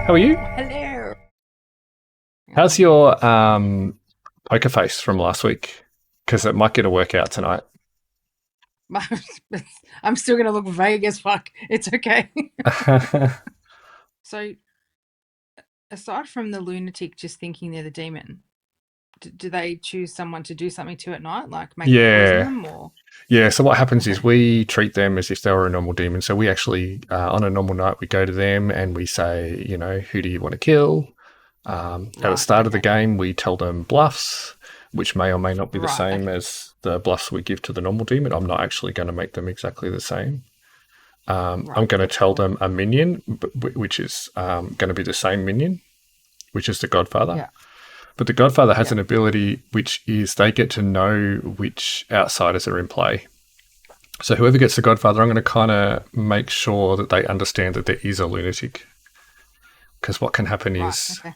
How are you? Hello. How's your poker face from last week? Because it might get a workout tonight. I'm still going to look vague as fuck. It's okay. So, aside from the lunatic just thinking they're the demon, do they choose someone to do something to at night, like maybe poison them or? Yeah. So what happens is Okay. we treat them as if they were a normal demon. So we actually, on a normal night, we go to them and we say, who do you want to kill? At the Right. start of the Okay. game, we tell them bluffs, which may or may not be the Right. same Okay. as the bluffs we give to the normal demon. I'm not actually going to make them exactly the same. I'm Right. going to That's tell cool. them a minion, which is going to be the same minion, which is the Godfather. Yeah. But the Godfather has Yeah. an ability which is they get to know which outsiders are in play. So whoever gets the Godfather, I'm going to kind of make sure that they understand that there is a lunatic. Because what can happen Right. is Okay.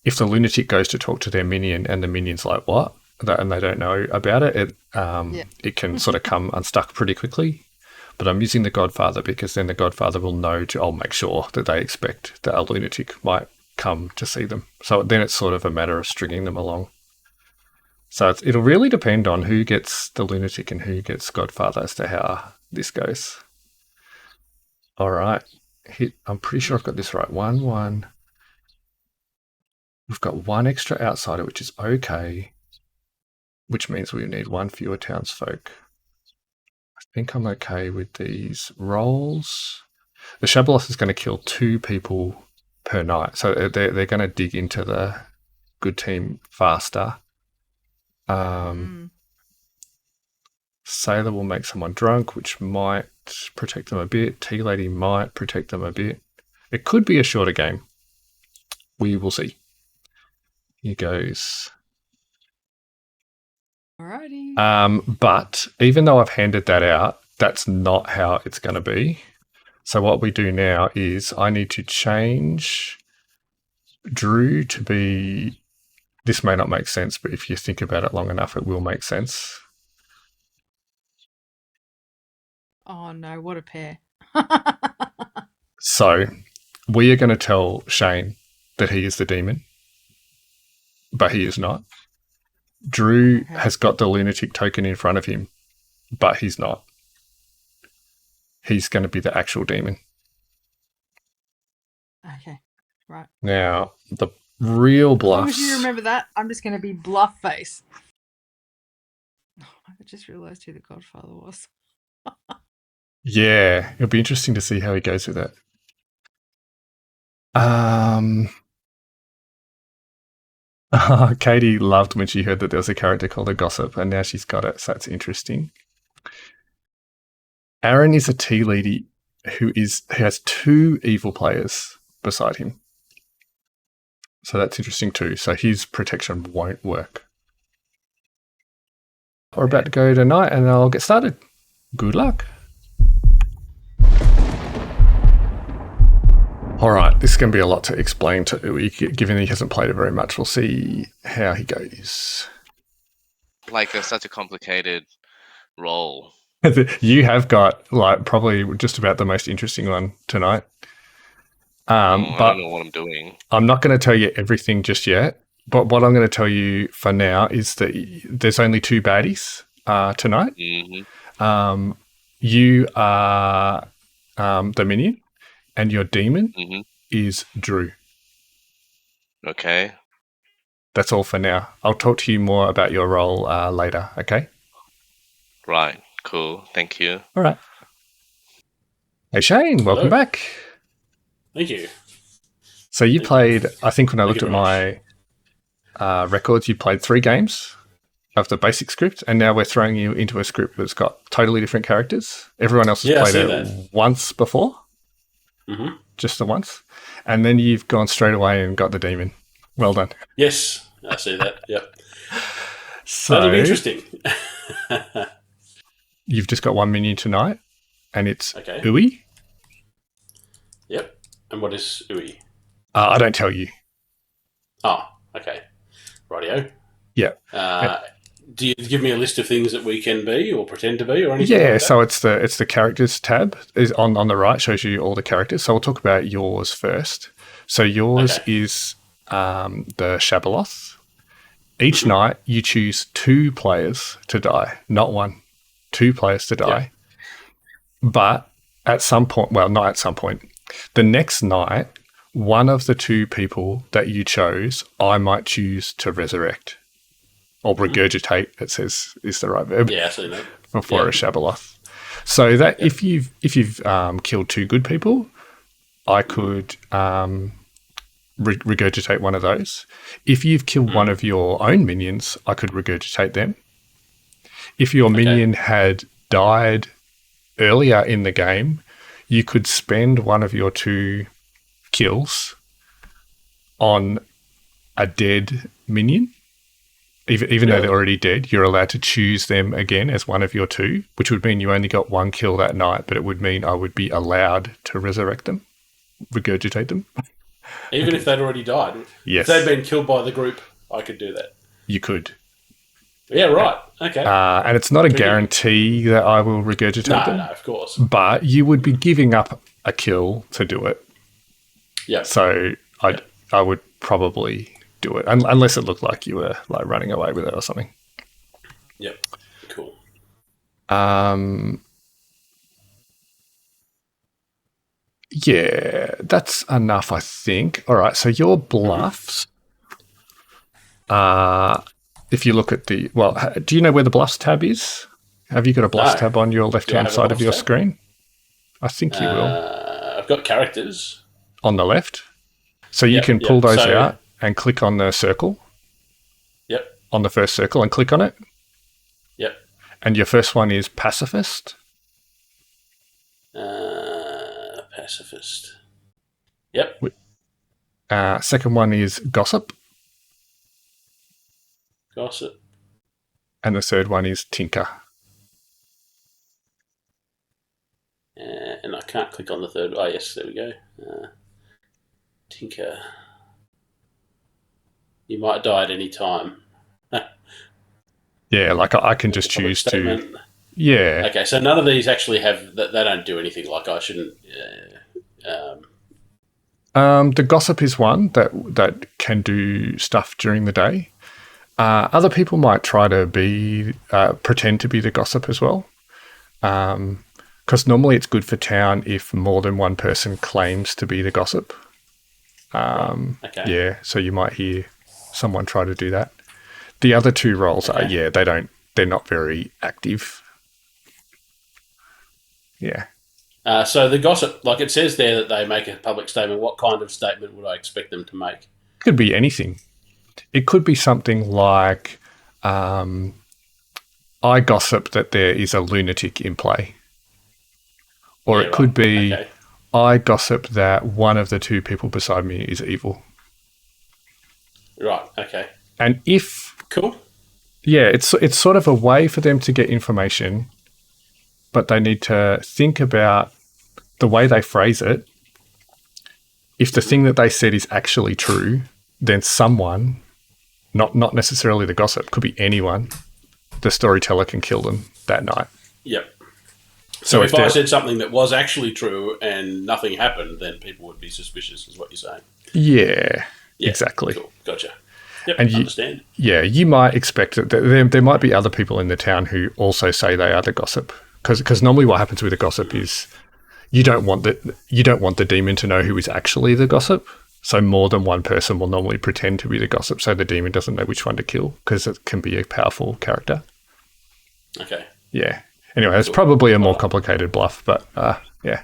if the lunatic goes to talk to their minion and the minion's like, what? And they don't know about it, Yeah. it can sort of come unstuck pretty quickly. But I'm using the Godfather because then the Godfather will know I'll make sure that they expect that a lunatic might come to see them. So then it's sort of a matter of stringing them along. So it'll really depend on who gets the lunatic and who gets Godfather as to how this goes. All right. I'm pretty sure I've got this right. 1-1. We've got one extra outsider, which is okay, which means we need one fewer townsfolk. I think I'm okay with these rolls. The Shabaloth is going to kill 2 people per night. So they're going to dig into the good team faster. Sailor will make someone drunk, which might protect them a bit. Tea Lady might protect them a bit. It could be a shorter game. We will see. Here goes. Alrighty. But even though I've handed that out, that's not how it's going to be. So what we do now is I need to change Drew to be... This may not make sense, but if you think about it long enough, it will make sense. Oh no! What a pair. So we are going to tell Shane that he is the demon, but he is not. Drew has got the lunatic token in front of him, but he's not. He's going to be the actual demon. Okay. Right. Now, the real bluffs... As long as you remember that, I'm just going to be bluff face. Oh, I just realised who the Godfather was. Yeah, it'll be interesting to see how he goes with that. Katie loved when she heard that there was a character called a gossip, and now she's got it, so that's interesting. Aaron is a tea lady who has 2 evil players beside him. So that's interesting too. So his protection won't work. We're about to go tonight and I'll get started. Good luck. All right, this is going to be a lot to explain to Uwe, given he hasn't played it very much. We'll see how he goes. Like, there's such a complicated role. You have got probably just about the most interesting one tonight. I don't know what I'm doing. I'm not going to tell you everything just yet, but what I'm going to tell you for now is that there's only 2 baddies tonight. Mm-hmm. You are the minion, and your demon is Drew. Okay. That's all for now. I'll talk to you more about your role later, okay? Right. Cool. Thank you. All right. Hey, Shane, welcome back. Thank you. So you played, I think when I looked at my records, you played 3 games of the basic script, and now we're throwing you into a script that's got totally different characters. Everyone else has played it once before, just the once, and then you've gone straight away and got the demon. Well done. Yes, I see that. Yep. So that'll be interesting. You've just got 1 minion tonight, and it's okay. Uwe. Yep. And what is Uwe? I don't tell you. Oh, okay. Rightio. Yeah. do you give me a list of things that we can be or pretend to be or anything? Yeah, like that? so it's the characters tab is on the right, shows you all the characters. So we'll talk about yours first. So yours is the Shabaloth. Each night you choose 2 players to die, not 1. 2 players to die. But at some point, well, not at some point, the next night, one of the 2 people that you chose, I might choose to resurrect or regurgitate. It says is the right verb. Yeah, I see that. Before a Shabaloth. So that if you've killed 2 good people, I could regurgitate one of those. If you've killed one of your own minions, I could regurgitate them. If your minion had died earlier in the game, you could spend one of your 2 kills on a dead minion. Even though they're already dead, you're allowed to choose them again as one of your 2, which would mean you only got 1 kill that night, but it would mean I would be allowed to resurrect them, regurgitate them. Even if they'd already died? Yes. If they'd been killed by the group, I could do that. You could. Yeah, right. Okay. And it's not a guarantee that I will regurgitate them. No, of course. But you would be giving up a kill to do it. Yeah. So I would probably do it, unless it looked like you were like running away with it or something. Yep. Cool. Yeah, that's enough, I think. All right, so your bluffs. If you look at do you know where the bluffs tab is? Have you got a bluffs tab on your left-hand side of your screen? I think you will. I've got characters. On the left. So you can pull those out and click on the circle. Yep. On the first circle and click on it. Yep. And your first one is pacifist. Pacifist. Yep. Second one is gossip. Gossip. And the third one is tinker. And I can't click on the third. Oh, yes, there we go. Tinker. You might die at any time. Yeah, like I can just choose to. Yeah. Okay, so none of these actually have. They don't do anything. Like I shouldn't. The gossip is one that can do stuff during the day. Other people might try to pretend to be the gossip as well. Because normally it's good for town if more than one person claims to be the gossip. Okay. Yeah, so you might hear someone try to do that. The other 2 roles they're not very active. Yeah. So the gossip, like it says there that they make a public statement. What kind of statement would I expect them to make? Could be anything. It could be something like, I gossip that there is a lunatic in play. Or it could be, I gossip that one of the 2 people beside me is evil. Right, okay. And if... Cool. Yeah, it's sort of a way for them to get information, but they need to think about the way they phrase it. If the thing that they said is actually true, then someone, not necessarily the gossip, could be anyone, the storyteller can kill them that night. Yep. So if I said something that was actually true and nothing happened, then people would be suspicious, is what you're saying. Yeah, exactly. Cool. Gotcha. Yep, and understand. Yeah, you might expect that there might be other people in the town who also say they are the gossip. Because normally what happens with a gossip is you don't want the demon to know who is actually the gossip. So more than one person will normally pretend to be the gossip, so the demon doesn't know which one to kill, because it can be a powerful character. Okay. Yeah. Anyway, it's probably a more complicated bluff, but yeah.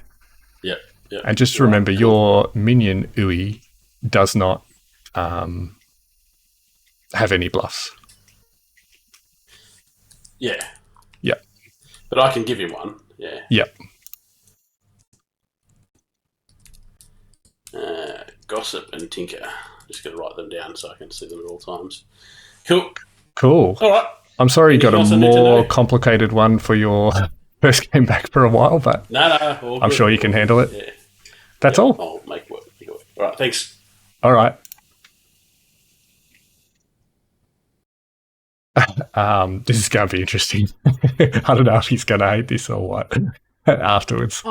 Yeah. And just remember, your minion Ui does not have any bluffs. Yeah. Yep. But I can give him one. Yeah. Yep. Gossip and tinker. Just got to write them down so I can see them at all times. Cool. All right. I'm sorry you got a more complicated one for your first game back for a while, but no, I'm sure you can handle it. Yeah. That's all. I'll make work. All right, thanks. All right. This is going to be interesting. I don't know if he's going to hate this or what afterwards.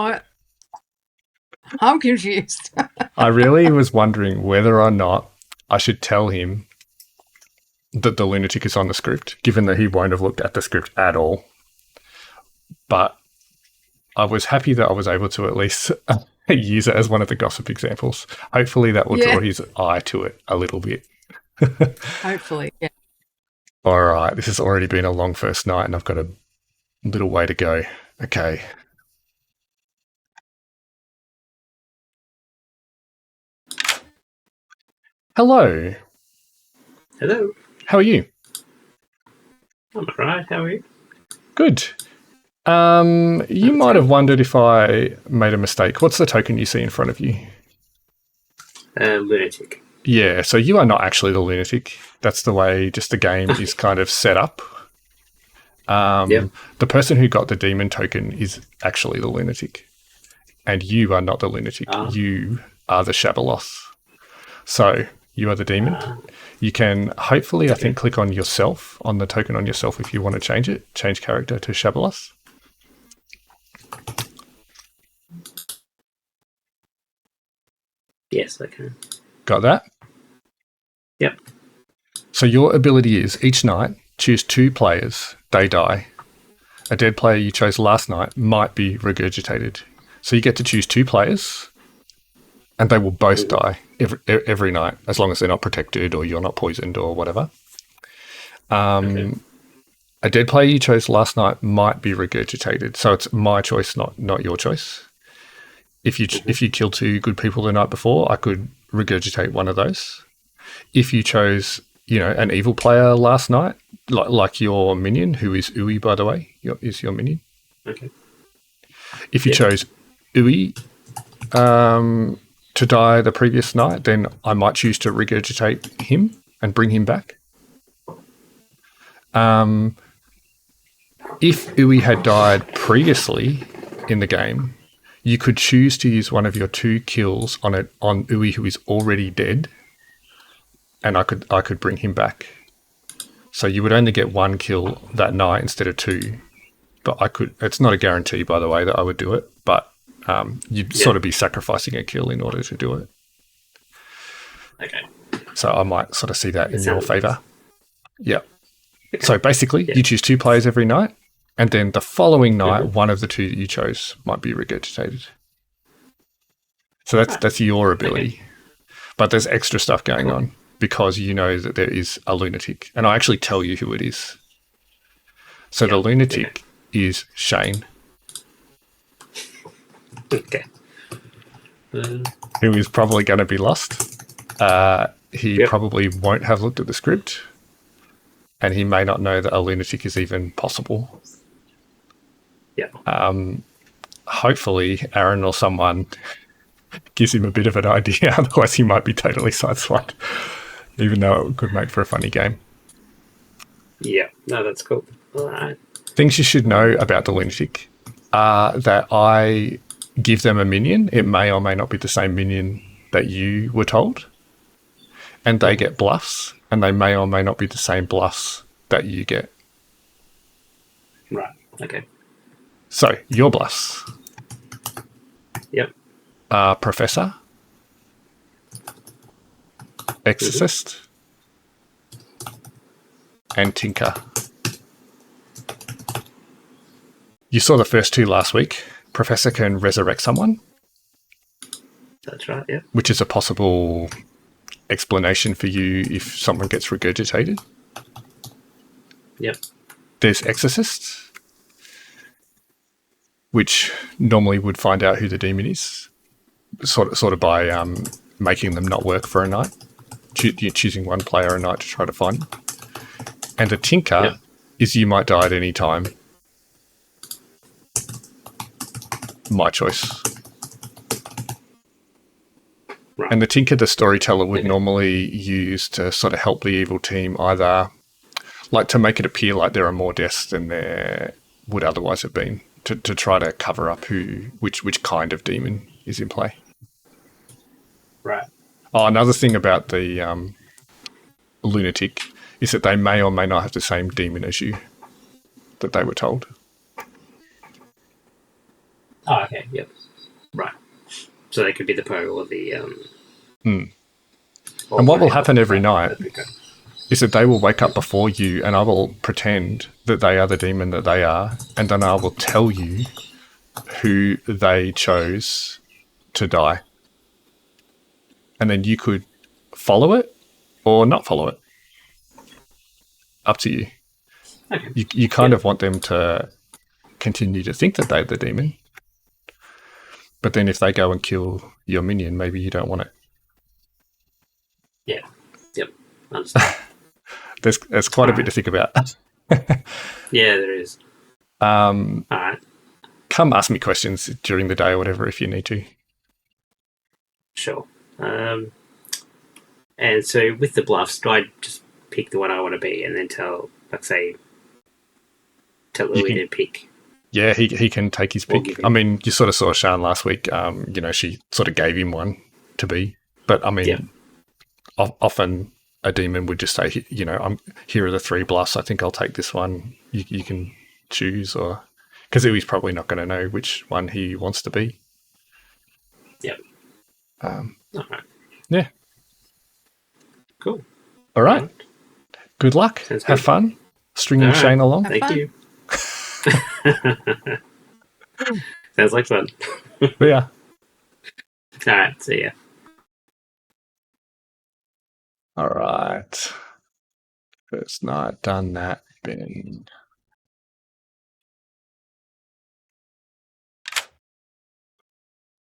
I'm confused. I really was wondering whether or not I should tell him that the lunatic is on the script, given that he won't have looked at the script at all. But I was happy that I was able to at least use it as one of the gossip examples. Hopefully that will draw his eye to it a little bit. Hopefully, yeah. All right, this has already been a long first night and I've got a little way to go. Okay. Hello. Hello. How are you? I'm alright. How are you? Good. You might have wondered if I made a mistake. What's the token you see in front of you? Lunatic. Yeah, so you are not actually the lunatic. That's the way just the game is kind of set up. The person who got the demon token is actually the lunatic. And you are not the lunatic. You are the Shabaloth. So you are the demon. You can hopefully, I think, click on yourself, on the token on yourself if you want to change it. Change character to Shabaloth. Yes, I can. Got that? Yep. So your ability is each night, choose 2 players, they die. A dead player you chose last night might be regurgitated. So you get to choose 2 players and they will both die every night, as long as they're not protected or you're not poisoned or whatever. A dead player you chose last night might be regurgitated. So it's my choice, not your choice. If you kill 2 good people the night before, I could regurgitate one of those. If you chose, an evil player last night, like your minion, who is Uwe, by the way, is your minion. Okay. If you chose Uwe to die the previous night, then I might choose to regurgitate him and bring him back. If Uwe had died previously in the game, you could choose to use one of your 2 kills on Uwe, who is already dead, and I could bring him back. So you would only get 1 kill that night instead of 2. But I could. It's not a guarantee, by the way, that I would do it. But you'd sort of be sacrificing a kill in order to do it. Okay. So I might sort of see that in your favour. Yeah. Okay. So basically, you choose 2 players every night, and then the following night, one of the 2 that you chose might be regurgitated. So that's your ability. Okay. But there's extra stuff going on because you know that there is a lunatic. And I actually tell you who it is. So the lunatic is Shane. Okay. Who is probably going to be lost. He probably won't have looked at the script. And he may not know that a lunatic is even possible. Yeah. Hopefully, Aaron or someone gives him a bit of an idea. Otherwise, he might be totally sideswiped, even though it could make for a funny game. Yeah. No, that's cool. All right. Things you should know about the lunatic are that I give them a minion. It may or may not be the same minion that you were told. And they get bluffs, and they may or may not be the same bluffs that you get. Right. Okay. So, your bluffs. Yep. Professor. Exorcist. And Tinker. You saw the first 2 last week. Professor can resurrect someone. That's right, yeah. Which is a possible explanation for you if someone gets regurgitated. Yep. There's Exorcist, which normally would find out who the demon is, sort of by making them not work for a night. Choosing one player a night to try to find them. And a Tinker is you might die at any time. My choice. Right. And the Tinker, the Storyteller, would normally use to sort of help the evil team, either like to make it appear like there are more deaths than there would otherwise have been, to try to cover up which kind of demon is in play. Right. Oh, another thing about the lunatic is that they may or may not have the same demon as you that they were told. Oh, okay. Yep. Right. So they could be the Poe or the. And what will happen every night is that they will wake up before you, and I will pretend that they are the demon that they are, and then I will tell you who they chose to die. And then you could follow it or not follow it. Up to you. Okay. You kind of want them to continue to think that they're the demon. But then if they go and kill your minion, maybe you don't want it. Yeah. Yep. Understand. There's quite a bit to think about. Yeah, there is. All right. Come ask me questions during the day or whatever if you need to. Sure. And so with the bluffs, do I just pick the one I want to be and then tell Louis to pick? Yeah, he can take his pick. I mean, you sort of saw Sian last week. She sort of gave him one to be. But, I mean, often a demon would just say, here are the 3 bluffs. I think I'll take this one. You can choose, or because he's probably not going to know which one he wants to be. Yep. All right. Yeah. Cool. All right. Good luck. Sounds Have good. fun stringing Shane along. Thank you. Sounds like fun. Yeah. All right. See ya. All right. First night, done that. Ben.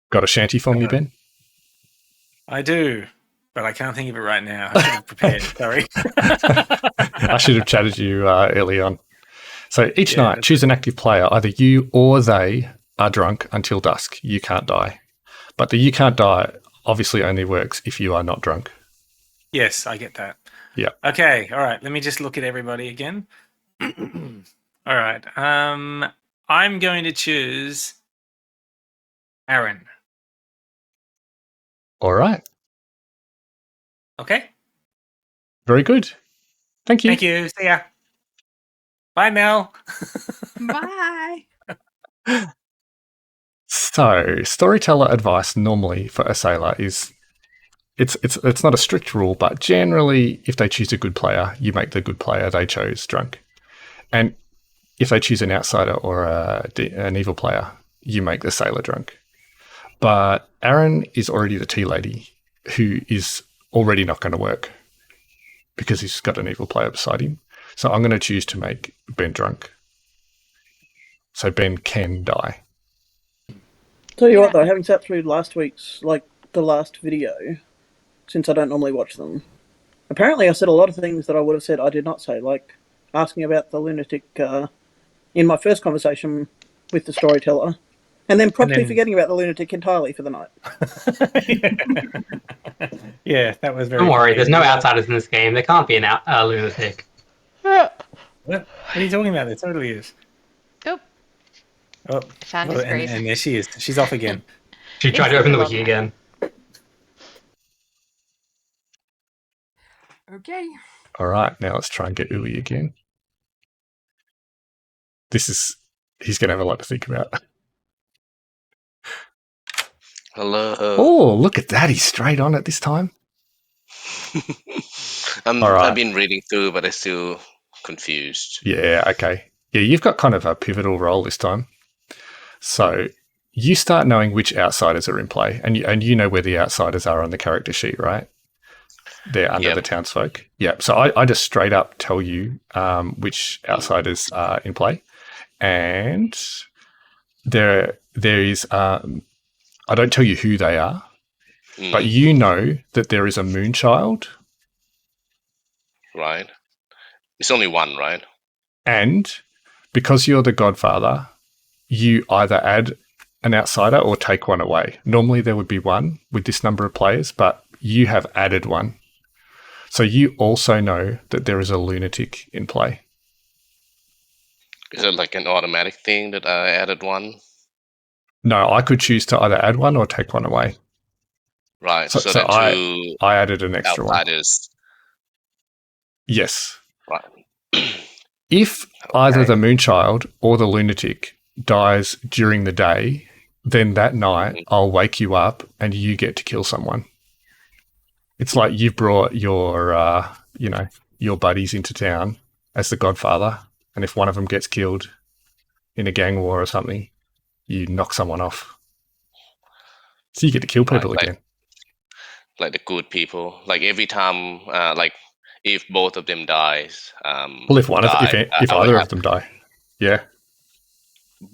Got a shanty for me, Ben? I do, but I can't think of it right now. I should have prepared. Sorry. I should have chatted you early on. So each night, choose an active player. Either you or they are drunk until dusk. You can't die. But the you can't die obviously only works if you are not drunk. Yes, I get that. Yeah. Okay. All right. Let me just look at everybody again. All right. I'm going to choose Aaron. All right. Okay. Very good. Thank you. Thank you. See ya. Bye, Mel. Bye. So, storyteller advice normally for a sailor is it's not a strict rule, but generally, if they choose a good player, you make the good player they chose drunk. And if they choose an outsider or an evil player, you make the sailor drunk. But Aaron is already the tea lady, who is already not going to work because he's got an evil player beside him. So I'm going to choose to make Ben drunk. So Ben can die. Tell you what, though, having sat through last week's, the last video, since I don't normally watch them, apparently I said a lot of things that I would have said I did not say, like asking about the lunatic in my first conversation with the storyteller, and then promptly forgetting about the lunatic entirely for the night. Yeah, that was very. Don't worry, there's no outsiders in this game. There can't be a lunatic. What are you talking about? There totally is. Oh, found his grave. And there she is. She's off again. She tried to open the wiki again. Okay. All right, now let's try and get Uli again. He's going to have a lot to think about. Hello. Oh, look at that. He's straight on it this time. All right. I've been reading through, but I'm still confused. Yeah, okay. Yeah, you've got kind of a pivotal role this time. So you start knowing which outsiders are in play, and you know where the outsiders are on the character sheet, right? They're under the townsfolk. Yeah, so I just straight up tell you which outsiders are in play. And there is, I don't tell you who they are, but you know that there is a Moonchild. Right. It's only one, right? And because you're the Godfather, you either add an outsider or take one away. Normally there would be one with this number of players, but you have added one. So you also know that there is a lunatic in play. Is it like an automatic thing that I added one? No, I could choose to either add one or take one away. Right. So So, the two I added an extra outsiders. one. Yes. Right. If either Okay. the Moonchild or the Lunatic dies during the day, then that night I'll wake you up and you get to kill someone. It's like you've brought your, your buddies into town as the Godfather, and if one of them gets killed in a gang war or something, you knock someone off. So you get to kill people again. Like the good people. Like every time, like if both of them dies, Well, if either of them die, yeah.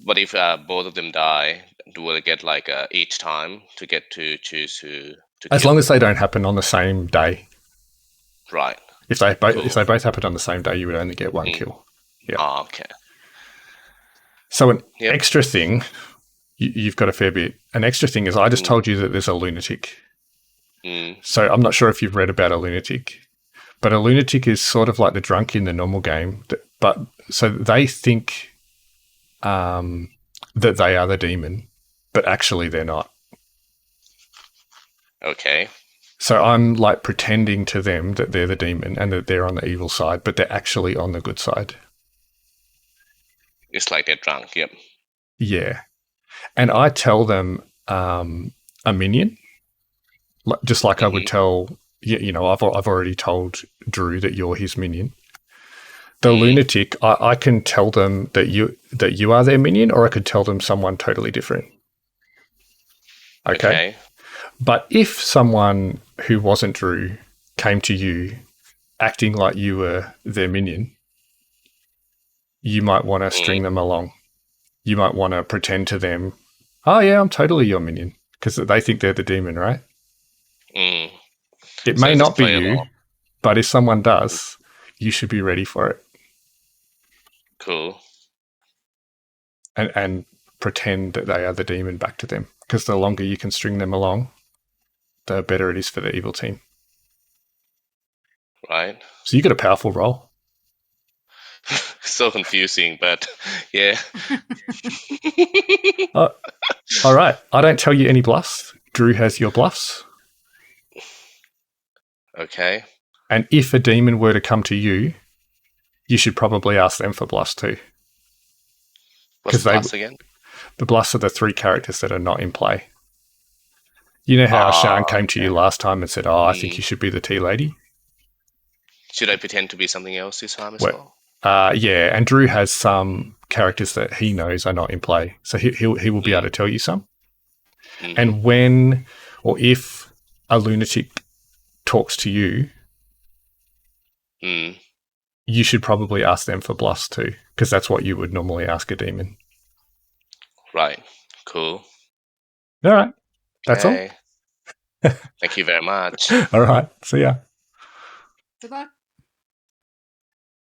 But if both of them die, will it get like each time to get to choose who to As kill? long as they don't happen on the same day. Right. If they both happen on the same day, you would only get one kill. Yeah. Oh, okay. So an extra thing, you've got a fair bit. An extra thing is I just told you that there's a Lunatic. So I'm not sure if you've read about a Lunatic, but a Lunatic is sort of like the drunk in the normal game. But so they think that they are the demon, but actually they're not. Okay. So I'm like pretending to them that they're the demon and that they're on the evil side, but they're actually on the good side. It's like they're drunk. Yep. Yeah. And I tell them a minion, just like I would tell, I've already told Drew that you're his minion. The Lunatic, I can tell them that you are their minion, or I could tell them someone totally different. Okay. But if someone who wasn't Drew came to you acting like you were their minion, you might want to string them along. You might want to pretend to them, oh yeah, I'm totally your minion, because they think they're the demon, right? It may not be you, but if someone does, you should be ready for it. Cool. And pretend that they are the demon back to them, because the longer you can string them along, the better it is for the evil team. Right. So you got a powerful role. So confusing, but yeah. All right. I don't tell you any bluffs. Drew has your bluffs. Okay. And if a demon were to come to you, you should probably ask them for bluffs too. What's bluffs again? The bluffs are the 3 characters that are not in play. You know how Sian came to you last time and said, I think you should be the tea lady? Should I pretend to be something else this time as well? Yeah, and Drew has some characters that he knows are not in play. So he will be able to tell you some. And when or if a Lunatic talks to you, you should probably ask them for bluffs too, because that's what you would normally ask a demon. Right. Cool. All right. That's all. Thank you very much. All right. See ya. Good luck.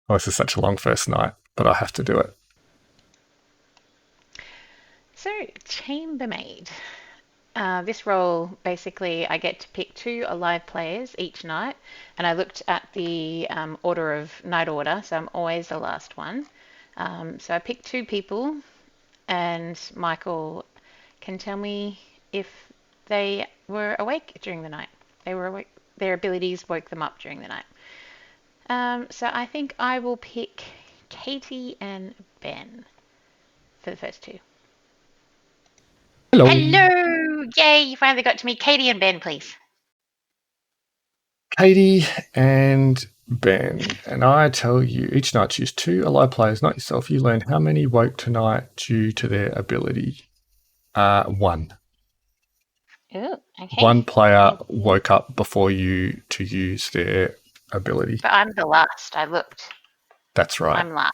Oh, this is such a long first night, but I have to do it. So, Chambermaid. This role, basically, I get to pick 2 alive players each night, and I looked at the order of night order, so I'm always the last one. So I picked 2 people, and Michael can tell me if they were awake during the night. They were awake. Their abilities woke them up during the night. So I think I will pick Katie and Ben for the first 2. Hello. Hello! Yay, you finally got to meet Katie and Ben, please. Katie and Ben. And I tell you, each night choose 2 alive players, not yourself. You learn how many woke tonight due to their ability. 1. Ooh, okay. 1 player woke up before you to use their ability. But I'm the last. I looked. That's right. I'm last.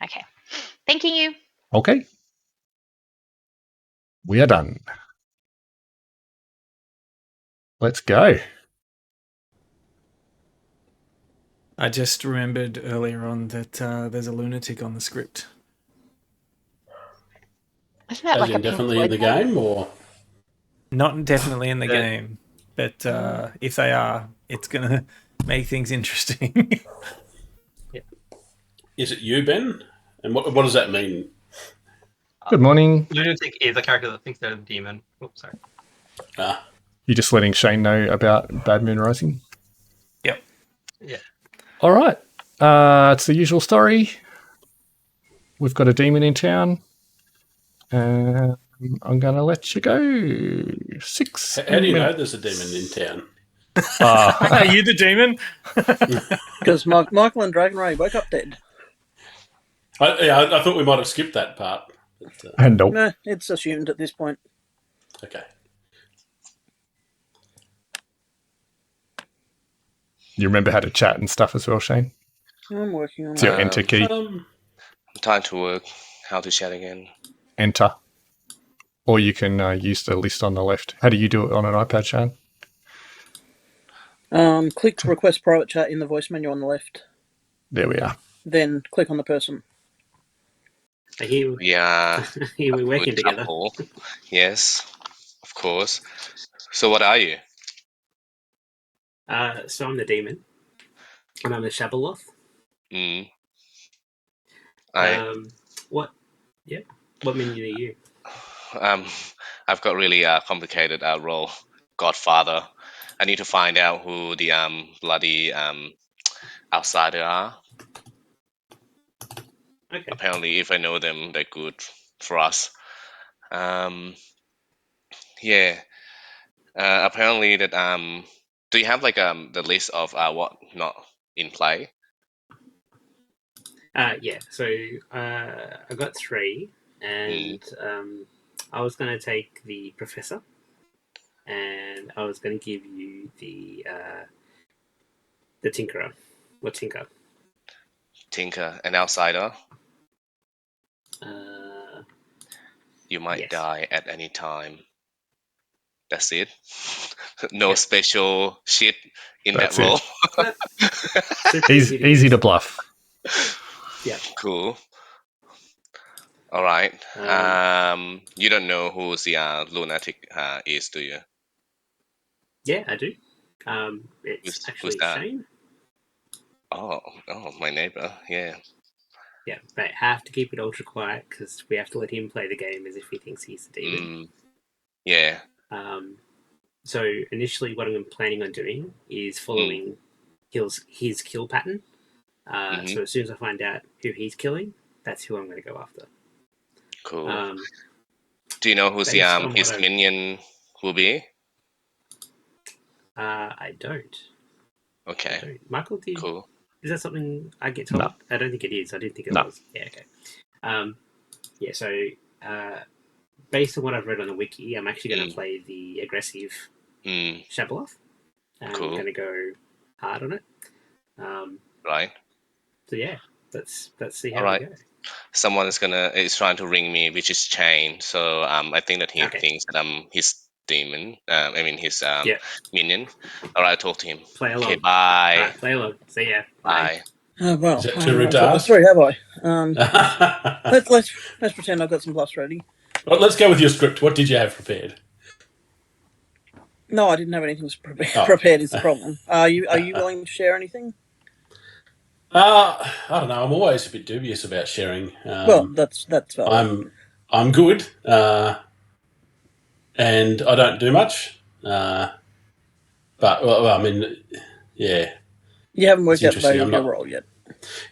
Okay. Thanking you. Okay. We are done. Let's go. I just remembered earlier on that there's a Lunatic on the script. Isn't that like definitely in the game, or not definitely in the game, but if they are, it's gonna make things interesting. Is it you, Ben? And what does that mean? Good morning. Lunatic is a character that thinks they're a demon. Oops, sorry. You just letting Shane know about Bad Moon Rising? Yep. Yeah. All right. It's the usual story. We've got a demon in town. I'm going to let you go. 6 How do you know minutes. there's a demon in town? Are you the demon? Because Michael and Dragon Ray woke up dead. I thought we might have skipped that part. But, Nope. No, it's assumed at this point. okay. You remember how to chat and stuff as well, Shane? I'm working on It's your it. enter key. Time to work. How to chat again? Enter. Or you can use the list on the left. How do you do it on an iPad, Shane? Click request private chat in the voice menu on the left. There we are. Then click on the person. Here we're working together. Couple. Yes, of course. So what are you? So I'm the demon, and I'm a Shabaloth. What? Yeah. What minion are you? I've got really complicated role. Godfather. I need to find out who the bloody outsider are. Okay. Apparently, if I know them, they're good for us. Yeah. Apparently that do you have like the list of what not in play? Yeah. So I got 3, and I was going to take the professor, and I was going to give you the tinkerer. What tinker? Tinker, an outsider. You might Yes. die at any time. That's it. No Yep. special shit in That's that role. Easy to bluff. Yeah. Cool. All right. You don't know who the lunatic is, do you? Yeah, I do. It's Who's actually that? Shane. Oh, my neighbor. Yeah. Yeah, but have to keep it ultra quiet because we have to let him play the game as if he thinks he's the demon. Yeah. So initially, what I'm planning on doing is following his kill pattern. So as soon as I find out who he's killing, that's who I'm going to go after. Cool. Do you know who's his minion will be? I don't. Okay. I don't. Michael, Cool. Is that something I get told? No. I don't think it is. I didn't think it No. was. Yeah, okay. Yeah, so based on what I've read on the wiki, I'm actually going to play the aggressive Shabaloth. And Cool. I'm going to go hard on it. Right. So yeah, let's see how Alright. we go. Someone is trying to ring me, which is Chain. So I think that he thinks that I'm his demon. His minion. Alright, I'll talk to him. Play along. Okay, bye. All right, play along. See ya. Bye. Oh, well, Is that I too haven't rude to got the ask? story, have I? Let's pretend I've got some bluffs ready. Well, let's go with your script. What did you have prepared? No, I didn't have anything prepared. Is the problem? Are you willing to share anything? I don't know. I'm always a bit dubious about sharing. Well, that's valid. I'm good, and I don't do much. But yeah. You haven't worked out the interesting. value of your role yet.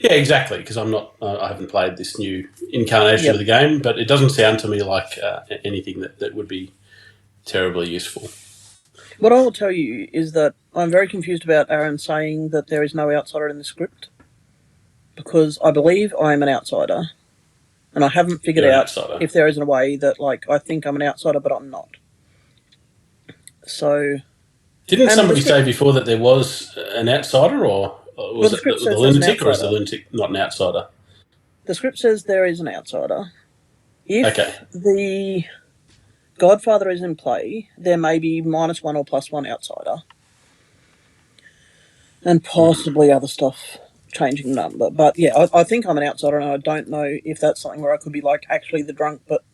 Yeah, exactly. Because I'm not. I haven't played this new incarnation of the game, but it doesn't sound to me like anything that would be terribly useful. What I will tell you is that I'm very confused about Aaron saying that there is no outsider in the script, because I believe I am an outsider, and I haven't figured out if there isn't a way that, like, I think I'm an outsider, but I'm not. So, didn't somebody say before that there was an outsider, or was it the lunatic, or is the lunatic not an outsider? The script says there is an outsider. If the Godfather is in play, there may be -1 or +1 outsider. And possibly other stuff changing number. But yeah, I think I'm an outsider, and I don't know if that's something where I could be like actually the drunk, but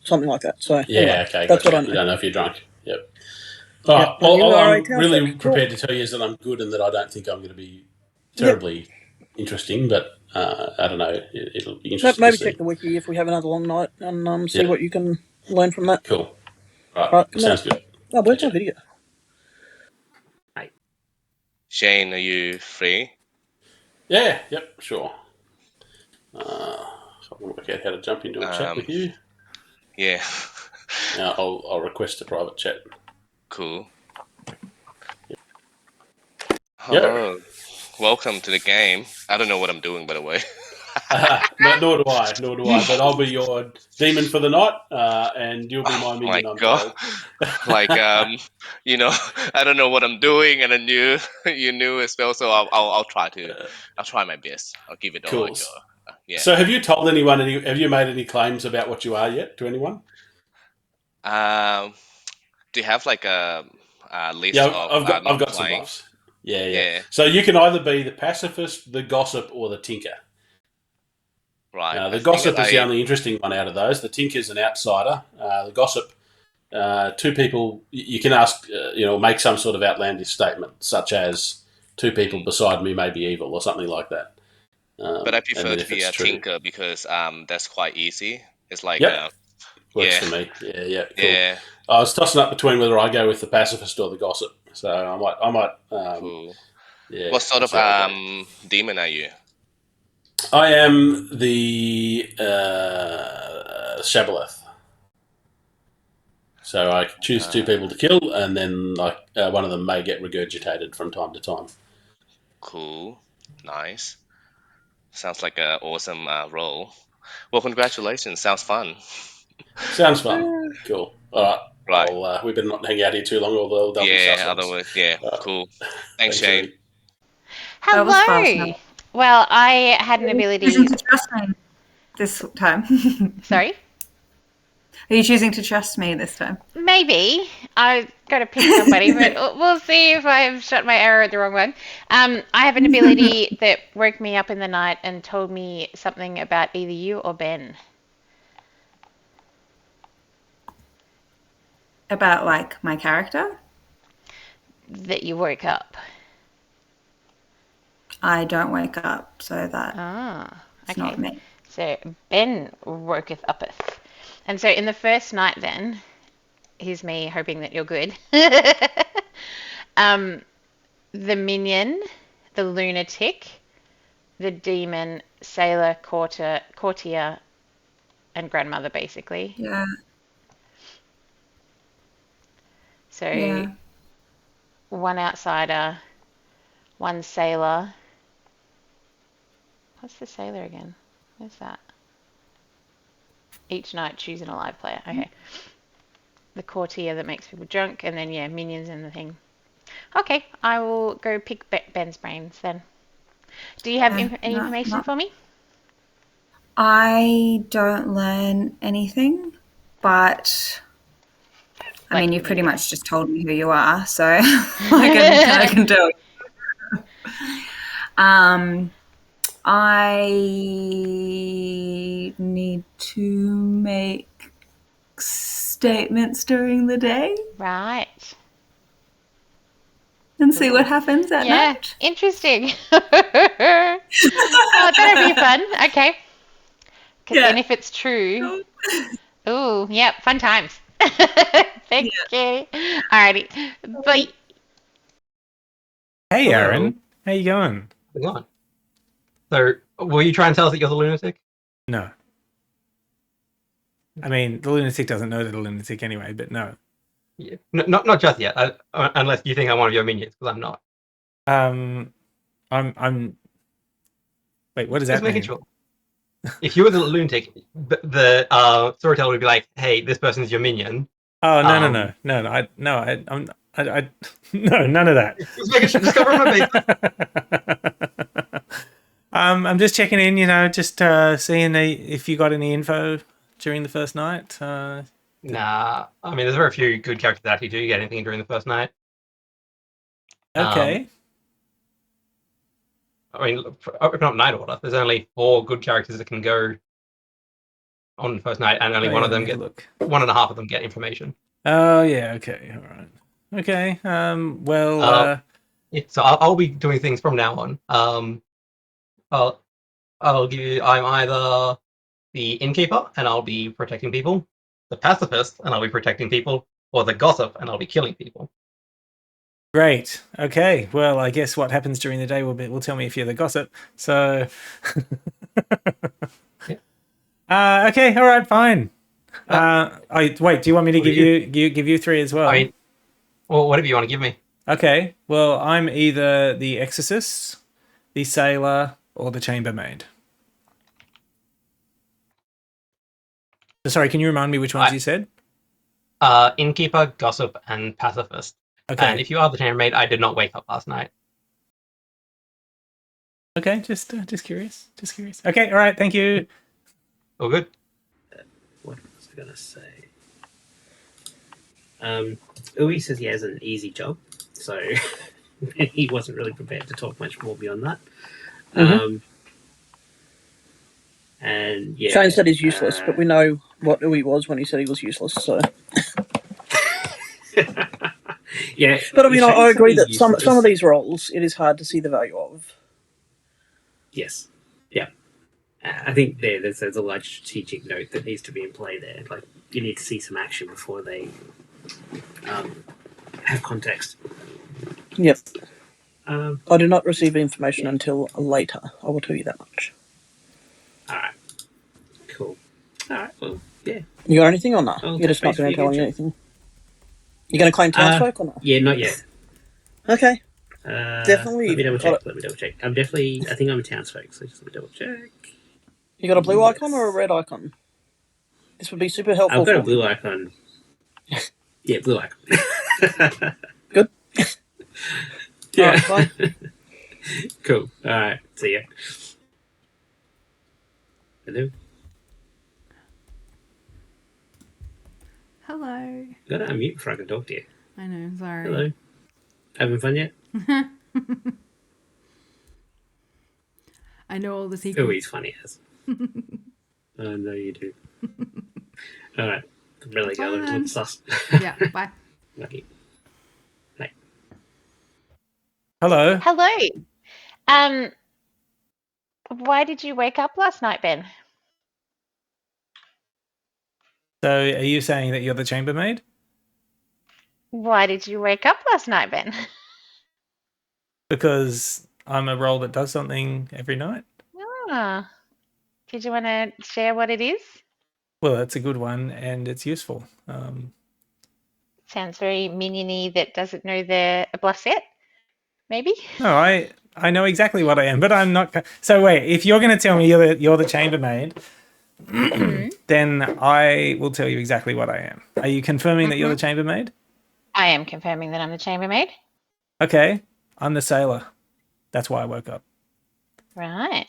something like that. So yeah, anyway, okay, that's what I know. You don't know if you're drunk. Yep. All I'm really prepared to tell you is that I'm good, and that I don't think I'm going to be terribly interesting, but I don't know. It'll be interesting. Maybe check the wiki if we have another long night and see what you can learn from that. Cool. Right, sounds good. Oh, where's my video? Shane, are you free? Yeah, yep, sure. So I want to work out how to jump into a chat with you. Yeah. I'll request a private chat. Cool. Yep. Hello. Welcome to the game. I don't know what I'm doing, by the way. Nor do I. But I'll be your demon for the night, and you'll be my minion. I'm told. Like you know, I don't know what I'm doing, and then you knew as well. So I'll try my best. I'll give it all a go. Yeah. So have you told anyone? Have you made any claims about what you are yet to anyone? Do you have like a list of I've got some buffs. Yeah. So you can either be the pacifist, the gossip, or the tinker. Right. The gossip is the only interesting one out of those. The tinker's an outsider. The gossip, two people. You can ask, make some sort of outlandish statement, such as two people beside me may be evil, or something like that. But I prefer to be a tinker because that's quite easy. It's like works for me. Yeah, cool. Yeah. I was tossing up between whether I go with the pacifist or the gossip, so I might. Cool. Yeah. What sort of demon are you? I am the Shabaloth. So I choose two people to kill, and then one of them may get regurgitated from time to time. Cool. Nice. Sounds like an awesome role. Well, congratulations. Sounds fun. Sounds fun. Cool. All right. We better not hang out here too long, or they'll be otherwise, cool. Thanks, Shane. Hello. Well, I had an ability. Are you choosing to trust me this time? Sorry? Are you choosing to trust me this time? Maybe. I've got to pick somebody, but we'll see if I've shot my arrow at the wrong one. I have an ability that woke me up in the night and told me something about either you or Ben. About, like, my character? That you woke up. I don't wake up, so that it's not me. So Ben woketh uppeth. And so in the first night then, here's me hoping that you're good. The minion, the lunatic, the demon, sailor, courtier, and grandmother basically. Yeah. So one outsider, one sailor. What's the sailor again? Where's that? Each night choose an alive player. Okay. The courtier that makes people drunk, and then minions and the thing. Okay, I will go pick Ben's brains then. Do you have any information for me? I don't learn anything, but I mean, you've pretty much just told me who you are, so I can tell you. I need to make statements during the day. Right. And see what happens at night. Interesting. Oh, that'll be fun. Okay. And if it's true. Ooh, yep, fun times. Thank you. Alrighty. Bye. Hey, Aaron. How you going? How's it going? So, will you try and tell us that you're the lunatic? No. I mean, the lunatic doesn't know that a lunatic anyway, but no. Yeah. Not just yet, unless you think I'm one of your minions, because I'm not. I'm. Wait, what does that mean? Sure. If you were the lunatic, the storyteller would be like, "Hey, this person is your minion." Oh no, I'm no, none of that. Just cover my base. I'm just checking in, just seeing if you got any info during the first night. Nah, I mean, there's very few good characters that actually do get anything during the first night. Okay. I mean, open up Night Order. There's only 4 good characters that can go on the first night, and only one and a half of them get information. Oh yeah. Okay. All right. Okay. So I'll be doing things from now on. I'll give you. I'm either the innkeeper, and I'll be protecting people, the pacifist, and I'll be protecting people, or the gossip, and I'll be killing people. Great. Okay. Well, I guess what happens during the day will tell me if you're the gossip. So. Okay. All right. Fine. Wait. Do you want me to give you 3 as well? I mean, well, whatever you want to give me. Okay. Well, I'm either the exorcist, the sailor, or the chambermaid. Sorry, can you remind me which ones you said? Innkeeper, gossip, and pacifist. Okay. And if you are the chambermaid, I did not wake up last night. Okay, just curious. Just curious. Okay, all right, thank you. All good. What was I gonna say? Uwe says he has an easy job, so he wasn't really prepared to talk much more beyond that. And yeah, Shane said he's useless, but we know what Uwe was when he said he was useless. So yeah, but I mean, I agree that some of these roles it is hard to see the value of. Yes, yeah. I think there's a large strategic note that needs to be in play there. Like you need to see some action before they have context. Yep. I did not receive information until later. I will tell you that much. All right. Cool. All right. Well, yeah. You got anything on that? You're just not going to tell me anything. You're going to claim townsfolk or not? Yeah, not yet. Okay. Definitely. Let me double check. I think I'm a townsfolk, so just let me double check. You got a blue icon or a red icon? This would be super helpful. I've got a blue icon. Yeah, blue icon. Good. Yeah. All right, cool. All right. See ya. Hello. Hello. You gotta unmute before I can talk to you. I know. Sorry. Hello. Having fun yet? I know all the secrets. Oh, he's funny as. I know you do. All right. I'm really going to look sus. Yeah. Bye. Bye. Hello. Hello. Why did you wake up last night, Ben? So, are you saying that you're the chambermaid? Why did you wake up last night, Ben? Because I'm a role that does something every night. Ah. Did you want to share what it is? Well, that's a good one, and it's useful. Sounds very minion-y that doesn't know they're a bluffset, maybe? No, I know exactly what I am, but I'm not... So wait, if you're going to tell me you're the chambermaid, then I will tell you exactly what I am. Are you confirming that you're the chambermaid? I am confirming that I'm the chambermaid. Okay, I'm the sailor. That's why I woke up. Right.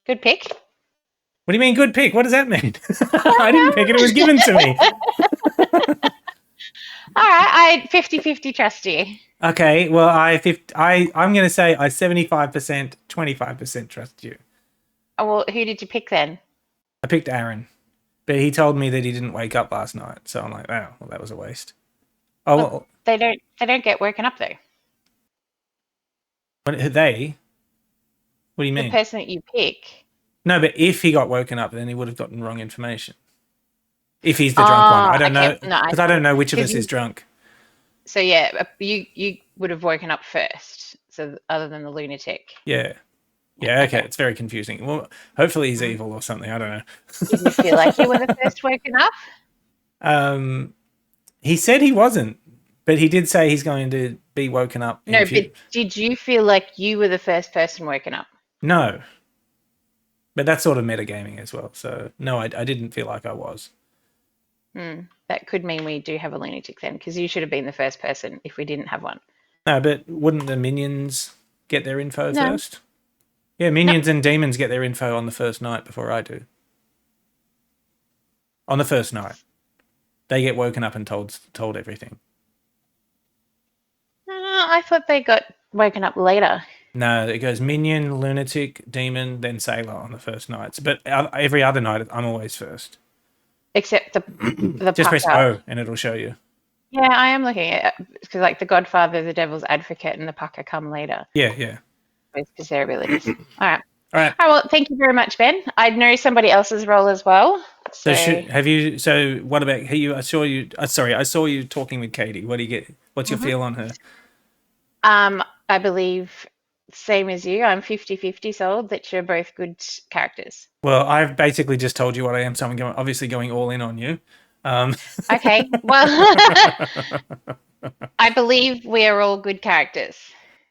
Good pick. What do you mean, good pick? What does that mean? I didn't pick it. It was given to me. All right, I 50-50 trust you. Okay, well, I'm going to say I 75%, 25% trust you. Oh, well, who did you pick then? I picked Aaron, but he told me that he didn't wake up last night, so I'm like, oh, well, that was a waste. Oh, well, they don't get woken up though. What they? What do you mean? The person that you pick. No, but if he got woken up, then he would have gotten wrong information. If he's the drunk one, I don't know because I don't know which of us is drunk. So yeah, you would have woken up first. So other than the lunatic. Yeah. Yeah. Okay. It's very confusing. Well, hopefully he's evil or something. I don't know. Did you feel like you were the first woken up? He said he wasn't, but he did say he's going to be woken up. No, but did you feel like you were the first person woken up? No. But that's sort of metagaming as well. So no, I didn't feel like I was. That could mean we do have a lunatic then, because you should have been the first person if we didn't have one. No, but wouldn't the minions get their info first? Yeah, minions and demons get their info on the first night before I do. On the first night. They get woken up and told everything. I thought they got woken up later. No, it goes minion, lunatic, demon, then sailor on the first nights. But every other night, I'm always first. Except the just press O and it'll show you. Yeah, I am looking at it because like the Godfather, the Devil's Advocate, and the Pucker come later. Yeah. Because their abilities. All right. Well, thank you very much, Ben. I know somebody else's role as well. So have you? So what about you? I saw you. Sorry, I saw you talking with Katie. What do you get? What's your feel on her? I believe, same as you, I'm 50-50 sold that you're both good characters. Well, I've basically just told you what I am, so I'm obviously going all in on you. Okay, well, I believe we are all good characters.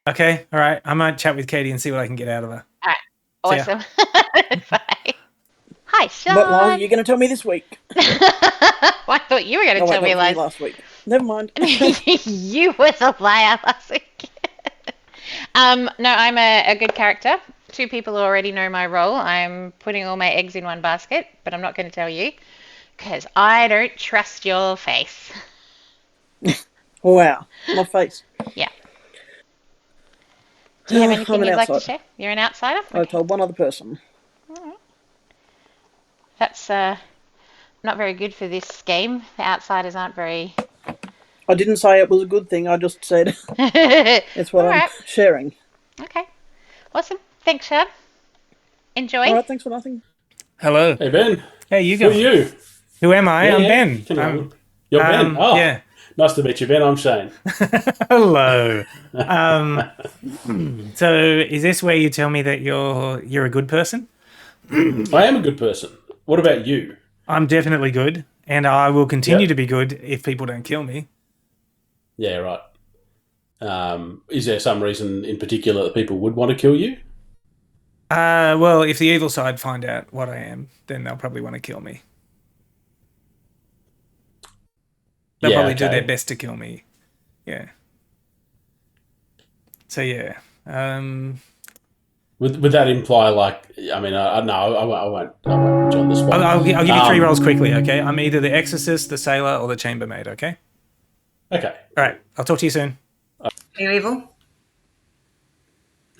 Okay, all right. I might chat with Katie and see what I can get out of her. All right, awesome. Bye. Hi, Sean. What lies are you going to tell me this week? I thought you were going to tell me lies last week. Never mind. You were the liar last week. No, I'm a good character. 2 people already know my role. I'm putting all my eggs in one basket, but I'm not going to tell you because I don't trust your face. Wow, my face. Yeah. Do you have anything I'm an you'd like to outsider. share? You're an outsider? I've told one other person. That's not very good for this game. The outsiders aren't very... I didn't say it was a good thing. I just said it's what I'm sharing. Okay. Awesome. Thanks, Shad. Enjoy. All right, thanks for nothing. Hello. Hey, Ben. Hey, you Who go. are you? Who am I? Yeah, I'm yeah. Ben. You're Ben? Oh, yeah. Nice to meet you, Ben. I'm Shane. Hello. So is this where you tell me that you're a good person? I am a good person. What about you? I'm definitely good, and I will continue to be good if people don't kill me. Yeah, right. Is there some reason in particular that people would want to kill you? Well, if the evil side find out what I am, then they'll probably want to kill me. They'll probably do their best to kill me. Yeah. So yeah. Would that imply like? I mean, I won't put you on the spot. I'll give you 3 roles quickly. Okay. I'm either the exorcist, the sailor, or the chambermaid. Okay. Okay. All right. I'll talk to you soon. Are you evil?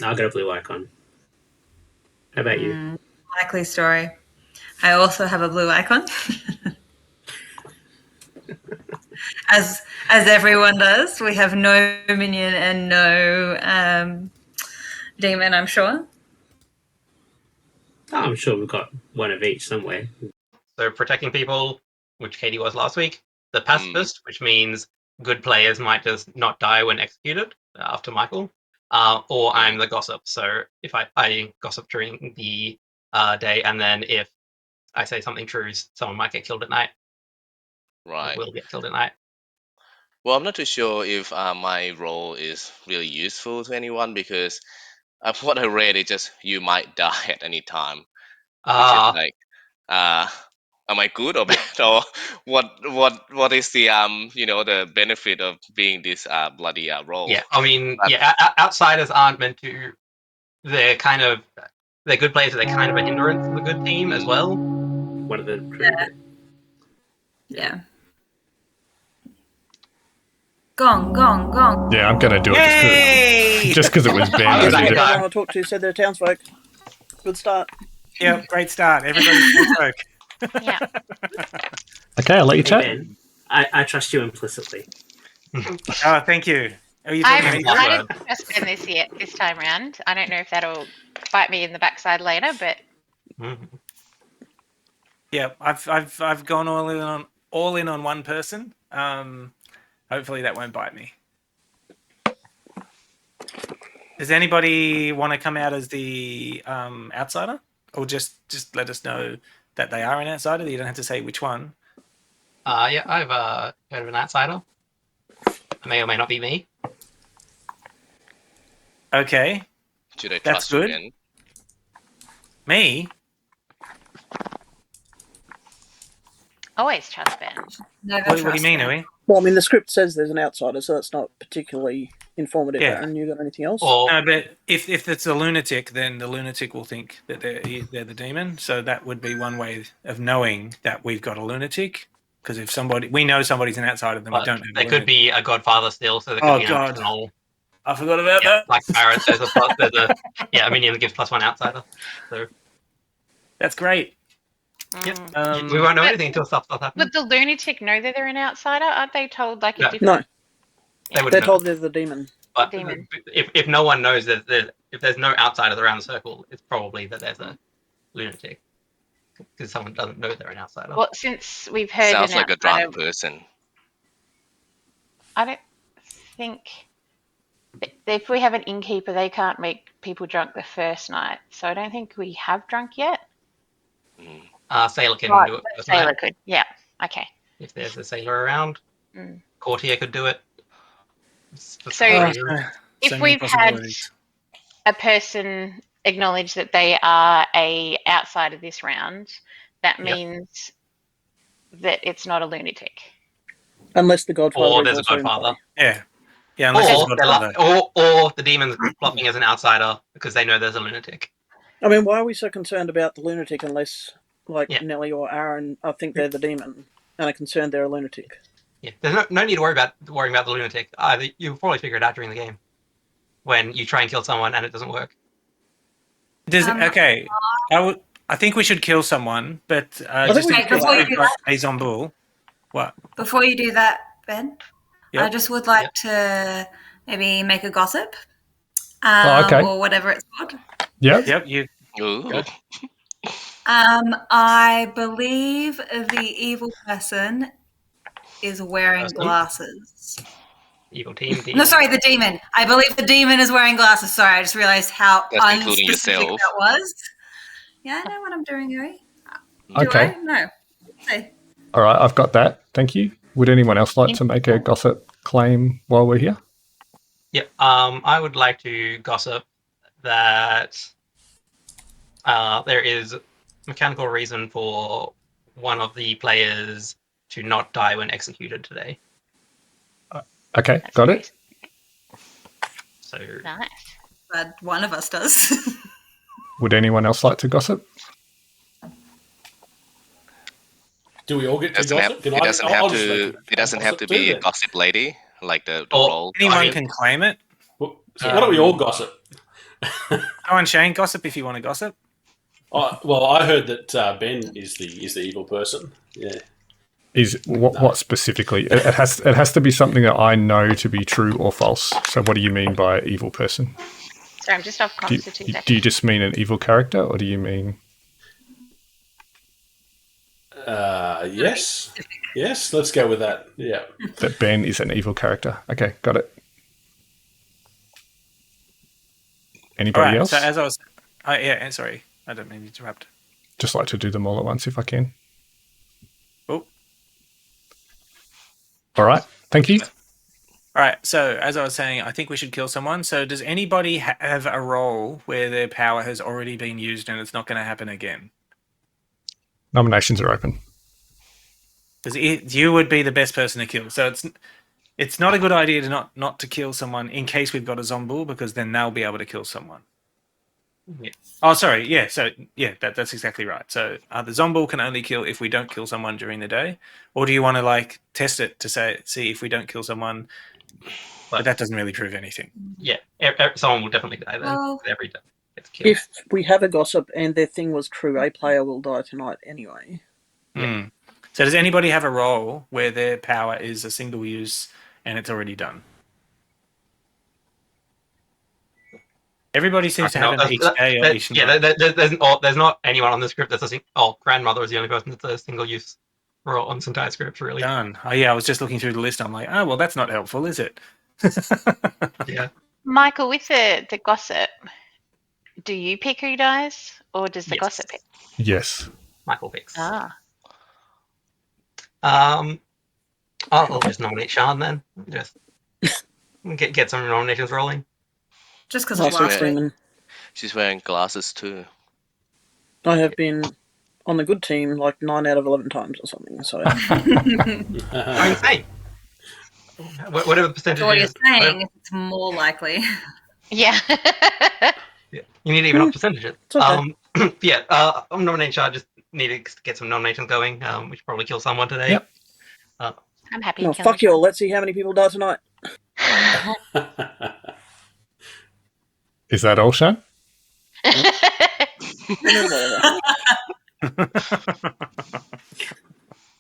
I got a blue icon. How about you? Likely story. I also have a blue icon. As everyone does. We have no minion and no demon, I'm sure. Oh, I'm sure we've got one of each somewhere. So protecting people, which Katie was last week. The pacifist, which means good players might just not die when executed after Michael. Or I'm the gossip. So if I gossip during the day, and then if I say something true, someone might get killed at night. Right. Will get killed at night. Well, I'm not too sure if my role is really useful to anyone because what I read is just you might die at any time, which is like, am I good or bad, or what is the the benefit of being this bloody role? Yeah, I mean, outsiders aren't meant to. They're good players, but they're kind of a hindrance to the good team as well. One of the crew. Yeah. Gong, gong, gong. Yeah, I'm going to do it just because it was Ben. I I did it. Everyone I talked to said they're townsfolk. Good start. Yeah, great start. Everybody's townsfolk. Yeah. Okay, I'll let you chat. Ben, I trust you implicitly. Oh, thank you. Are you I talking to me? didn't trust Ben this time around. I don't know if that'll bite me in the backside later, but Yeah, I've gone all in on one person. Hopefully that won't bite me. Does anybody want to come out as the outsider, or just let us know that they are an outsider? You don't have to say which one. Yeah, I've heard of an outsider. It may or may not be me. Okay. Should I That's trust you good. again? Me? always trust Ben. Never What do you trust mean, them. Uwe? Well, I mean, the script says there's an outsider, so that's not particularly informative. Yeah. And you got anything else? No, but if it's a lunatic, then the lunatic will think that they're the demon. So that would be one way of knowing that we've got a lunatic. Because if we know somebody's an outsider, then we don't know. There could be a Godfather still, so there could be an God. optional. I forgot about that. Like Barrett, there's a minion that gives +1 outsider. So that's great. Yep. We won't know anything until stuff happens. Would the lunatic know that they're an outsider? Aren't they told like a different? No. They They're told they're the demon. But demon. if no one knows that if there's no outsiders around the circle, it's probably that there's a lunatic because someone doesn't know they're an outsider. Well, since we've heard Sounds an like a outsider, drunk person. I don't. think if we have an innkeeper, they can't make people drunk the first night. So I don't think we have drunk yet. Sailor can do it first Sailor night. could. Yeah. Okay. If there's a sailor around. Courtier could do it. So if many we've had possibilities. a person acknowledge that they are a outsider this round, that means that it's not a lunatic. Unless the Godfather Or is there's a also in Godfather. play. Yeah, unless it's Or, Godfather. or the demon's plopping as an outsider because they know there's a lunatic. I mean, why are we so concerned about the lunatic unless, like, Nelly or Aaron, I think they're the demon and are concerned they're a lunatic? Yeah, there's no need to worrying about the lunatic. You'll probably figure it out during the game when you try and kill someone and it doesn't work. Okay, I think we should kill someone, but just before you do that, a Zombul. What? Before you do that, Ben, Yep. I just would like to maybe make a gossip, okay. or whatever it's called. Yep. You. Ooh. I believe the evil person is wearing glasses. Evil team. No, sorry, the demon. I believe the demon is wearing glasses. Sorry, I just realized how That's including unspecific yourself. that was. Yeah, I know what I'm doing, Yuri. Okay. No. Say. All right, I've got that. Thank you. Would anyone else like to make a gossip claim while we're here? Yep. I would like to gossip that there is mechanical reason for one of the players to not die when executed today. Okay, got it. So nice. Glad one of us does. Would anyone else like to gossip? Do we all get to gossip? It doesn't have to be a gossip lady like the role. Anyone can claim it. Why don't we all gossip? Go on, Shane. Gossip if you want to gossip. Well, I heard that Ben is the evil person. Yeah. What specifically? It has to be something that I know to be true or false. So what do you mean by evil person? Sorry, I'm just off comms for 2 seconds. Do you just mean an evil character, or do you mean? Yes. Yes, let's go with that. Yeah. That Ben is an evil character. Okay, got it. Anybody else? So as I was, sorry, I don't mean to interrupt. Just like to do them all at once if I can. Oh. All right. Thank you. All right. So as I was saying, I think we should kill someone. So does anybody have a role where their power has already been used and it's not going to happen again? Nominations are open. Because you would be the best person to kill. So it's not a good idea to not to kill someone in case we've got a Zombul, because then they'll be able to kill someone. Yeah. Oh, sorry. Yeah. So yeah, that's exactly right. So the Zombul can only kill if we don't kill someone during the day, or do you want to test it to see if we don't kill someone? But that doesn't really prove anything. Yeah, someone will definitely die then. Every day gets killed. If we have a gossip and their thing was true, a player will die tonight anyway. Yeah. So does anybody have a role where their power is a single use and it's already done? Everybody seems to have an each day or each night. There's not anyone on the script that's grandmother is the only person that's a single use role on this entire script, really. Done. Oh yeah, I was just looking through the list. I'm like, oh well, that's not helpful, is it? Yeah. Michael, with the gossip, do you pick who dies, or does the gossip pick? Yes. Michael picks. Ah. I'll just nominate Sean then. Just get some nominations rolling. Just because it's last week. She's wearing glasses too. I have been on the good team 9 out of 11 times or something. So. I'm saying. Whatever percentage. What you're saying is it's more likely. Yeah. Yeah. You need to even up percentages. Okay. I'm nominating Sean. Just need to get some nominations going. We should probably kill someone today. Yep. I'm happy. No, fuck you all. Let's see how many people die tonight. Is that all, Sean?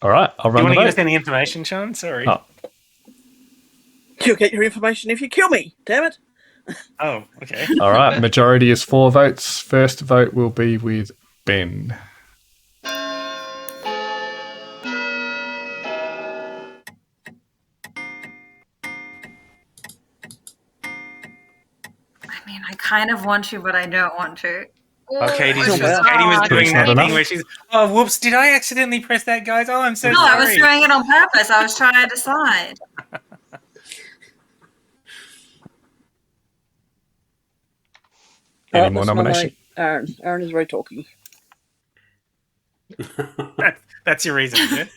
All right, I'll run. Do you want to the give us vote. any information, Sean? Sorry. Oh. You'll get your information if you kill me. Damn it. Oh, okay. All right, majority is 4 votes. First vote will be with Ben. I kind of want to, but I don't want to. Oh, Katie Oh, was wow. doing that Not enough. thing where she's, oh, whoops, did I accidentally press that, guys? Oh, I'm so No, I was sorry. doing it on purpose. I was trying to decide. Any Alright, more let's nomination? nominate Aaron. Aaron is very talky. That's your reason, is it?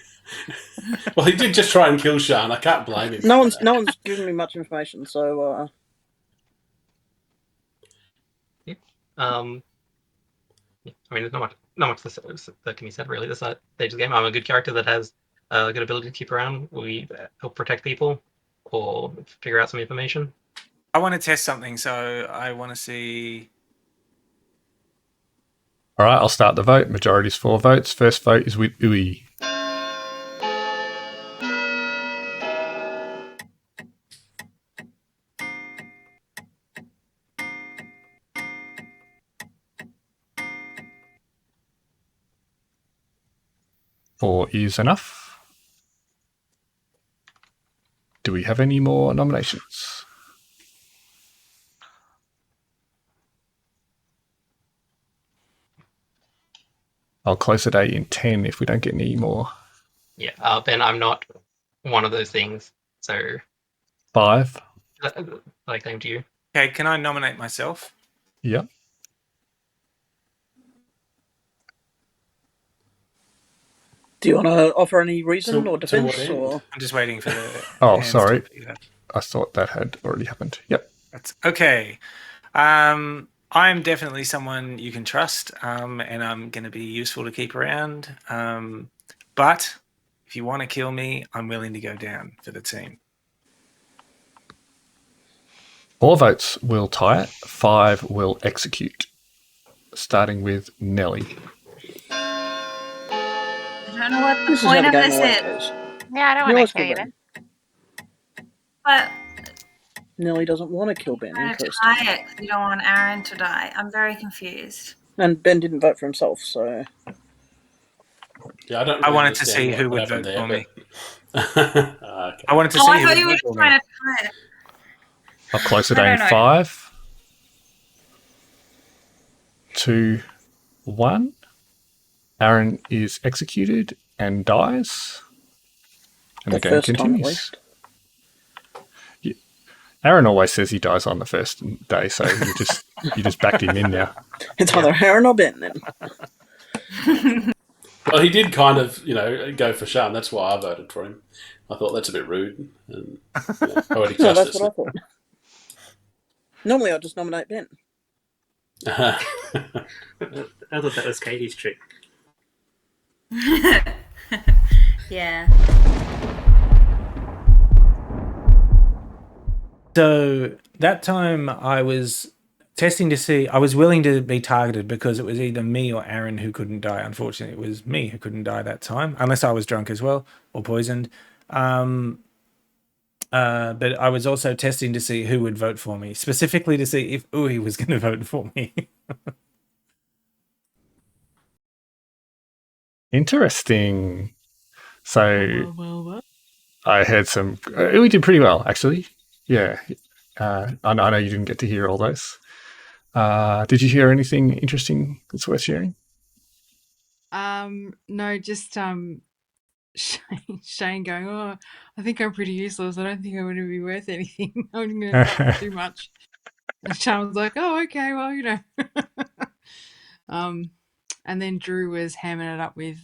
Well, he did just try and kill Sean. I can't blame him. No one's given me much information, so I mean, there's not much that can be said really. This stage of the game, I'm a good character that has a good ability to keep around. We help protect people or figure out some information. I want to test something, so I want to see. All right, I'll start the vote. Majority's 4 votes. First vote is with Uwe. Four is enough. Do we have any more nominations? I'll close the day in 10 if we don't get any more. Yeah, Ben, I'm not one of those things, so 5. I claim to you. Okay, can I nominate myself? Yep. do you want to offer any reason To- or to defence? what end? Or I'm just waiting for the. Oh, hands sorry. to appear. I thought that had already happened. Yep. That's okay. I'm definitely someone you can trust, and I'm going to be useful to keep around. But if you want to kill me, I'm willing to go down for the team. 4 votes will tie it. 5 will execute. Starting with Nelly. I don't know what the this is how point the of game this always is. goes. Yeah, I don't You want always to kill you kill then. But Nelly doesn't want to kill Ben. I'm trying to Interesting. tie it 'cause you don't want Aaron to die. I'm very confused. And Ben didn't vote for himself, so Yeah, I don't. I Really wanted to understand see what who would happened vote there, for me. but- okay. I wanted to Oh, see I who thought would you were vote for me. trying to tie it. I'll close the I day in don't know. 5, 2, 1. Aaron is executed and dies. And the the game first time at continues. least. Aaron always says he dies on the first day, so you just backed him in now. It's either Aaron or Ben then. Well, he did kind of, go for Sean. That's why I voted for him. I thought that's a bit rude. And, poetic No, justice. that's what I thought. Normally I'll just nominate Ben. I thought that was Katie's trick. Yeah. So that time I was testing to see, I was willing to be targeted because it was either me or Aaron who couldn't die. Unfortunately, it was me who couldn't die that time, unless I was drunk as well or poisoned. But I was also testing to see who would vote for me, specifically to see if Uwe was going to vote for me. Interesting. So Well. I had some. We did pretty well, actually. Yeah. I know you didn't get to hear all those. Did you hear anything interesting that's worth sharing? No, just Shane going, oh, I think I'm pretty useless. I don't think I'm going to be worth anything. I'm going to do much. And Sean was like, oh, okay, well, and then Drew was hamming it up with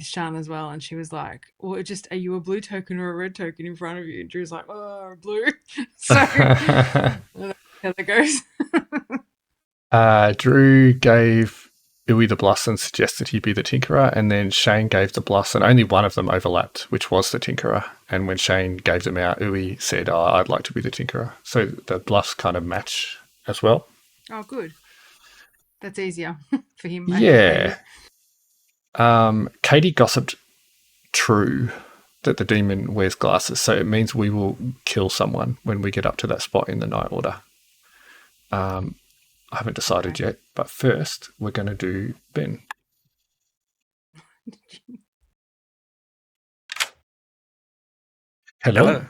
Sean as well, and she was like, well, are you a blue token or a red token in front of you? And Drew's like, oh, blue. So how that goes. Drew gave Uwe the Bluss and suggested he be the Tinkerer, and then Shane gave the Bluss, and only one of them overlapped, which was the Tinkerer. And when Shane gave them out, Uwe said, oh, I'd like to be the Tinkerer. So the Bluffs kind of match as well. Oh, good. That's easier for him. Yeah. Katie gossiped true that the demon wears glasses, so it means we will kill someone when we get up to that spot in the night order. I haven't decided yet, but first we're going to do Ben. Hello.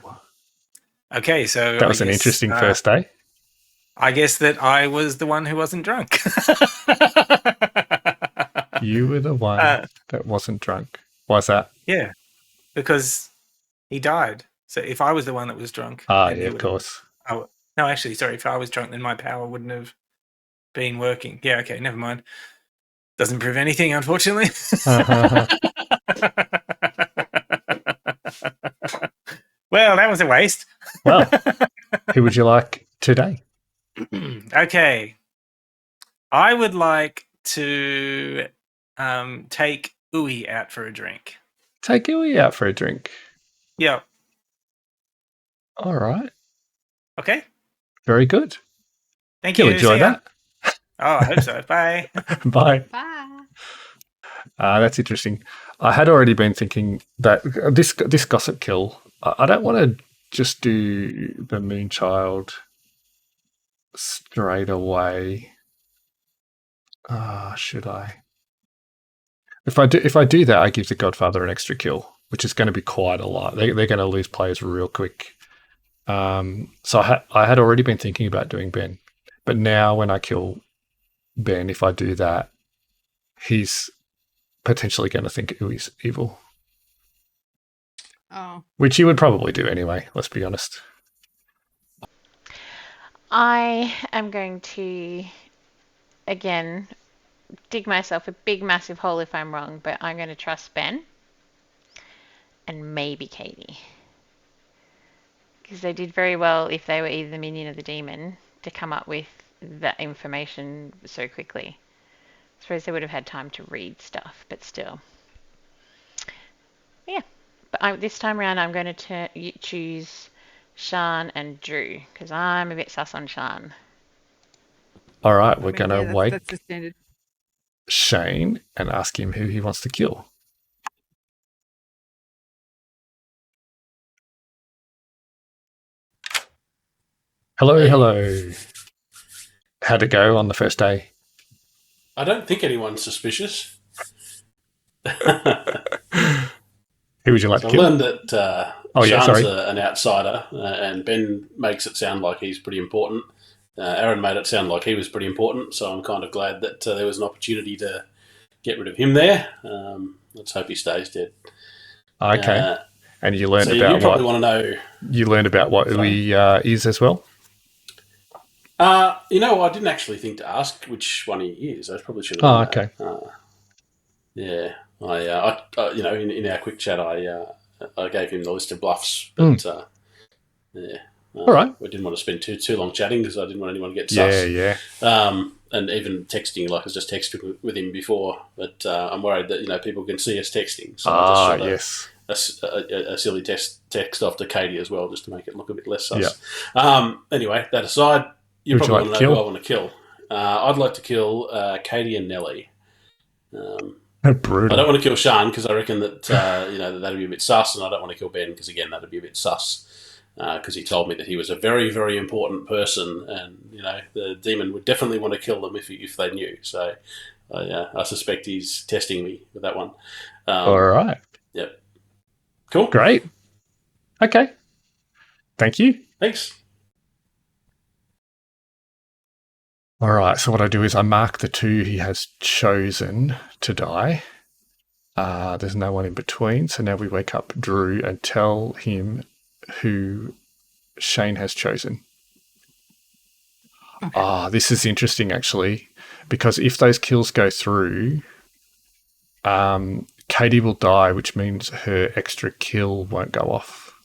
Okay, so That was an interesting first day. I guess that I was the one who wasn't drunk. You were the one that wasn't drunk. Why's that? Yeah, because he died. So if I was the one that was drunk, Ah, then yeah, he of would. course. Oh, no, actually, sorry. If I was drunk, then my power wouldn't have been working. Yeah, okay, never mind. Doesn't prove anything, unfortunately. Well, that was a waste. Well, who would you like today? Okay. I would like to take Uwe out for a drink. Take Uwe out for a drink. Yeah. All right. Okay. Very good. Thank You'll you. enjoy See ya. that. Oh, I hope so. Bye. Bye. Bye. That's interesting. I had already been thinking that this gossip kill, I don't want to just do the Moonchild straight away. Should I? If I do that, I give the Godfather an extra kill, which is going to be quite a lot. They're going to lose players real quick. So I had already been thinking about doing Ben, but now when I kill Ben, if I do that, he's potentially going to think he's evil. Oh. Which he would probably do anyway, let's be honest. I am going to, again, dig myself a big, massive hole if I'm wrong, but I'm going to trust Ben and maybe Katie. Because they did very well if they were either the minion or the demon to come up with that information so quickly. I suppose they would have had time to read stuff, but still. Yeah. But this time around, I'm going to choose Sian and Drew because I'm a bit sus on Sian. All right, we're going to wake that's the standard. Shane and ask him who he wants to kill. Hello, Hey. hello. How'd it go on the first day? I don't think anyone's suspicious. Who would you like So to I kill? learned that Sean's an outsider, and Ben makes it sound like he's pretty important. Aaron made it sound like he was pretty important, so I'm kind of glad that there was an opportunity to get rid of him there. Let's hope he stays dead. Okay. And you learned so about you probably want to know. You learned about what Uwe is as well? I didn't actually think to ask which one he is. I probably should have. Oh, okay. Yeah, in our quick chat, I gave him the list of bluffs, but yeah. All right. We didn't want to spend too long chatting because I didn't want anyone to get sus. Yeah. And even texting, like I was just texting with him before, but I'm worried that people can see us texting. So I just shot a silly text off to Katie as well, just to make it look a bit less sus. Yeah. Anyway, that aside, you probably want to know who I want to kill. I'd like to kill Katie and Nelly. Brutal. I don't want to kill Sian because I reckon that that'd be a bit sus, and I don't want to kill Ben because again that'd be a bit sus. Because he told me that he was a very, very important person, and the demon would definitely want to kill them if they knew. So I suspect he's testing me with that one. All right. Yep. Cool. Great. Okay. Thank you. Thanks. All right. So what I do is I mark the two he has chosen to die. There's no one in between. So now we wake up Drew and tell him who Shane has chosen. Okay. This is interesting actually, because if those kills go through, Katie will die, which means her extra kill won't go off.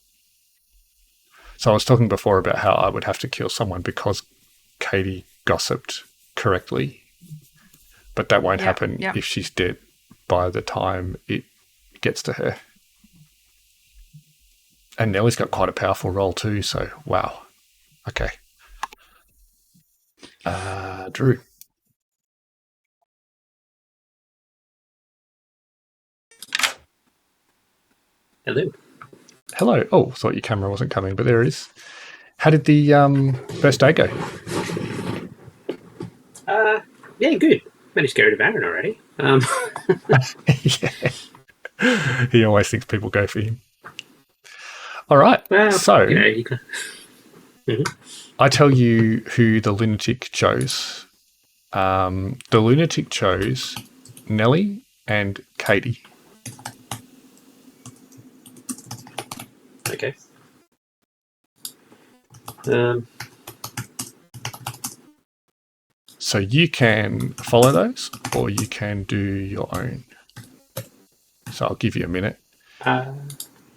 So I was talking before about how I would have to kill someone because Katie gossiped correctly, but that won't happen if she's dead by the time it gets to her. And Nellie's got quite a powerful role too, so wow. Okay. Drew. Hello. Hello. Oh, thought your camera wasn't coming, but there it is. How did the first day go? Yeah, good. Managed to get rid of Aaron already. Yeah. He always thinks people go for him. All right. Well, so you can... I tell you who the Lunatic chose. The Lunatic chose Nellie and Katie. Okay. So you can follow those, or you can do your own. So I'll give you a minute.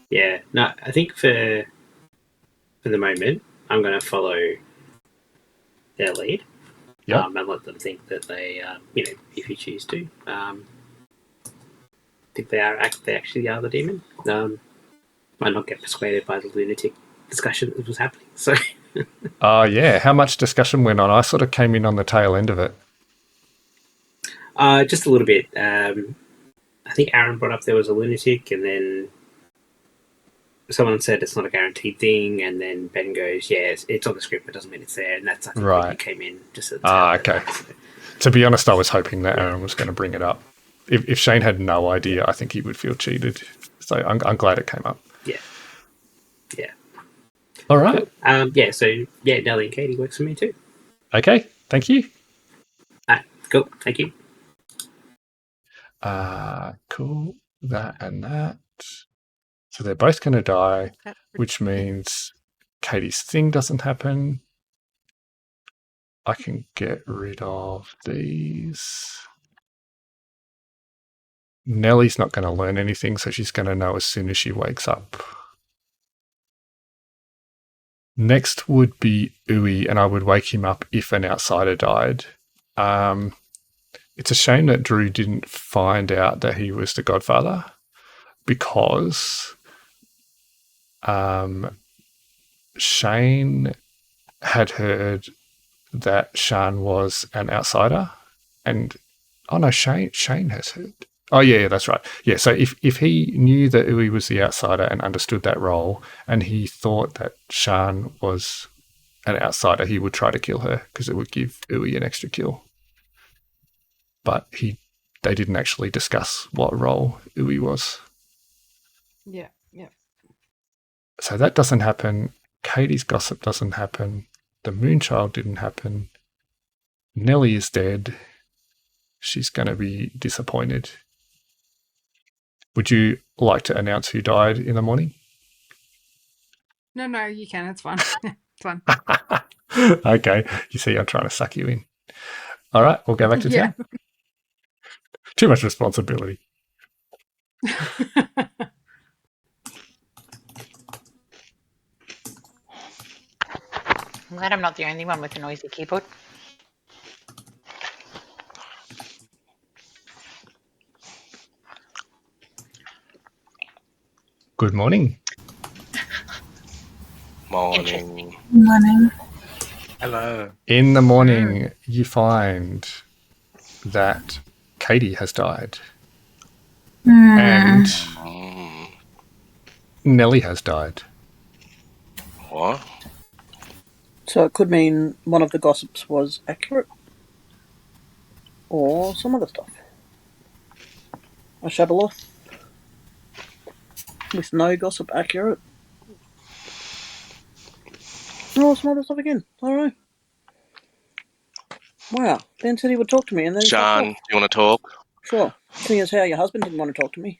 Yeah. No, I think for the moment, I'm going to follow their lead. Yep. And let them think that they, if you choose to, think they actually are the demon. Might not get persuaded by the lunatic discussion that was happening. So. Yeah. How much discussion went on? I sort of came in on the tail end of it. Just a little bit. I think Aaron brought up there was a lunatic, and then someone said it's not a guaranteed thing, and then Ben goes, "Yeah, it's on the script, but doesn't mean it's there." And that's, I think, when you came in just at the okay. To be honest, I was hoping that Aaron was going to bring it up. If Shane had no idea, I think he would feel cheated. So I'm glad it came up. Yeah. All right. Cool. So Nellie and Katie works for me too. Okay. Thank you. Cool. Thank you. Cool. That and that. So they're both going to die, which means Katie's thing doesn't happen. I can get rid of these. Nellie's not going to learn anything, so she's going to know as soon as she wakes up. Next would be Uwe, and I would wake him up if an outsider died. It's a shame that Drew didn't find out that he was the Godfather, because Shane had heard that Shan was an outsider, and Shane has heard. Oh yeah, that's right. Yeah, so if he knew that Uwe was the outsider and understood that role, and he thought that Shan was an outsider, he would try to kill her because it would give Uwe an extra kill. But they didn't actually discuss what role Uwe was. Yeah. So that doesn't happen. Katie's gossip doesn't happen. The Moonchild didn't happen. Nellie is dead. She's going to be disappointed. Would you like to announce who died in the morning? No, you can. It's fine. It's fine. Okay. You see, I'm trying to suck you in. All right, we'll go back to town. Too much responsibility. I'm glad I'm not the only one with a noisy keyboard. Good morning. Morning. Morning. Hello. In the morning, you find that Katie has died. And Nellie has died. What? So it could mean one of the gossips was accurate, or some other stuff. A Shabaloth with no gossip accurate. Or some other stuff again. I don't know. Wow. Ben said he would talk to me, and then he Sean, do you want to talk? Sure. Seeing as how your husband didn't want to talk to me.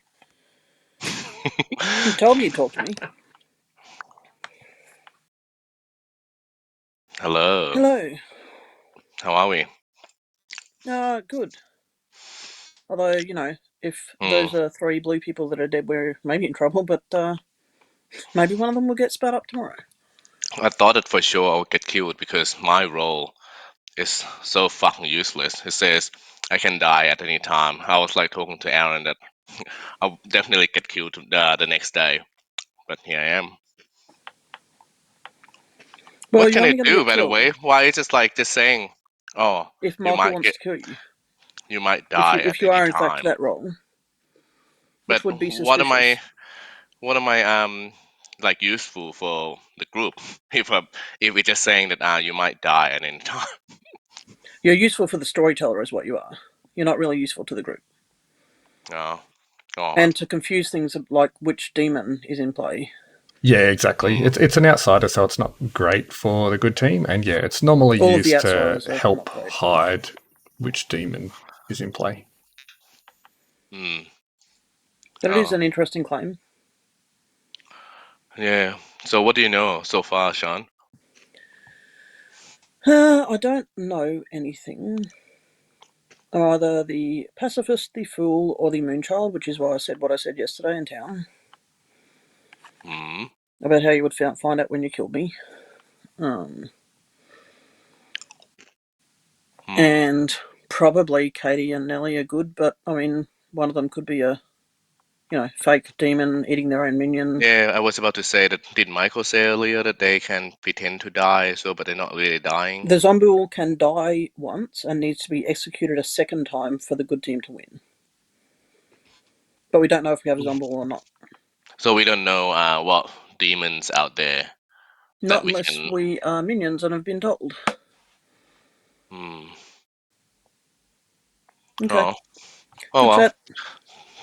He told me he'd talk to me. Hello. How are we? Good. Although, if those are 3 blue people that are dead, we're maybe in trouble, but maybe one of them will get spat up tomorrow. I thought that for sure I would get killed because my role is so fucking useless. It says I can die at any time. I was like talking to Aaron that I'll definitely get killed the next day. But here I am. Well, what can you're I only going to do, get by the killed way? Why is just like just saying, oh, if you Michael might wants get, to kill you. you might die If at you any are in fact time. that role, which But would be suspicious. what am I like useful for the group if we're just saying that you might die at any time? You're useful for the storyteller, is what you are. You're not really useful to the group. Oh. And to confuse things like which demon is in play. Yeah, exactly. It's an outsider, so it's not great for the good team. And yeah, it's normally All of the used to outsiders are help not great. hide which demon is in play. But it is an interesting claim. Yeah. So what do you know so far, Sean? I don't know anything. I'm either the pacifist, the fool, or the moonchild, which is why I said what I said yesterday in town. About how you would find out when you killed me. And probably Katie and Nellie are good, but I mean, one of them could be a, fake demon eating their own minion. Yeah, I was about to say that. Did Michael say earlier that they can pretend to die, but they're not really dying? The Zombuul can die once and needs to be executed a second time for the good team to win. But we don't know if we have a Zombuul or not. So we don't know what demons out there. Not unless we are minions and have been told. Okay. Oh well.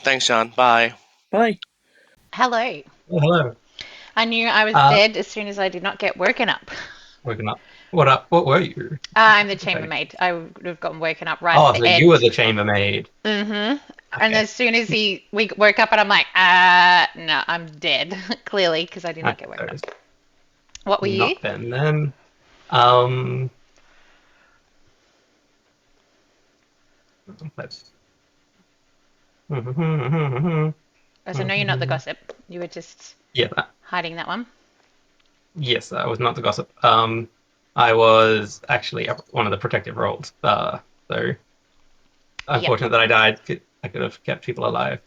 Thanks, Sean. Bye. Bye. Hello. Oh, hello. I knew I was dead as soon as I did not get woken up. Woken up. What up? What were you? I'm the chambermaid. I would have gotten woken up right Oh, at the so end. you were the chambermaid. Mm-hmm. Okay. And as soon as we woke up, and I'm like, no, I'm dead. Clearly, because I did not get woken up. What were you? Not then. Let's. So no, you're not the gossip. You were just hiding that one. Yes, I was not the gossip. I was actually one of the protective roles. So unfortunate that I died. I could have kept people alive.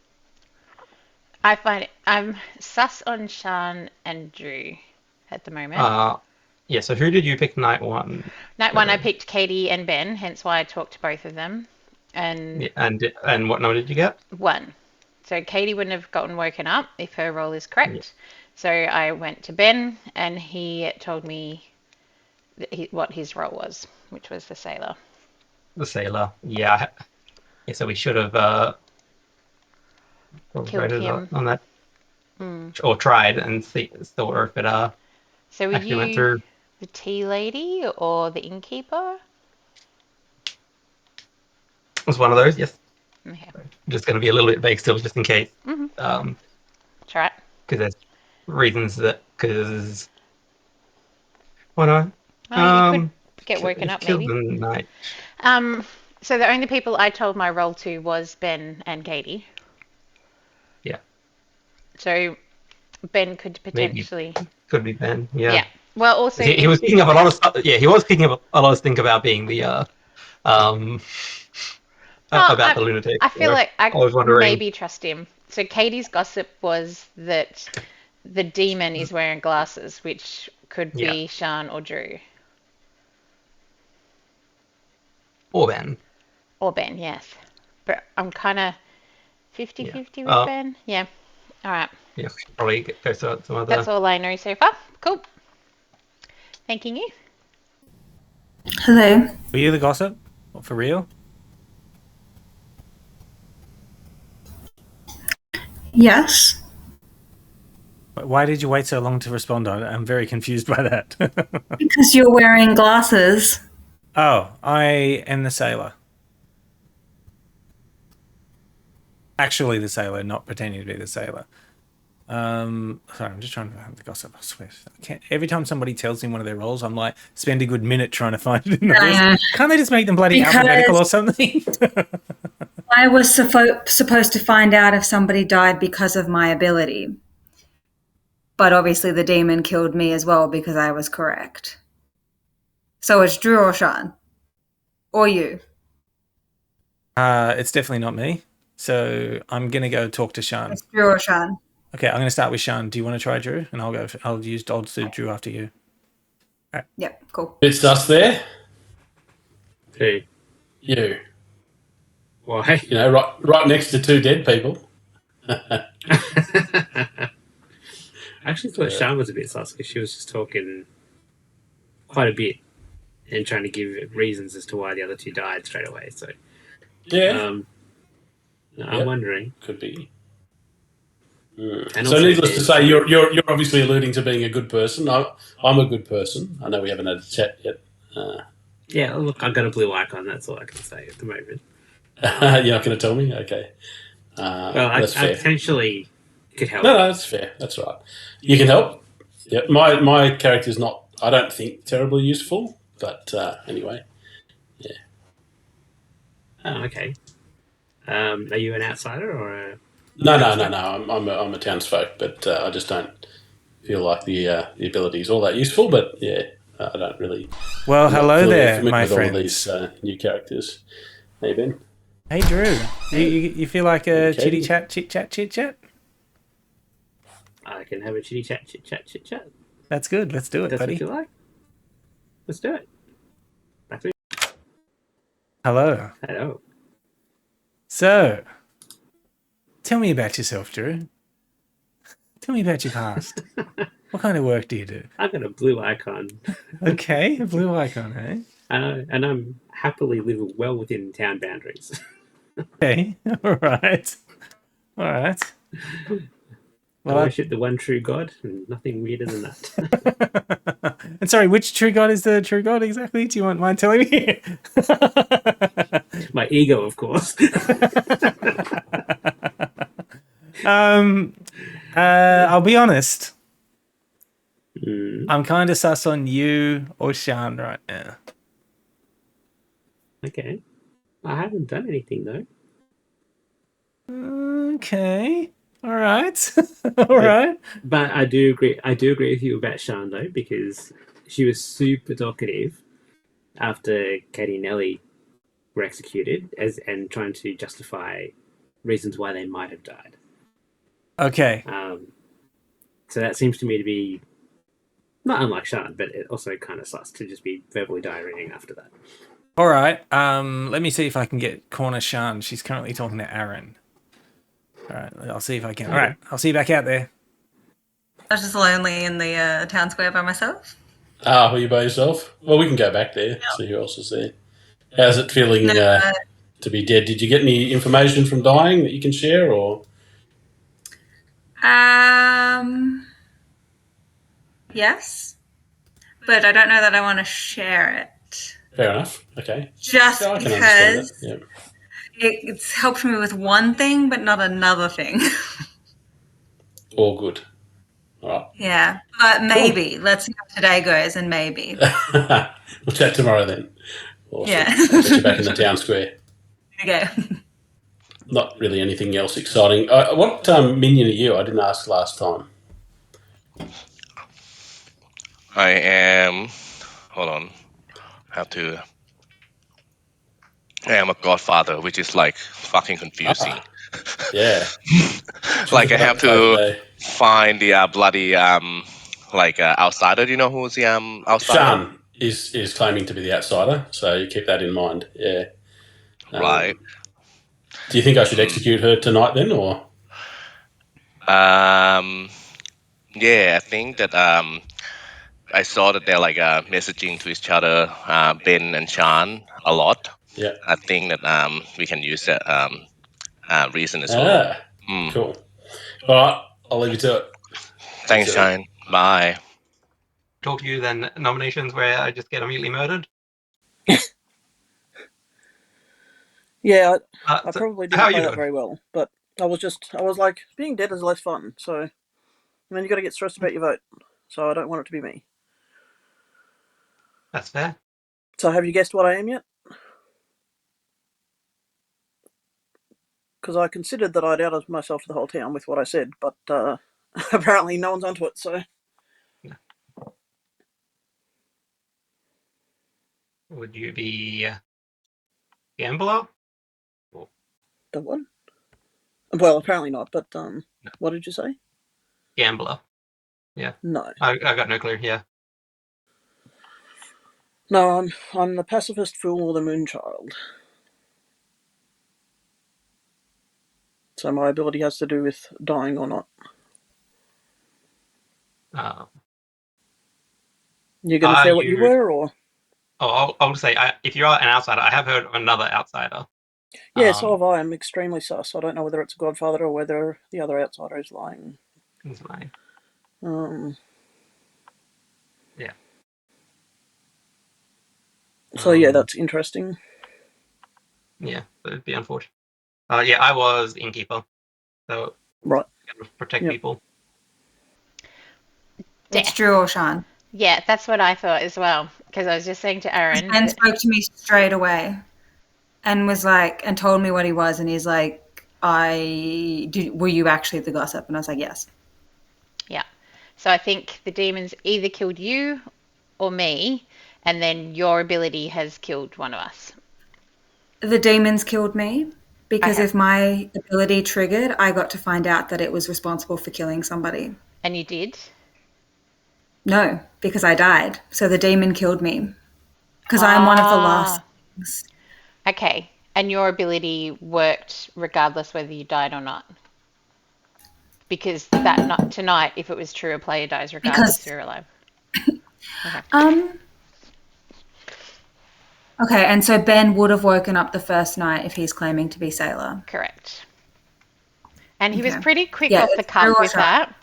I find I'm sus on Sean and Drew at the moment. Yeah, so who did you pick night one? Night one, I picked Katie and Ben, hence why I talked to both of them. And what number did you get? 1. So Katie wouldn't have gotten woken up if her role is correct. Yeah. So I went to Ben, and he told me what his role was, which was the sailor. The sailor, yeah. So we should have killed him on that, or tried and saw if it So were actually went you through. The tea lady or the innkeeper? It was one of those, yes. Okay. So just going to be a little bit vague still, just in case. That's right. Because there's reasons because why not? You could get woken up, maybe. The night. So the only people I told my role to was Ben and Katie. Yeah. So Ben could potentially. Maybe. Could be Ben. Yeah. Yeah. Well, also he was picking up a lot of stuff. Yeah, he was picking up a lot of think about being the about the lunatic. I feel like I was wondering. Maybe trust him. So Katie's gossip was that the demon is wearing glasses, which could be Sean or Drew. Or Ben. Or Ben, yes. But I'm kind of 50-50 with Ben. Yeah. All right. Yeah, probably go to some other. That's all I know so far. Cool. Thanking you. Hello. Were you the gossip? For real? Yes. Why did you wait so long to respond? I'm very confused by that. Because you're wearing glasses. Oh, I am the sailor. Actually the sailor, not pretending to be the sailor. Sorry, I'm just trying to find the gossip. I swear. Every time somebody tells me one of their roles, I'm like, spend a good minute trying to find it in the list. Can't they just make them bloody alphabetical or something? I was supposed to find out if somebody died because of my ability. But obviously the demon killed me as well because I was correct. So it's Drew or Sean. Or you. It's definitely not me. So I'm going to go talk to Sean. It's Drew or Sean. Okay, I'm going to start with Sean. Do you want to try Drew? And I'll do Drew after you. All right. Yep, cool. It's us there. Who? You. Why? You know, right next to two dead people. I actually thought Sean was a bit sus because she was just talking quite a bit and trying to give reasons as to why the other two died straight away. So yeah, I'm wondering. Could be. And So, also needless to there's- say, you're obviously alluding to being a good person. I'm a good person. I know we haven't had a chat yet. Yeah, look, I've got a blue icon. That's all I can say at the moment. You're not going to tell me? Okay. Well, that's I fair. potentially could help. No, that's fair. That's right. You can help. Yeah, my character's not, I don't think, terribly useful, but anyway. Yeah. Oh, okay. Are you an outsider or a... No. I'm a townsfolk, but I just don't feel like the ability is all that useful. But yeah, I don't really. Well, hello there, familiar my with all of friends. these new characters. Hey Ben. Hey, Drew. You feel like a Okay. chitty chat, chit chat? I can have a chitty chat. That's good. Let's do it, That's buddy. what you like? Let's do it. Back to you. Hello. Hello. So, tell me about yourself, Drew. Tell me about your past. What kind of work do you do? I've got a blue icon. Okay, a blue icon, eh? And I'm happily living well within town boundaries. Okay, all right. I worship the one true God, and nothing weirder than that. And sorry, which true God is the true God exactly? Do you mind telling me? My ego, of course. I'll be honest. Mm, I'm kind of sus on you or Sean right now. okay. I haven't done anything, though. Okay. All right. All right. But I do agree with you about Sian, though, because she was super talkative after Katie and Nellie were executed and trying to justify reasons why they might have died. Okay. So that seems to me to be not unlike Sian, but it also kind of sus to just be verbally diarrheaing after that. All right. Let me see if I can get corner Sean. She's currently talking to Aaron. All right. I'll see if I can. Okay. All right. I'll see you back out there. I was just lonely in the town square by myself. Were you by yourself? Well, we can go back there, see who else is there. How's it feeling to be dead? Did you get any information from dying that you can share, or? Yes, but I don't know that I want to share it. Fair enough. Okay. Just I can understand because that. Yeah. it's helped me with one thing, but not another thing. All good. All right. Yeah, but maybe. Let's see how today goes, and maybe. We'll chat tomorrow then. Awesome. Yeah. I'll get you back in the town square. Okay. Not really anything else exciting. What minion are you? I didn't ask last time. I am. Hold on. I am a Godfather, which is like fucking confusing. Yeah. Like I have to find the bloody outsider. Do you know who's the outsider? Sean is claiming to be the outsider, so you keep that in mind. Yeah. Right. Do you think I should execute her tonight then, or? Yeah, I think that I saw that they're like messaging to each other, Ben and Sean, a lot. Yeah. I think that we can use that reason as well. Cool. All right, I'll leave you to it. Thanks, Shine. Bye. Talk to you then. Nominations where I just get immediately murdered. Yeah, I So probably how didn't are play you that doing? very well, but I was like, being dead is less fun, so, and then you got to get stressed about your vote, so I don't want it to be me. That's fair. So have you guessed what I am yet? Because I considered that I'd outed myself to the whole town with what I said, but apparently no one's onto it, so. Would you be gambler? The what? Well, apparently not, but what did you say? Gambler. Yeah. No. I got no clue. Yeah. No, I'm the pacifist fool or the moonchild. So my ability has to do with dying or not. You're going to share what you were, or? Oh, I'll say if you are an outsider, I have heard of another outsider. Yeah, so have I. I'm extremely sus. I don't know whether it's a Godfather or whether the other outsider is lying. He's lying. Yeah. So yeah, that's interesting. Yeah, so it'd be unfortunate. Yeah, I was innkeeper, so Right. protect people. It's Drew or Sean. Yeah, that's what I thought as well. Because I was just saying to Aaron. Ben spoke to me straight away, and was like, and told me what he was, and he's like, were you actually the gossip? And I was like, yes. Yeah. So I think the demons either killed you or me, and then your ability has killed one of us. The demons killed me because if my ability triggered, I got to find out that it was responsible for killing somebody. And you did? No, because I died. So the demon killed me because I'm one of the last things. Okay. And your ability worked regardless whether you died or not? Because tonight, if it was true, a player dies regardless if you're alive. Okay, and so Ben would have woken up the first night if he's claiming to be Sailor. Correct. And he was pretty quick off the cuff with that.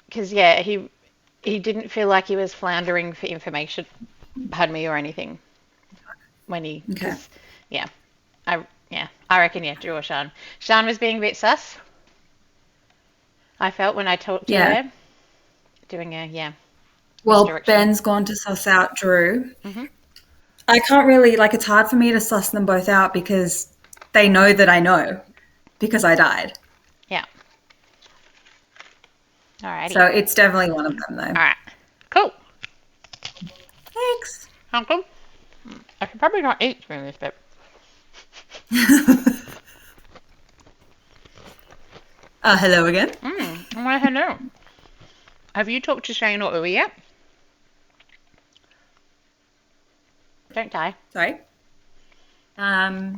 Because, he didn't feel like he was floundering for information, pardon me, or anything. When he, I reckon, Drew or Sean. Sean was being a bit sus. I felt when I talked to her, doing Well, Ben's gone to suss out Drew. Mm-hmm. I can't really, it's hard for me to suss them both out because they know that I know because I died. Yeah. All right. So it's definitely one of them, though. All right. Cool. Thanks. Uncle. I should probably not eat during this bit. Hello again. Well, hello. Have you talked to Shane or Uwe yet? Don't die. Sorry. I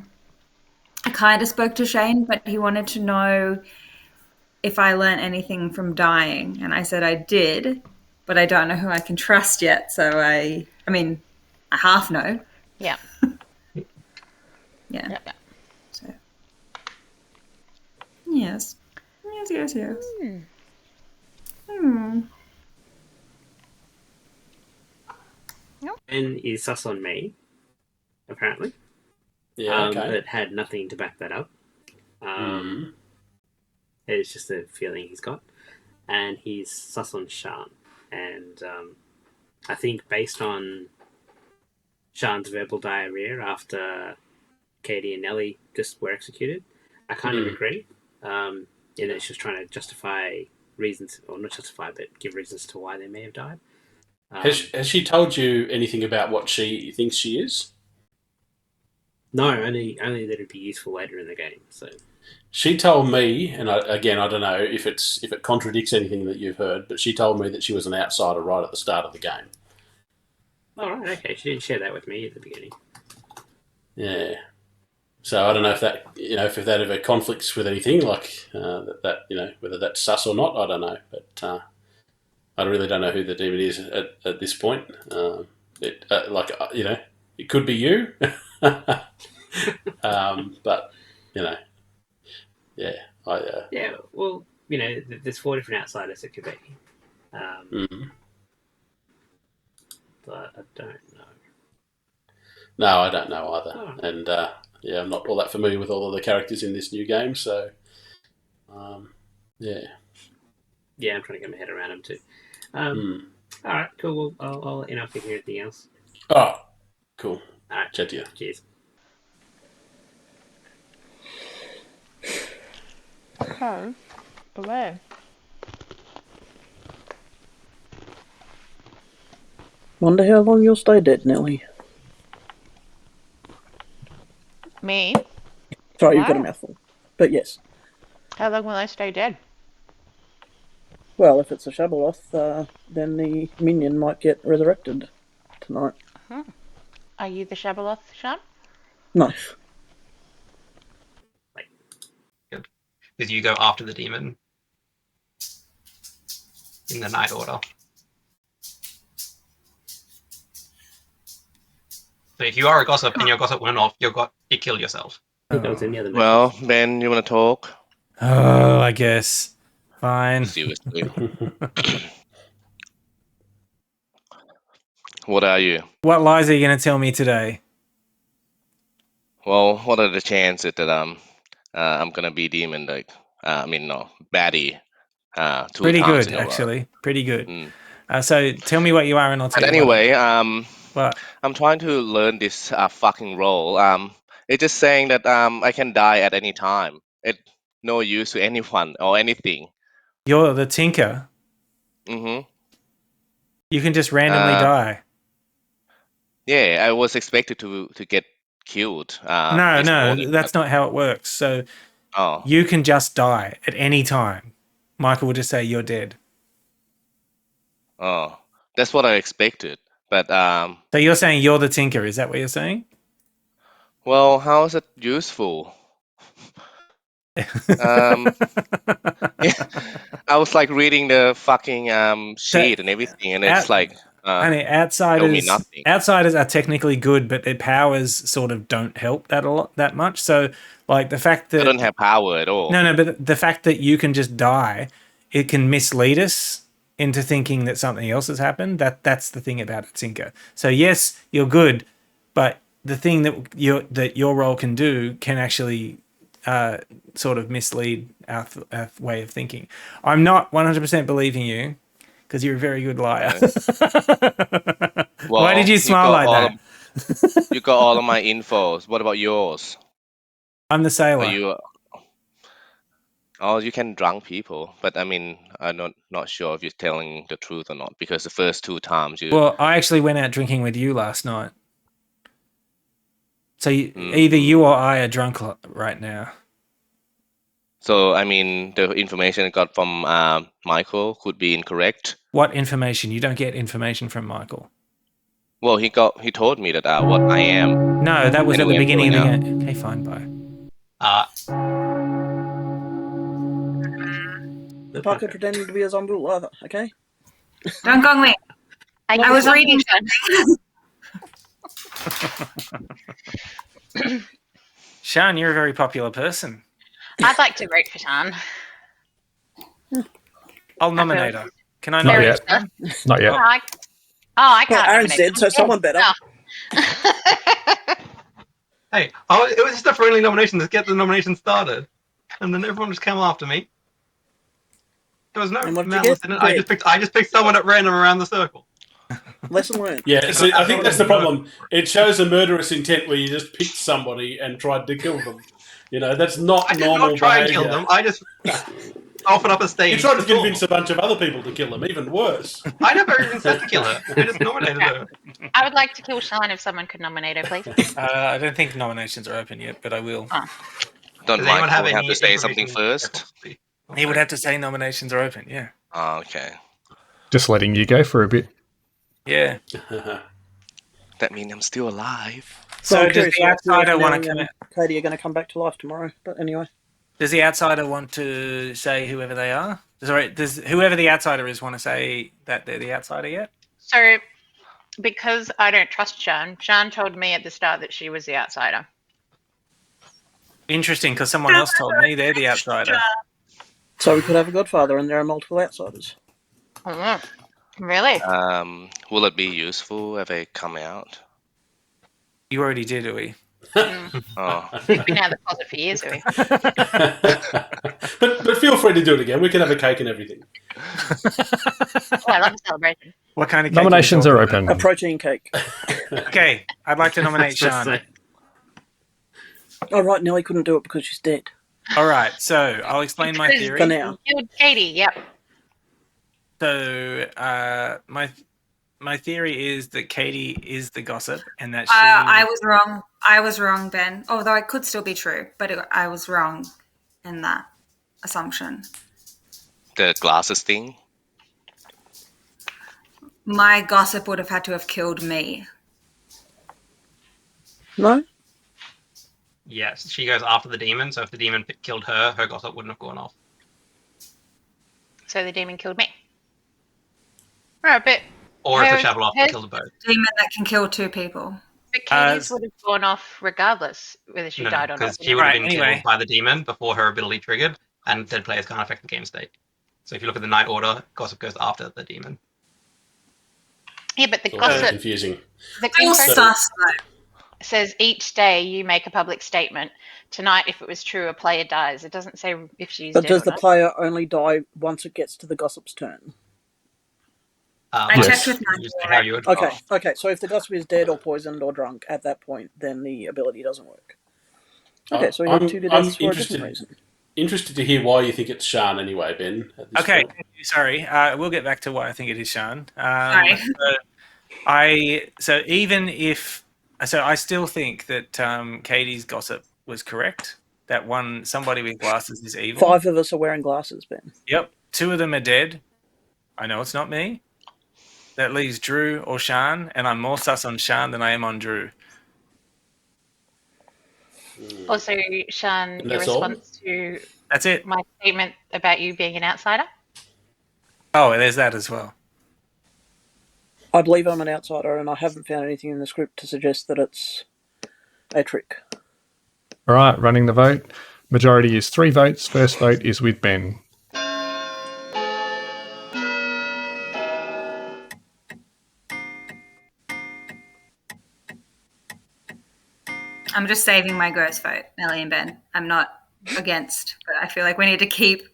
kind of spoke to Shane, but he wanted to know if I learned anything from dying, and I said I did, but I don't know who I can trust yet. So I half know. Yeah. Yeah. So. Yes. Yes. Ben is sus on me, apparently. Yeah, okay. But had nothing to back that up. It's just a feeling he's got. And he's sus on Sean. And I think based on Sean's verbal diarrhea after Katie and Nellie just were executed, I kind of agree. It's just trying to justify reasons, or not justify, but give reasons to why they may have died. Has she told you anything about what she thinks she is? No, only that it'd be useful later in the game. So she told me, and I don't know if it contradicts anything that you've heard, but she told me that she was an outsider right at the start of the game. All right, okay. She didn't share that with me at the beginning. Yeah. So I don't know if that if that ever conflicts with anything whether that's sus or not. I don't know, but I really don't know who the demon is at this point. It could be you, but Well, there's 4 different outsiders it could be, but I don't know. No, I don't know either, and I'm not all that familiar with all of the characters in this new game, so yeah, I'm trying to get my head around them too. All right, cool. Well, I'll let you know if I hear anything else. Oh, cool. All right, chat to you. Cheers. So, away. Wonder how long you'll stay dead, Nelly. Me? Sorry, you've got a mouthful. But yes. How long will I stay dead? Well, if it's a Shabaloth, then the minion might get resurrected tonight. Are you the Shabaloth, Sean? No. Good. Because you go after the demon in the night order. So if you are a gossip and your gossip went off, you killed yourself. think that was in the other Well, message. Ben, you want to talk? Oh, I guess. Fine. Seriously. What are you? What lies are you going to tell me today? Well, what are the chances that I'm gonna be demon baddie 2 Pretty times good, in a row? actually. Pretty good. Mm. So tell me what you are, and I'll tell But you what. anyway, What? I'm trying to learn this fucking role. It's just saying that I can die at any time. It no use to anyone or anything. You're the tinker. Mm-hmm. You can just randomly die. Yeah, I was expected to get killed. No, This morning. that's not how it works. So Oh, you can just die at any time. Michael will just say you're dead. oh, that's what I expected. But So you're saying you're the tinker? Is that what you're saying? well, how is it useful? Yeah, I was like reading the fucking sheet and everything, and it's like Honey, tell me nothing. outsiders are technically good, but their powers sort of don't help that much. So, like the fact that I don't have power at all. no, but the fact that you can just die, it can mislead us into thinking that something else has happened. That's the thing about a tinker. So yes, you're good, but the thing that your role can do can actually sort of mislead our way of thinking. I'm not 100% believing you because you're a very good liar. Well, Why did you smile like that? You got all of my infos. What about yours? I'm the Are sailor. you? Oh, you can drunk people, but I mean, I'm not sure if you're telling the truth or not because the first 2 times you. Well, I actually went out drinking with you last night. So either you or I are drunk right now. So I mean, the information I got from Michael could be incorrect. What information? You don't get information from Michael. Well, he told me that what I am. No, that was Anyway, at the beginning of the I'm game. Okay, fine, bye. Parker pretending to be a zombie either, okay? Don't gong me. I was reading Sean, you're a very popular person. I'd like to vote for Sean. I'll nominate her. Can I Not nominate yet. her? Not yet. I Well, can't. Aaron's nominate dead, so him. someone better. Hey, it was just a friendly nomination to get the nomination started, and then everyone just came after me. There was no And what did you malice get? in it. I just picked someone at random around the circle. Lesson learned. Yeah, see, I think that's the problem. It shows a murderous intent where you just picked somebody and tried to kill them. You know, that's not I did normal not try and behavior. kill them. I just offered up a stage. You tried to talk. convince a bunch of other people to kill them, even worse. I never even said to kill her. I just nominated her. I would like to kill Sean if someone could nominate her, please. I don't think nominations are open yet, but I will. Don't Does anyone Michael have have any to say something information? first? He would have to say nominations are open, yeah. Oh, okay. Just letting you go for a bit. Yeah. That means I'm still alive. So I'm does curious the if outsider Nelly want to come and out? Katie are going to come back to life tomorrow. But anyway. Does the outsider want to say whoever they are? Does whoever the outsider is want to say that they're the outsider yet? So, because I don't trust Sean told me at the start that she was the outsider. Interesting, because someone else told me they're the outsider. So we could have a Godfather and there are multiple outsiders. Oh, really? Will it be useful if I come out? You already did, Louis. Oh. We've been out of the closet for years, have we? but feel free to do it again. We can have a cake and everything. Oh, I love a celebration. What kind of cake Nominations are A open. protein cake. Okay, I'd like to nominate Sean. Oh, right, Nelly couldn't do it because she's dead. All right, so I'll explain my Because theory. For now. Killed Katie, yep. So my theory is that Katie is the gossip, and that she. I was wrong. I was wrong, Ben. Although it could still be true, but I was wrong in that assumption. The glasses thing? My gossip would have had to have killed me. No? Yes, she goes after the demon, so if the demon killed her, her gossip wouldn't have gone off. So the demon killed me. Right, but Or if her- the Shabaloth her- killed both. Demon that can kill two people. But Katie's would have gone off regardless whether she died or not. because she would have been anyway. killed by the demon before her ability triggered, and dead players can't affect the game state. So if you look at the Night Order, Gossip goes after the demon. Yeah, but the It's all very Gossip, confusing. the All Gossip sus, though. says each day you make a public statement. Tonight, if it was true, a player dies. It doesn't say if she's But dead does or the not. player only die once it gets to the gossip's turn? I checked with how you would. Okay. So if the gossip is dead or poisoned or drunk at that point, then the ability doesn't work. Okay, so we have 2 deaths for a different reason. Interested to hear why you think it's Shan anyway, Ben. At this Okay, point. sorry. We'll get back to why I think it is Shan. Sorry. I still think that Katie's gossip was correct. That one, somebody with glasses is evil. 5 of us are wearing glasses, Ben. Yep. 2 of them are dead. I know it's not me. That leaves Drew or Shan, and I'm more sus on Shan than I am on Drew. Also, Shan, your response to That's it. my statement about you being an outsider? Oh, there's that as well. I believe I'm an outsider, and I haven't found anything in the script to suggest that it's a trick. All right, running the vote. Majority is 3 votes. First vote is with Ben. I'm just saving my ghost vote, Melly and Ben. I'm not against, but I feel like we need to keep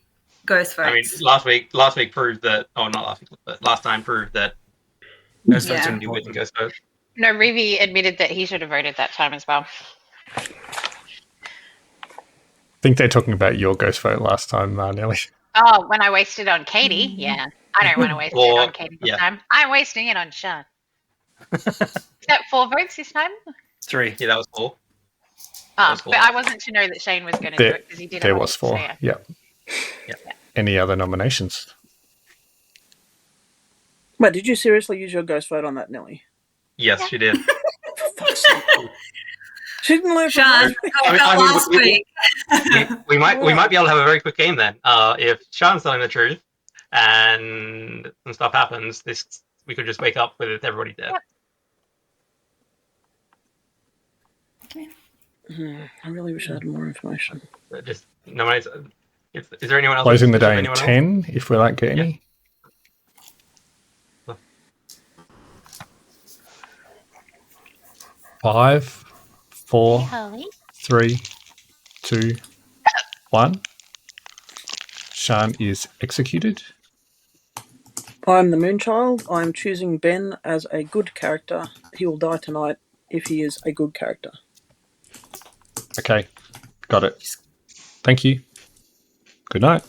ghost votes. I mean, last week proved that. Oh, not last week, but last time proved that ghost votes shouldn't be with ghost votes. No, Reeve admitted that he should have voted that time as well. I think they're talking about your ghost vote last time, Nelly. Oh, when I wasted on Katie? Yeah. I don't want to waste it on Katie this time. I'm wasting it on Sean. Is that 4 votes this time? 3. Yeah, that was 4. But I wasn't to know that Shane was going to do it because he didn't. There was 4. So, yeah. Yep. Any other nominations? Wait, did you seriously use your ghost vote on that, Nelly? Yes, she did. She didn't learn from Sean, last week. we might be able to have a very quick game then. If Sean's telling the truth and some stuff happens, we could just wake up with everybody dead. I really wish I had more information. Just nominate. Is there anyone else? Closing the day in 10, if we don't get any. Yeah. 5, 4, 3, 2, 1. Shan is executed. I'm the Moonchild. I'm choosing Ben as a good character. He will die tonight if he is a good character. Okay, got it. Thank you. Good night.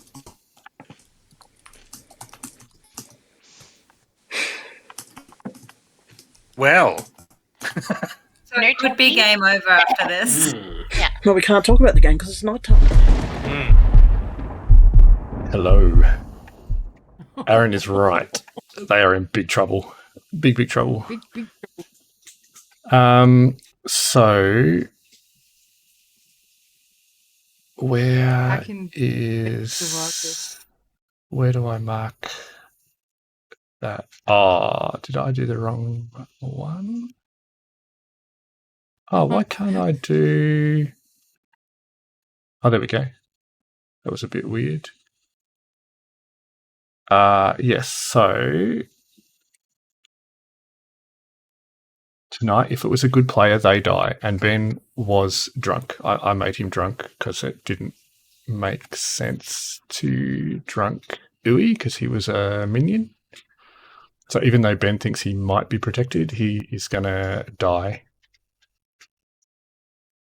Well. So it could be game over after this. Yeah. No, we can't talk about the game because it's night time. Hello. Aaron is right. They are in big trouble. Big trouble. Big. So where do I mark that? Oh, did I do the wrong one? Oh, why can't I do... Oh, there we go. That was a bit weird. Yes, so tonight, if it was a good player, they die. And Ben was drunk. I made him drunk because it didn't make sense to drunk Uwe because he was a minion. So even though Ben thinks he might be protected, he is going to die.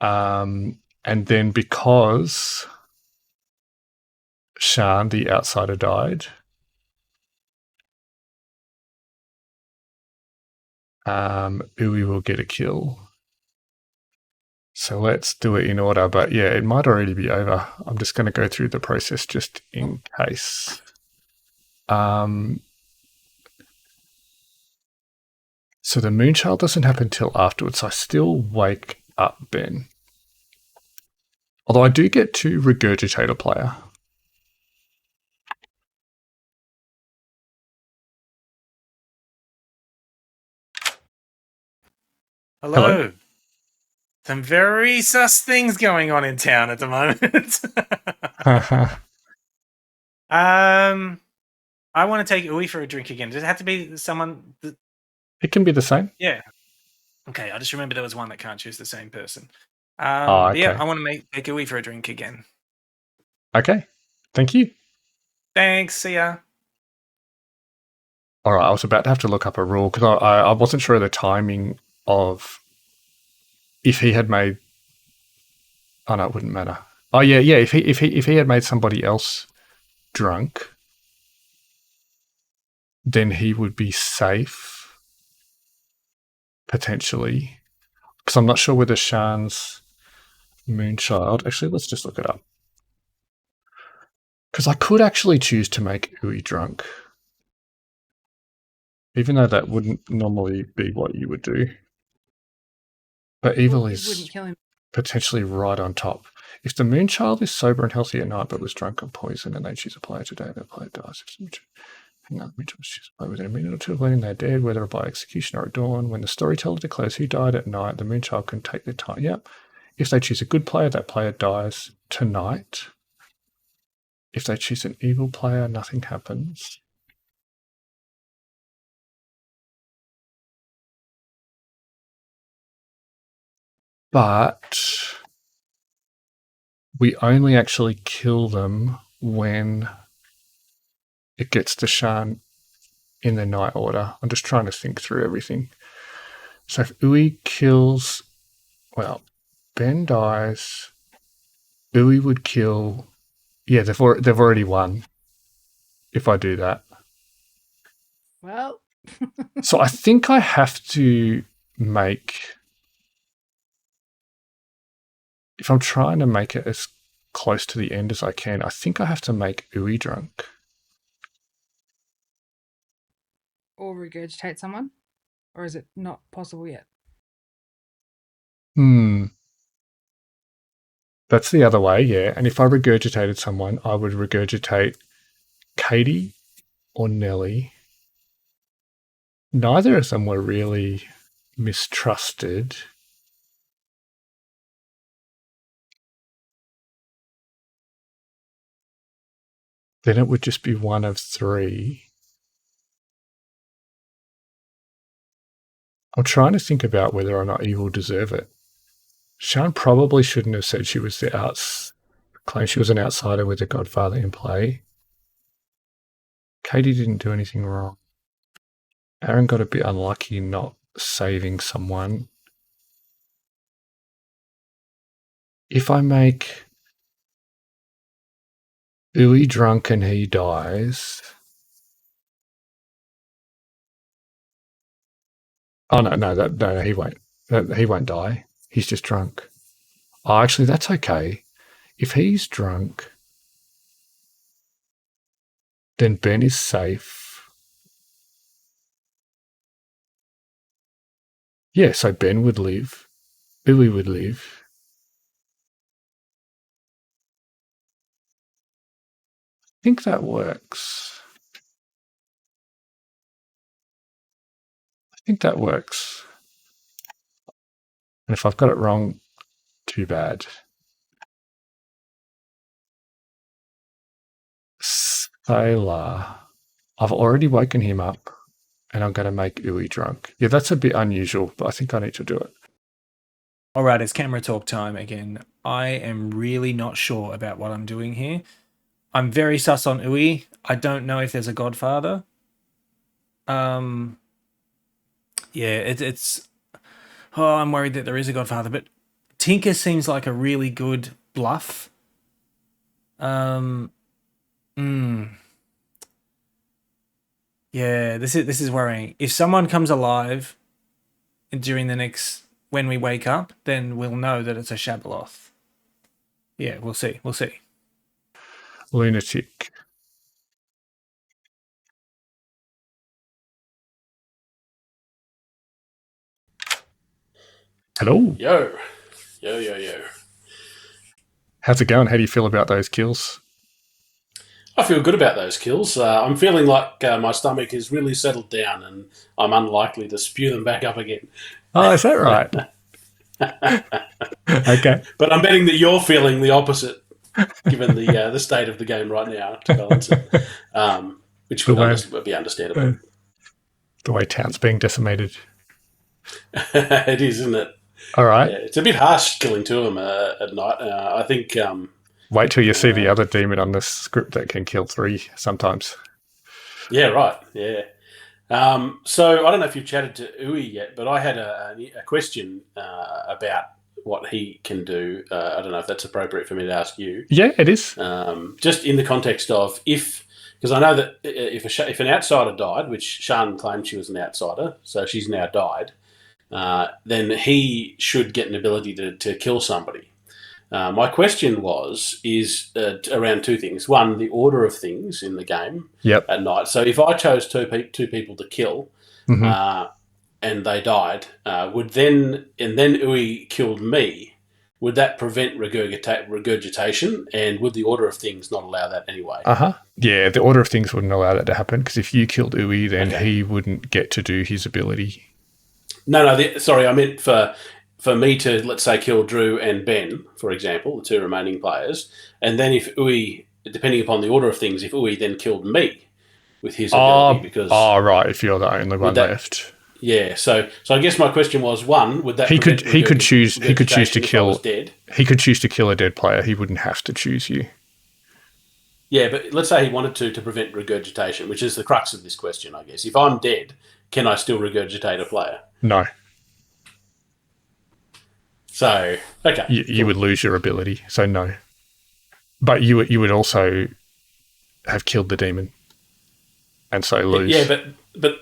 And then because Shan, the outsider, died, Uwe will get a kill. So let's do it in order. But yeah, it might already be over. I'm just going to go through the process just in case. So the Moonchild doesn't happen till afterwards. I still wake up Ben. Although I do get to regurgitate a player. Hello. Some very sus things going on in town at the moment. I want to take Uwe for a drink again. Does it have to be someone? It can be the same. Yeah. Okay, I just remember there was one that can't choose the same person. Okay. Yeah, I want to make Uwe for a drink again. Okay. Thank you. Thanks. See ya. All right. I was about to have to look up a rule because I wasn't sure of the timing of if he had made. Oh no, it wouldn't matter. Oh yeah. If he had made somebody else drunk, then he would be safe potentially. Because I'm not sure whether Shan's Moonchild. Actually, let's just look it up. Because I could actually choose to make Uwe drunk. Even though that wouldn't normally be what you would do. But evil Well, it is wouldn't kill him. potentially right on top. If the Moonchild is sober and healthy at night but was drunk on poison and they choose a player today, the player dies. Hang on, Moonchild was choose a player within a minute or two of letting they're dead, whether by execution or at dawn. When the storyteller declares who died at night, the Moonchild can take their time. Yep. If they choose a good player, that player dies tonight. If they choose an evil player, nothing happens. But we only actually kill them when it gets to Shan in the night order. I'm just trying to think through everything. So if Uwe kills, well, Ben dies, Uwe would kill. Yeah, they've already won. If I do that, Well, so I think I have to make. If I'm trying to make it as close to the end as I can, I think I have to make Uwe drunk. or regurgitate someone, or is it not possible yet? That's the other way, yeah. And if I regurgitated someone, I would regurgitate Katie or Nellie. Neither of them were really mistrusted. Then it would just be one of three. I'm trying to think about whether or not evil deserve it. Shan probably shouldn't have said she was claimed she was an outsider with the Godfather in play. Katie didn't do anything wrong. Aaron got a bit unlucky not saving someone. If I make Uwe drunk and he dies. Oh no, he won't. He won't die. He's just drunk. Oh, actually, that's okay. If he's drunk, then Ben is safe. Yeah, so Ben would live. Uwe would live. I think that works. And if I've got it wrong, too bad. Sailor. I've already woken him up and I'm going to make Uwe drunk. Yeah, that's a bit unusual, but I think I need to do it. All right, it's camera talk time again. I am really not sure about what I'm doing here. I'm very sus on Uwe. I don't know if there's a Godfather. Yeah, it's. Oh, I'm worried that there is a Godfather, but Tinker seems like a really good bluff. Yeah, this is worrying. If someone comes alive during when we wake up, then we'll know that it's a Shabaloth. Yeah, we'll see. Lunatic. Hello. Yo. How's it going? How do you feel about those kills? I feel good about those kills. I'm feeling like my stomach is really settled down and I'm unlikely to spew them back up again. Oh, is that right? Okay. But I'm betting that you're feeling the opposite, given the state of the game right now, to balance it, which would be understandable. The way town's being decimated. It is, isn't it? All right. Yeah, it's a bit harsh killing two of them at night. I think... wait till you see the other demon on this script that can kill 3 sometimes. Yeah, right. Yeah. So I don't know if you've chatted to Uwe yet, but I had a question about what he can do. I don't know if that's appropriate for me to ask you. Yeah, it is. Just in the context of because I know that if an outsider died, which Shan claimed she was an outsider, so she's now died, then he should get an ability to kill somebody. My question is around 2 things. One, the order of things in the game at night. So if I chose two people to kill and they died, and then Uwe killed me, would that prevent regurgitation? And would the order of things not allow that anyway? Yeah, the order of things wouldn't allow that to happen because if you killed Uwe, then he wouldn't get to do his ability. No, sorry, I meant for me to, let's say, kill Drew and Ben, for example, the 2 remaining players, and then if Uwe, depending upon the order of things, if Uwe then killed me with his ability, because... Oh, right, if you're the only one left. Yeah, so I guess my question was, one, would that he could choose to kill... dead? He could choose to kill a dead player. He wouldn't have to choose you. Yeah, but let's say he wanted to prevent regurgitation, which is the crux of this question, I guess. If I'm dead, can I still regurgitate a player? No. So, okay. You would lose your ability, so no. But you would also have killed the demon and so lose. Yeah, but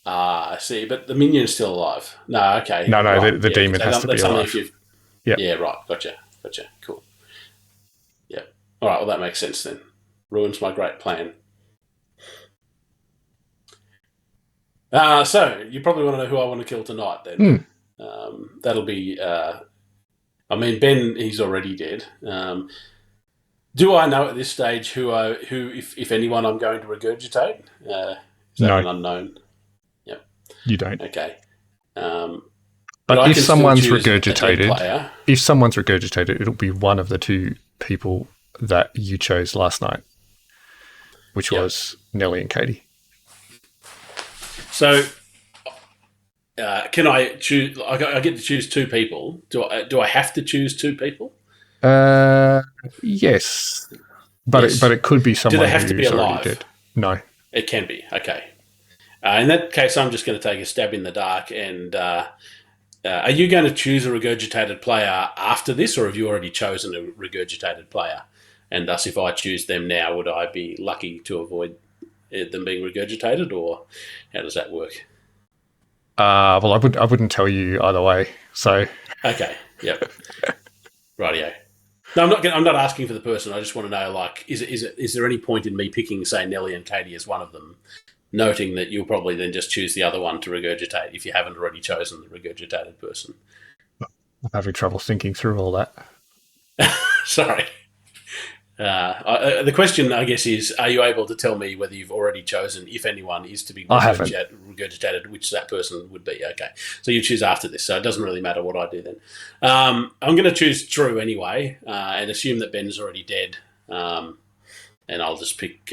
I see, but the minion's still alive. No, okay. No, right. the demon has to be alive. Yeah, right. Gotcha. Cool. Yeah. All right, well, that makes sense then. Ruins my great plan. So, you probably want to know who I want to kill tonight then. That'll be... Ben, he's already dead. Do I know at this stage who if anyone, I'm going to regurgitate? Is that an unknown? Yep. You don't. Okay. But if someone's regurgitated, it'll be one of the 2 people that you chose last night, which was Nellie and Katie. So, can I choose? I get to choose 2 people. Do I have to choose 2 people? Yes, but it could be someone. Do they have to be alive? Dead. No, it can be. Okay. In that case, I'm just going to take a stab in the dark. And are you going to choose a regurgitated player after this, or have you already chosen a regurgitated player? And thus, if I choose them now, would I be lucky to avoid them being regurgitated, or how does that work? Well, I wouldn't tell you either way. So okay, yep, rightio. No, I'm not asking for the person. I just want to know, like, is there any point in me picking, say, Nellie and Katie as one of them, noting that you'll probably then just choose the other one to regurgitate if you haven't already chosen the regurgitated person? I'm having trouble thinking through all that. Sorry. The question, I guess, is: are you able to tell me whether you've already chosen, if anyone is to be regurgitated, which that person would be? Okay, so you choose after this, so it doesn't really matter what I do then. I'm going to choose Drew anyway, and assume that Ben's already dead, and I'll just pick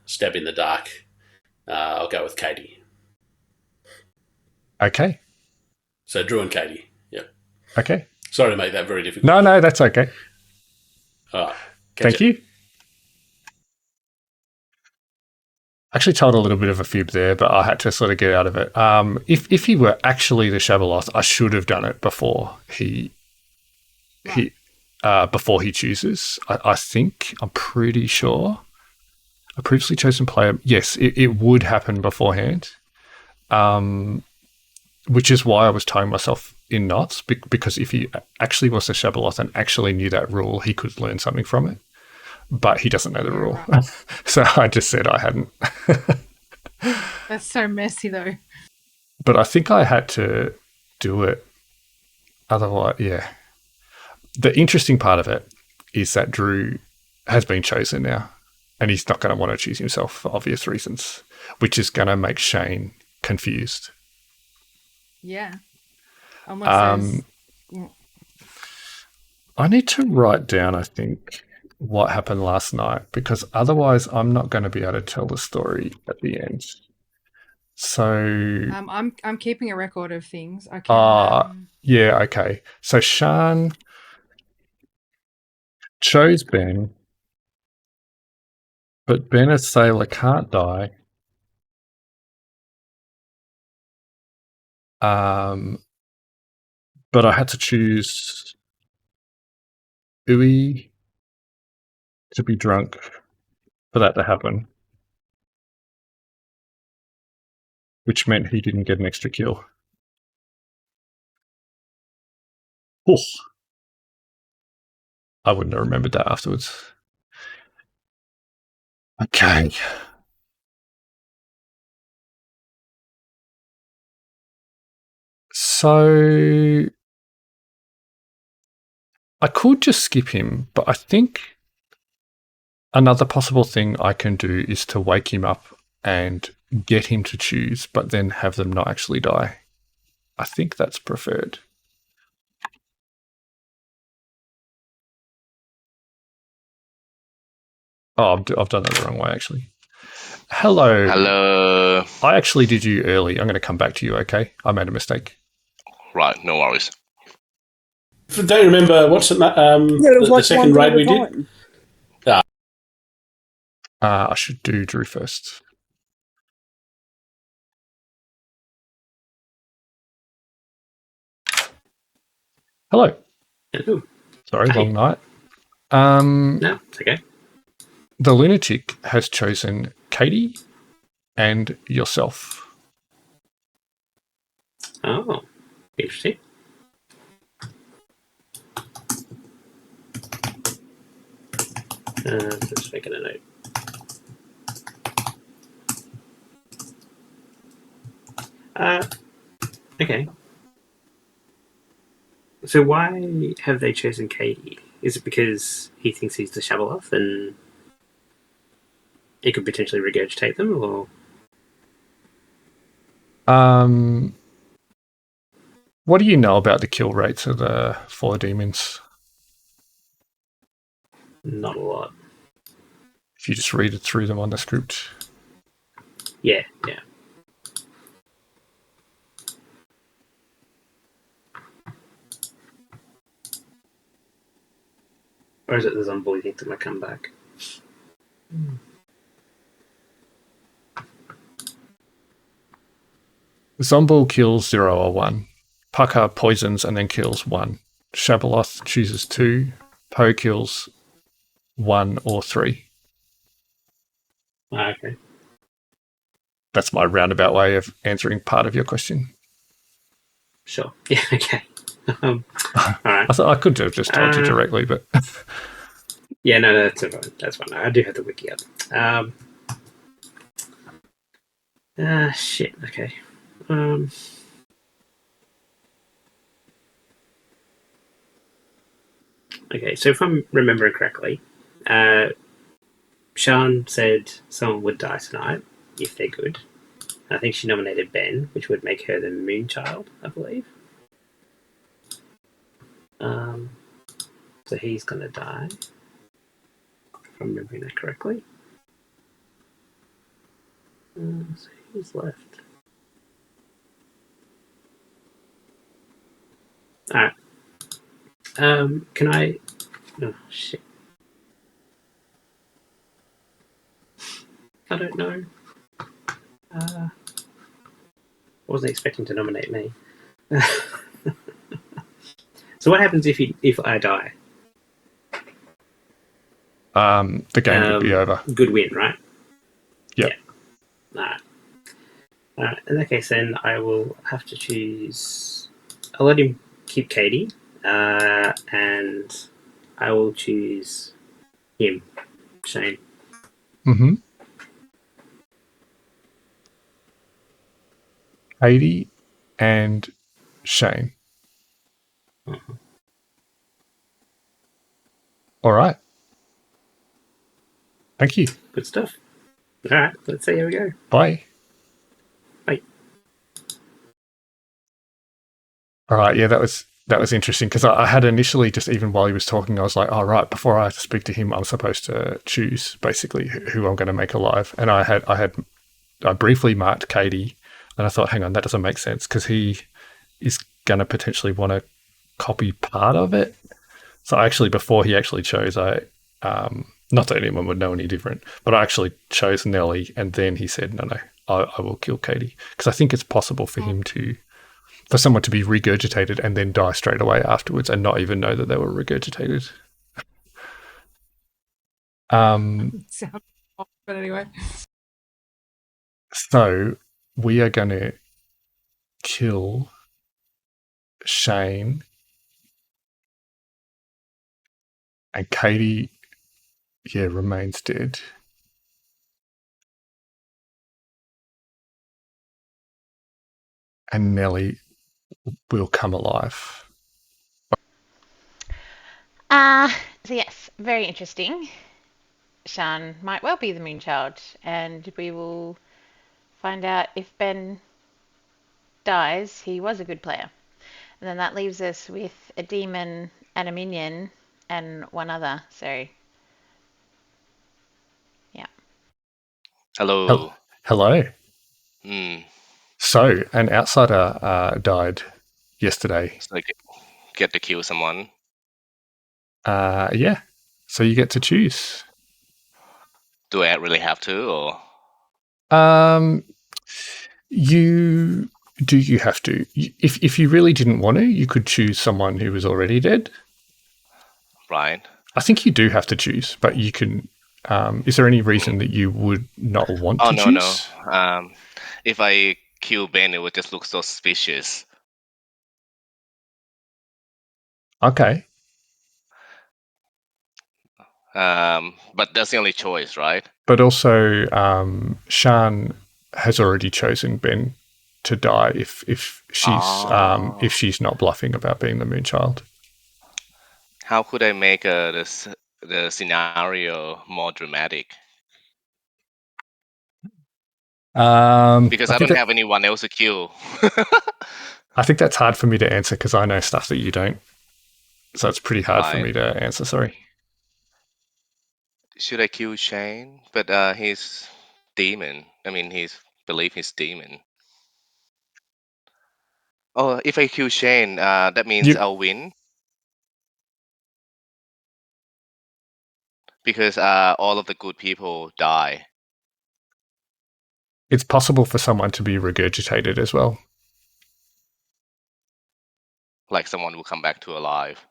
stab in the dark. I'll go with Katie. Okay. So Drew and Katie. Yep. Okay. Sorry to make that very difficult. No, that's okay. All right. Thank you. Actually told a little bit of a fib there, but I had to sort of get out of it. If he were actually the Shabaloth, I should have done it before he chooses. I think, I'm pretty sure. A previously chosen player, yes, it would happen beforehand, which is why I was tying myself in knots, because if he actually was a Shabaloth and actually knew that rule, he could learn something from it. But he doesn't know the rule. So I just said I hadn't. That's so messy, though. But I think I had to do it. Otherwise, yeah. The interesting part of it is that Drew has been chosen now. And he's not going to want to choose himself for obvious reasons, which is going to make Shane confused. Yeah. Unless there's... I need to write down, I think, what happened last night, because otherwise I'm not going to be able to tell the story at the end. So I'm keeping a record of things. I can. yeah, okay. So Shan chose Ben, but Ben as Sailor can't die. But I had to choose Uwe to be drunk for that to happen, which meant he didn't get an extra kill. Oof. I wouldn't have remembered that afterwards. Okay. So I could just skip him, but I think another possible thing I can do is to wake him up and get him to choose, but then have them not actually die. I think that's preferred. Oh, I've done that the wrong way, actually. Hello. Hello. I actually did you early. I'm going to come back to you, okay? I made a mistake. Right, no worries. Don't you remember what's it? it was the second raid we did? I should do Drew first. Hello. Ooh. Sorry, Hi. long night. No, it's okay. The Lunatic has chosen Katie and yourself. Oh, interesting. Just making a note. Okay. So why have they chosen Katie? Is it because he thinks he's the Shabaloth and he could potentially regurgitate them, or? What do you know about the kill rates of the 4 demons? Not a lot. If you just read it through them on the script. Yeah. Or is it the zombie think that might come back? Zombo kills 0 or 1. Pucker poisons and then kills 1. Shabaloth chooses 2. Poe kills 1 or 3. Okay. That's my roundabout way of answering part of your question. Sure. Yeah, okay. All right. I thought I could have just told you directly, but... Yeah, no, that's fine. That's fine. I do have the wiki up. Shit, okay. Okay, so if I'm remembering correctly, Sean said someone would die tonight, if they're good. I think she nominated Ben, which would make her the Moonchild, I believe. So he's going to die, if I'm remembering that correctly. So who's left? Alright. Can I... Oh, shit. I don't know. Wasn't expecting to nominate me. So what happens if I die? The game would be over. Good win, right? Yep. Yeah. Alright. In that case, then I will have to choose... I'll let him keep Katie, and I will choose him, Shane. Mm-hmm. Katie and Shane. Mm-hmm. All right. Thank you. Good stuff. All right, let's see how we go. Bye. Bye. All right, yeah, that was interesting because I had initially, just even while he was talking, I was like, "Oh, right, before I have to speak to him, I'm supposed to choose basically who I'm going to make alive." And I briefly marked Katie, and I thought, hang on, that doesn't make sense because he is going to potentially want to copy part of it. So actually, before he actually chose, not that anyone would know any different, but I actually chose Nelly, and then he said, "No, I will kill Katie," because I think it's possible for for someone to be regurgitated and then die straight away afterwards and not even know that they were regurgitated. Sounds off, but anyway. So we are going to kill Shane and Katie, remains dead. And Nelly will come alive. So yes, very interesting. Shan might well be the Moonchild, and we will find out if Ben dies. He was a good player. And then that leaves us with a demon and a minion and one other. So, yeah. Hello. Hello. Hmm. So an outsider died yesterday. So I get to kill someone. Yeah. So you get to choose. Do I really have to, or? You have to. If you really didn't want to, you could choose someone who was already dead. Right. I think you do have to choose, but you can. Is there any reason that you would not want to choose? No. If I kill Ben, it would just look so suspicious. Okay. But that's the only choice, right? But also, Shan has already chosen Ben to die if she's not bluffing about being the Moonchild. How could I make the scenario more dramatic? Because I don't have anyone else to kill. I think that's hard for me to answer because I know stuff that you don't. So it's pretty hard for me to answer. Sorry. Should I kill Shane? But he's demon. I mean, believe he's demon. Oh, if I kill Shane, that means I'll win. Because all of the good people die. It's possible for someone to be regurgitated as well. Like someone will come back to alive.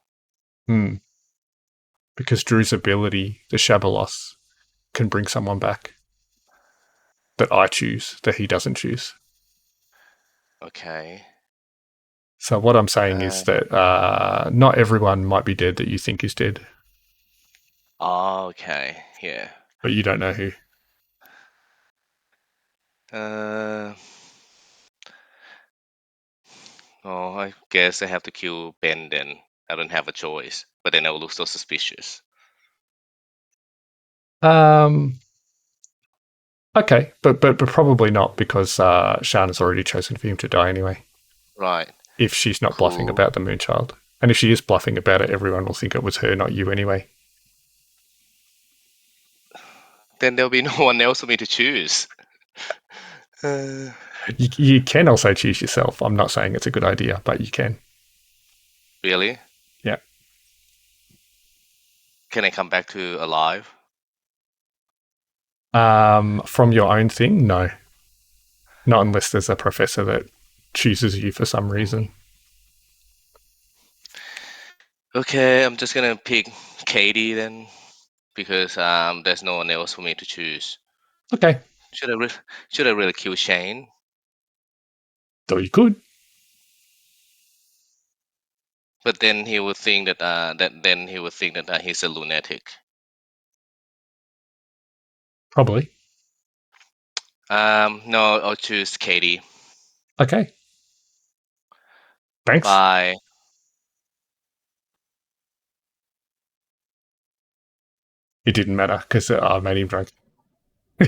Because Drew's ability, the Shabaloth, can bring someone back that I choose, that he doesn't choose. Okay. So what I'm saying is that not everyone might be dead that you think is dead. Oh, okay. Yeah. But you don't know who. I guess I have to kill Ben then. I don't have a choice. But then I will look so suspicious. Okay, but probably not because Shan has already chosen for him to die anyway. Right. If she's not bluffing about the Moonchild. And if she is bluffing about it, everyone will think it was her, not you anyway. Then there'll be no one else for me to choose. You can also choose yourself. I'm not saying it's a good idea, but you can. Really? Yeah. Can I come back to alive? From your own thing? No. Not unless there's a professor that chooses you for some reason. Okay, I'm just gonna pick Katie then, because there's no one else for me to choose. Okay. Should I really kill Shane? Though you could. But then he would think that he's a lunatic. Probably. No, I'll choose Katie. Okay. Thanks. It didn't matter because I made him drunk. I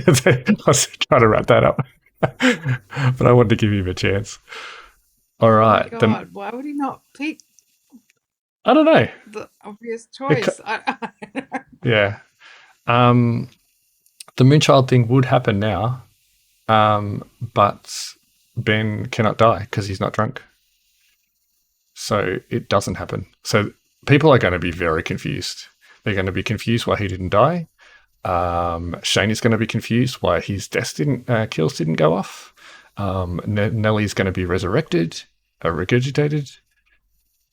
was trying to wrap that up. But I wanted to give him a chance. All right. Oh my God, why would he not pick I don't know. the obvious choice? Yeah. The Moonchild thing would happen now, but Ben cannot die because he's not drunk. So it doesn't happen. So people are going to be very confused. They're going to be confused why he didn't die. Shane is going to be confused why his kills didn't go off. Nellie's going to be resurrected, regurgitated.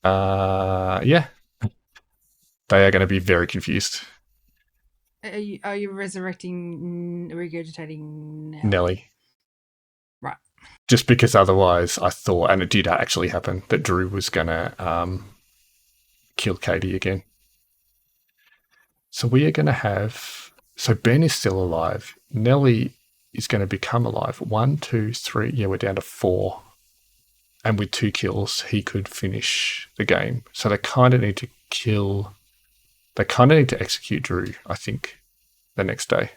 Yeah. They are going to be very confused. Are you regurgitating Nellie? Right. Just because otherwise I thought, and it did actually happen, that Drew was going to kill Katie again. So we are going to have... So Ben is still alive. Nellie is going to become alive. 1, 2, 3. Yeah, we're down to 4. And with 2 kills, he could finish the game. So they kind of need to kill... They kind of need to execute Drew, I think, the next day.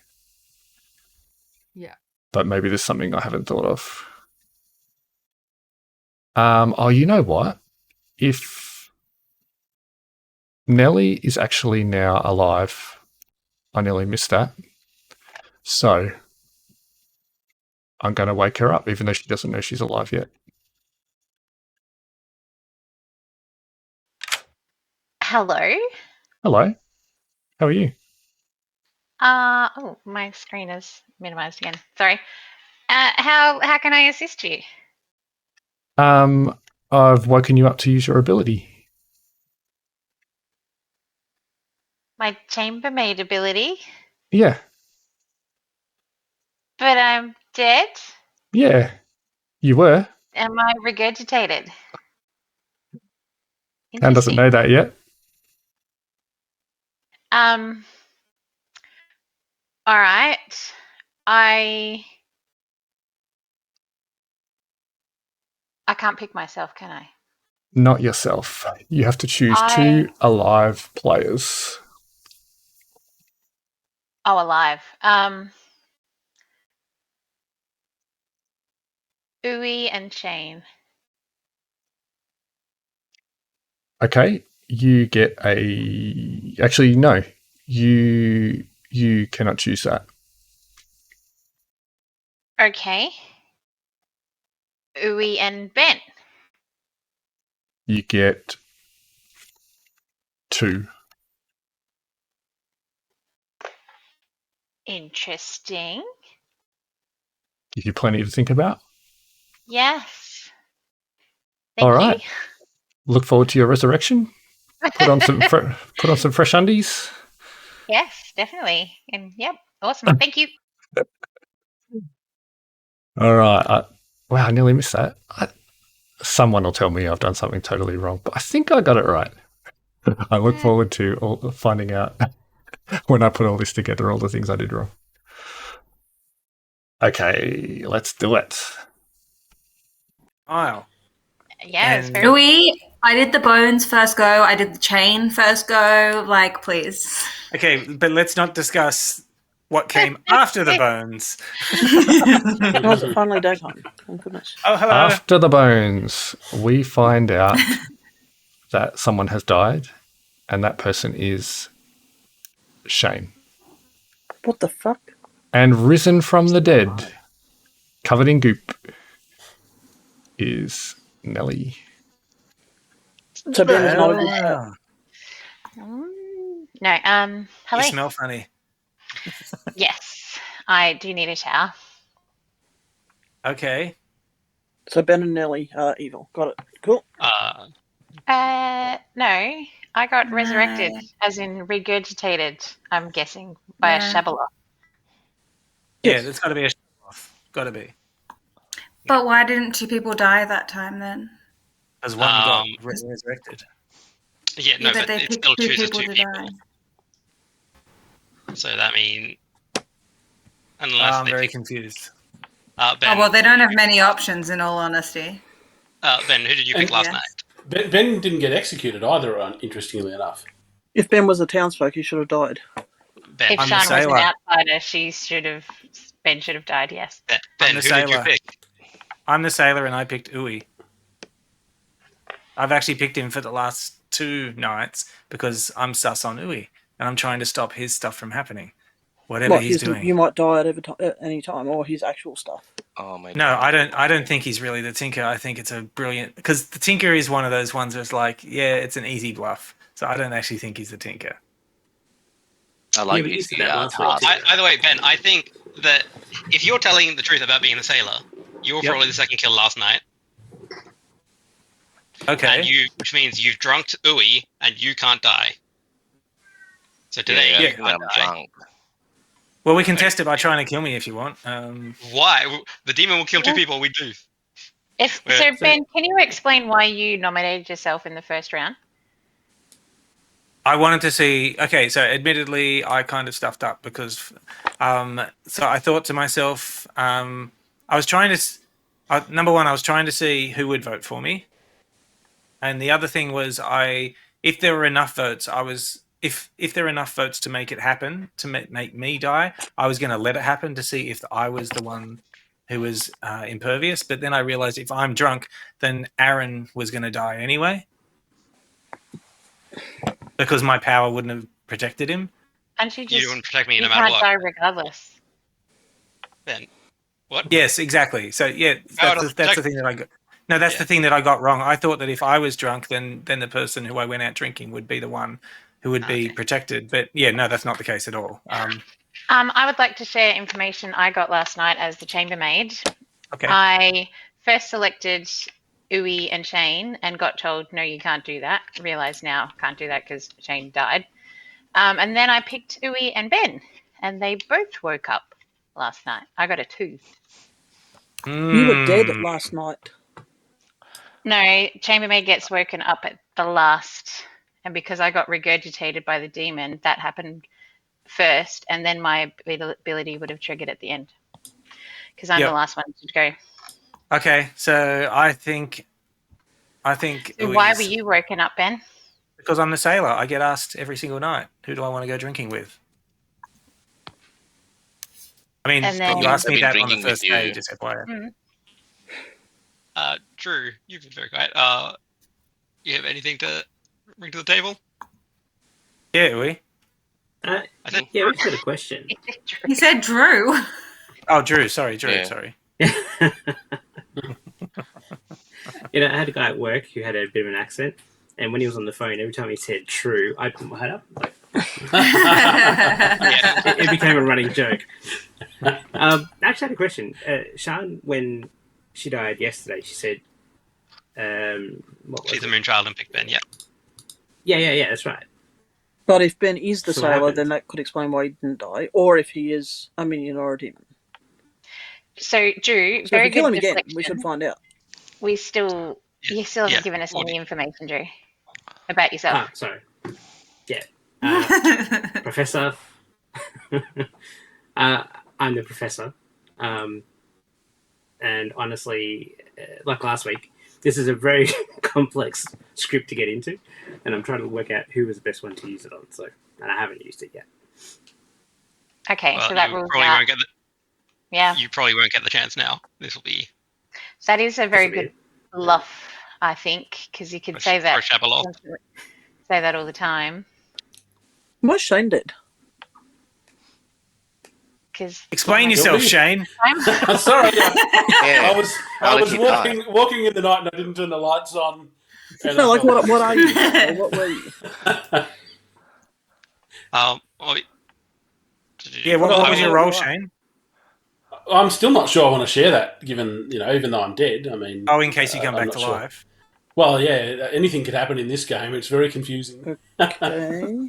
Yeah. But maybe there's something I haven't thought of. You know what? If Nellie is actually now alive, I nearly missed that. So I'm going to wake her up, even though she doesn't know she's alive yet. Hello. Hello. How are you? Oh, my screen is minimized again. Sorry. How can I assist you? I've woken you up to use your ability. My chambermaid ability? Yeah. But I'm dead? Yeah. You were. Am I regurgitated? Anne doesn't know that yet. All right. I can't pick myself, can I? Not yourself. You have to choose 2 alive players. Oh, alive. Uwe and Shane. Okay. You get a... Actually, no. You cannot choose that. Okay. Uwe and Ben. You get 2. Interesting. Give you plenty to think about. Yes. All right. You. Look forward to your resurrection. Put on some fresh undies. Yes, definitely. And yep, awesome. Thank you. All right. Wow, I nearly missed that. Someone will tell me I've done something totally wrong, but I think I got it right. I look forward to finding out when I put all this together, all the things I did wrong. Okay, let's do it. Wow. Yeah, it's very... Louis, I did the bones first go. I did the chain first go. Like, please. Okay, but let's not discuss what came after the bones. Oh, is it finally daytime? Oh, goodness. Oh, hello. After the bones, we find out that someone has died, and that person is Shane. What the fuck? And risen from the dead, covered in goop, is Nellie. So Ben is not a good shot. No, hello. You smell funny. Yes, I do need a shower. Okay. So Ben and Nellie are evil. Got it. Cool. No, I got resurrected, as in regurgitated, I'm guessing, by a Shabaloth. Yeah, there's got to be a Shabaloth. Got to be. But why didn't 2 people die that time then? Because one got resurrected. Yeah, no, but it still chooses 2 people. Die. So that means... Unless I'm very confused. Ben, well, they don't have many options, in all honesty. Ben, who did you pick last night? Ben didn't get executed either, interestingly enough. If Ben was a townsfolk, he should have died. Ben. If I'm the Sean was an sailor. outsider, Ben should have died. Yes. Ben, the who did you sailor. pick? I'm the sailor, and I picked Uwe. I've actually picked him for the last 2 nights because I'm sus on Uwe, and I'm trying to stop his stuff from happening. Whatever What, he's doing. you might die at any time, or his actual stuff. Oh my No, god. I don't think he's really the Tinker. I think it's a brilliant, because the Tinker is one of those ones that's like, yeah, it's an easy bluff. So I don't actually think he's the Tinker. I like but you his said that last week task. too. By the way, Ben, I think that if you're telling the truth about being the sailor, you were Yep. probably the second kill last night. Okay. And which means you've drunked Uwe and you can't die. So today Yeah, you I think can't I'm die. drunk. Well, we can test it by trying to kill me if you want. Why? The demon will kill 2 people. We do. So Ben, can you explain why you nominated yourself in the first round? I wanted to see. Okay, so admittedly, I kind of stuffed up because. So I thought to myself, I was trying to. Number one, I was trying to see who would vote for me, and the other thing was, if there were enough votes, if there were enough votes to make it happen, to make me die, I was going to let it happen to see if I was the one who was impervious. But then I realized if I'm drunk, then Aaron was going to die anyway, because my power wouldn't have protected him. And You wouldn't protect me you no matter can't what. die regardless. Ben, what? Yes, exactly. So yeah, that's the thing that I got. No, that's the thing that I got wrong. I thought that if I was drunk, then the person who I went out drinking would be the one who would be protected. But yeah, no, that's not the case at all. I would like to share information I got last night as the chambermaid. Okay. I first selected Uwe and Shane and got told, no, you can't do that. Realise now, can't do that because Shane died. And then I picked Uwe and Ben, and they both woke up last night. I got a 2. You were dead last night. No, chambermaid gets woken up at the last, and because I got regurgitated by the demon, that happened first, and then my ability would have triggered at the end because I'm the last one to go. Okay, so I think. So why were you woken up, Ben? Because I'm the sailor. I get asked every single night, who do I want to go drinking with? I mean, you asked me that on the first day, just FYI. Drew, you've been very quiet. You have anything to bring to the table? Yeah, we. Yeah, we've got a question. He said Drew. Oh, Drew. Sorry, Drew. Yeah. Sorry. I had a guy at work who had a bit of an accent, and when he was on the phone, every time he said "true," I put my head up. Like, it became a running joke. Actually, I had a question. Sian, when she died yesterday, she said, She's a moonchild and picked Ben, yeah. Yeah, that's right. But if Ben is the So sailor, then that could explain why he didn't die, or if he is a minion or a demon. So, Drew, So very if we kill good him again, reflection. we should find out. You still haven't given us any information, Drew, about yourself. Sorry. Yeah. Professor. I'm the professor. And honestly, like last week, this is a very complex script to get into, and I'm trying to work out who was the best one to use it on. So, and I haven't used it yet. Okay, Well, so that you rules probably out. won't get You probably won't get the chance now. This will be. That is a very good bluff, I think, because you could say that. Shabaloth. Say that all the time. Why's Shane dead? Explain yourself, Shane. Sorry, Yeah. I was walking in the night and I didn't turn the lights on. No, like what are you? Or what were you? Yeah, what was your role, Shane? I'm still not sure I want to share that, given even though I'm dead. I mean, in case you come back to life. Well, yeah, anything could happen in this game. It's very confusing. Okay.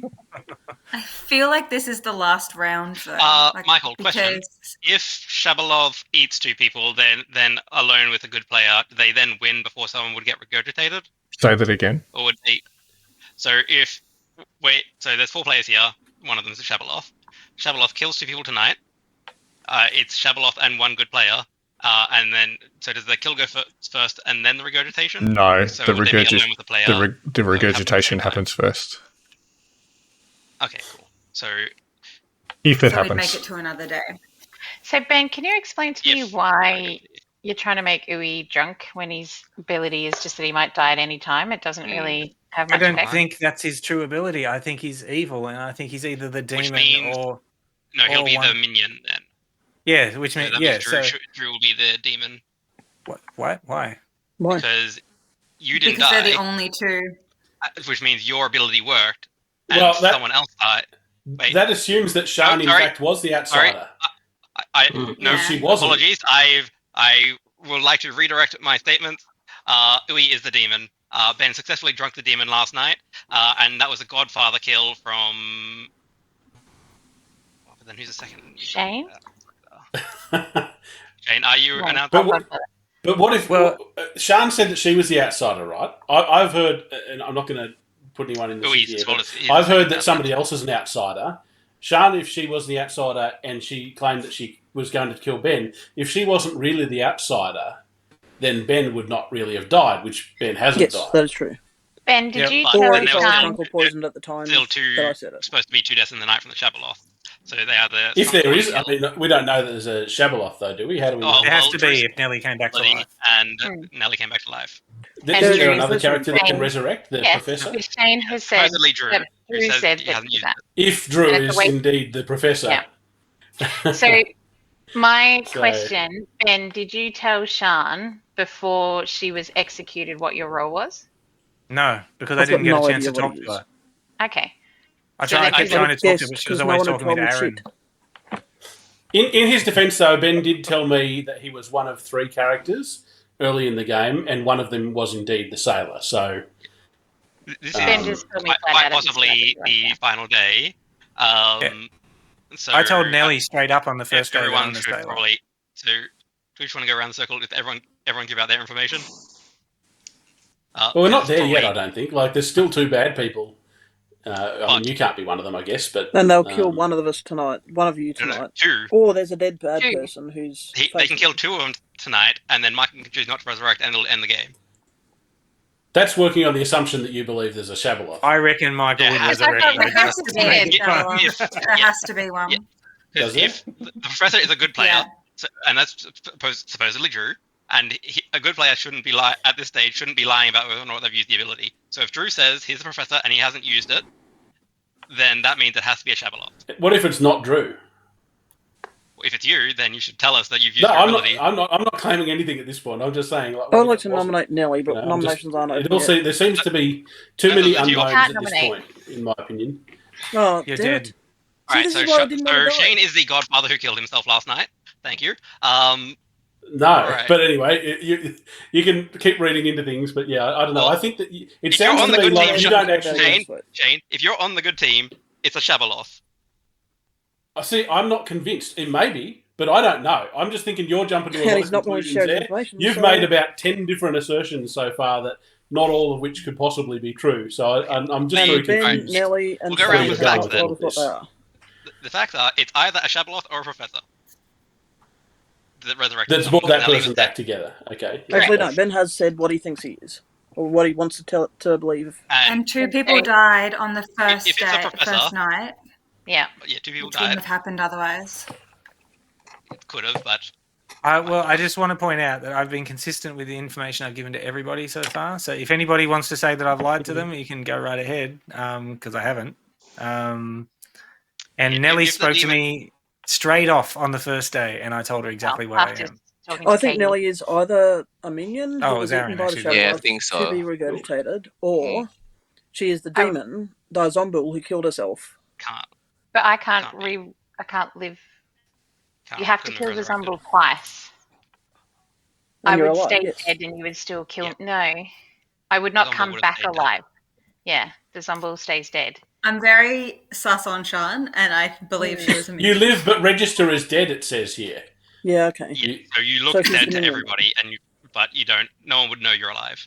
I feel like this is the last round, though. Michael, question: if Shabaloth eats 2 people, then alone with a good player, do they then win before someone would get regurgitated? Say that again. Or would they? So there's 4 players here. One of them is Shabaloth. Shabaloth kills 2 people tonight. It's Shabaloth and 1 good player. And then, so does the kill go first and then the regurgitation? No, So the would they be alone with the player? The regurgitation happens first. Okay, cool. So If it So we'd make happens. it to another day. So Ben, can you explain to me why you're trying to make Uwe drunk when his ability is just that he might die at any time? It doesn't really have I much don't effect. think that's his true ability. I think he's evil, and I think he's either the demon means- or No, he'll or be one- the minion then. yeah, which So means that yeah. means Drew, So Drew will be the demon what? Why? Why? because you didn't Because they're die, the only two. which means your ability worked, and Well, that- someone else died. Wait. That assumes that Shan, in sorry. fact, was the outsider. No, Yeah. She wasn't. apologies. I would like to redirect my statements. Uwe is the demon. Ben successfully drunk the demon last night, and that was a Godfather kill from. But then who's the second? Shane? Shane, are you No. an But outsider? what if Well- Shan said that she was the outsider, right? I've heard, and I'm not going to put anyone in the Uwe's city here, told but us he's I've the heard second that somebody else is an outsider. Shan, if she was the outsider and she claimed that she was going to kill Ben, if she wasn't really the outsider, then Ben would not really have died, which Ben hasn't Yes, died. that is true. Ben, did Yep. you But tell Or then if there I was was Sean? drunk or poisoned at the time Still two that I said it. supposed to be 2 deaths in the night from the Shabaloth. So they are the. If there is, I strong mean, we don't know that there's a Shabaloth, though, do we? How do we know? Oh, it has well, to Drew's be if Nelly came back to ability, life. and Nelly came back to life. Isn't Andrew, there is another this character that can Shane? resurrect, the Yes, professor? because Shane has said Supposedly Drew. that Who Drew said said he that hasn't used that. If Drew And it's is the way- indeed the professor. Yeah. So my So- question, Ben, did you tell Sean before she was executed what your role was? No, because I I've didn't got get a no chance to idea what talk he to is. her. Okay. I So tried then kept he's trying a- to talk to her, Yes, but she was because no always one had talking me told to me Aaron. shit. In his defence, though, Ben did tell me that he was one of 3 characters early in the game, and one of them was indeed the sailor. So This Ben is just told me quite, flat quite out it's possibly nothing the like final day. So I told Nelly straight up on the if first day that everyone I'm the should sailor. probably. So do we just want to go around the circle? If everyone give out their information. well, we're not because there yet, probably- I don't think. Like, there's still 2 bad people. I mean, But- you can't be one of them, I guess, but... And they'll kill um, one of us tonight. One of you No, tonight. 2. Or there's a dead bad Two. person who's. They can facing kill it. 2 of them tonight, and then Mike can choose not to resurrect, and it'll end the game. That's working on the assumption that you believe there's a Shabaloth. I reckon Michael Yeah, would has- resurrect I me. thought There has to be a If- Shabaloth. There yeah. has to be one. Yeah. Does Because if the professor is a good player, Yeah. and that's supposedly Drew, and a good player shouldn't be at this stage shouldn't be lying about whether or not they've used the ability. So if Drew says he's the professor and he hasn't used it, then that means it has to be a Shabaloth. What if it's not Drew? If it's you, then you should tell us that you've used No, your I'm ability. not claiming anything at this point. I'm just saying... Like, I would what like if to it wasn't? nominate Nelly, but You know, nominations aren't It open all yet. there seems to be too No, many no, you unknowns can't at this nominate. point, in my opinion. Oh, You're damn dead. it. Alright, this so, is why I didn't want to die. Shane is the Godfather who killed himself last night. Thank you. No, Right. but anyway, you can keep reading into things, but yeah, I don't know. Well, I think that it if sounds you're on to the me good like team, you Shane- don't actually... Shane, if you're on the good team, it's a Shabaloth. I see. I'm not convinced. It may be, but I don't know. I'm just thinking you're jumping to a And lot he's of not willing to conclusions share the there. information. You've so- made about 10 different assertions so far that not all of which could possibly be true. So I'm just very And Ben, confused. Nelly, and We'll go around Steve with have facts not then. told us what they are. The facts are, it's either a Shabaloth or a professor. That resurrected That's brought someone. that Nelly person was back dead. together. Okay. Actually, no. Ben has said what he thinks he is, or what he wants to believe. And 2 people died on the first if it's a day, professor- first night. Yeah. Yeah, 2 people Which wouldn't died. have happened otherwise. Could have, but Well, I just want to point out that I've been consistent with the information I've given to everybody so far. So if anybody wants to say that I've lied to them, you can go right ahead, because I haven't. And Nelly if the spoke to demon- me straight off on the first day, and I told her exactly what I after am. talking I to think Katie. Nelly is either a minion Oh, who it was was eaten Aaron, by the actually. Shadow Yeah, I Life think so. to be regurgitated, or she is the demon, the Zombul, who killed herself. can't. But I can't Can't I can't live. can't You have to couldn't kill the resurrect Zombul it. twice. And I you're would alive, stay yes. dead and you would still kill. Yeah. No, I would not Zombul come would have back stayed dead. alive. Yeah, the Zombul stays dead. I'm very sus on Sean, and I believe she was a You minion. live but register as dead, it says here. Yeah, okay. Yeah, so you look So she's dead the to minion. everybody, but you don't. No one would know you're alive.